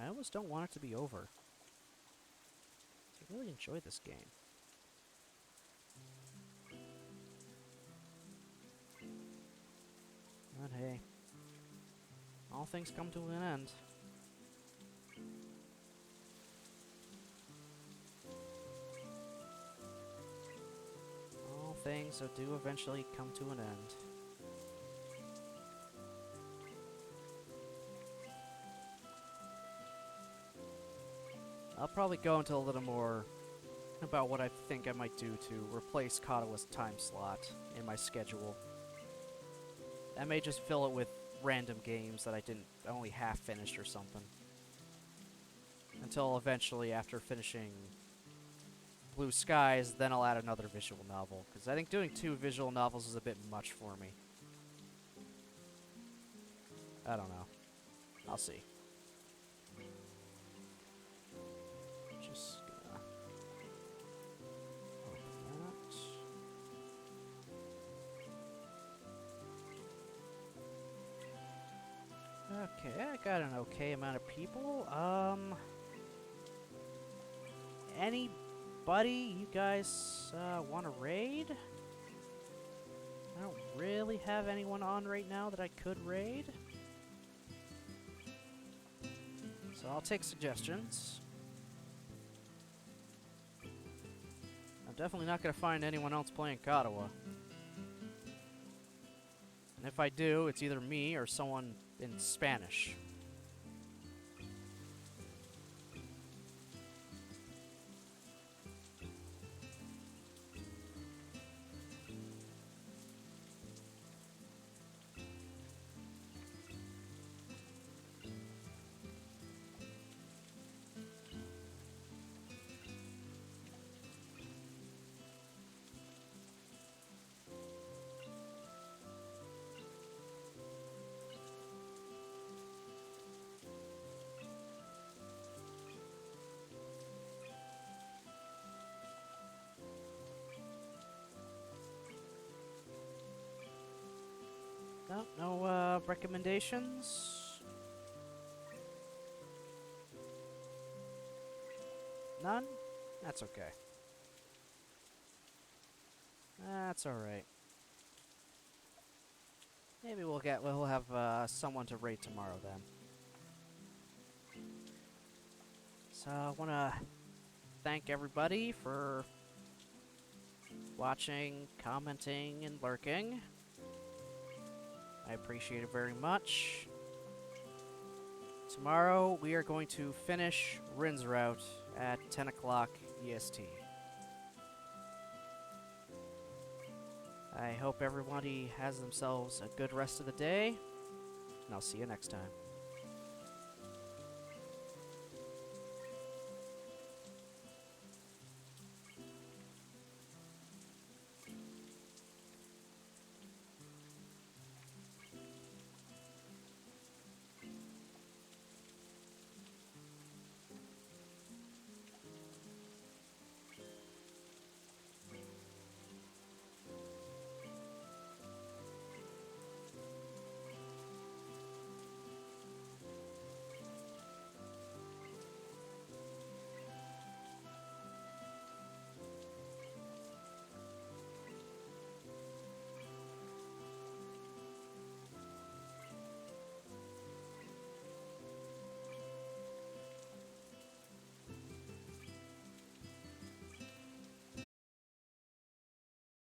I almost don't want it to be over. I really enjoy this game. But hey, all things come to an end. All things that do eventually come to an end. I'll probably go into a little more about what I think I might do to replace Katawa's time slot in my schedule. I may just fill it with random games that I only half finished or something. Until eventually, after finishing Blue Skies, then I'll add another visual novel. Because I think doing 2 visual novels is a bit much for me. I don't know. I'll see. Just gonna open that. Okay, I got an okay amount of people. Anybody you guys want to raid? I don't really have anyone on right now that I could raid. So I'll take suggestions. I'm definitely not going to find anyone else playing Katawa. And if I do, it's either me or someone in Spanish. No recommendations? None? That's okay. That's alright. Maybe we'll have someone to rate tomorrow then. So I want to thank everybody for watching, commenting, and lurking. I appreciate it very much. Tomorrow we are going to finish Rin's route at 10 o'clock EST. I hope everybody has themselves a good rest of the day, and I'll see you next time.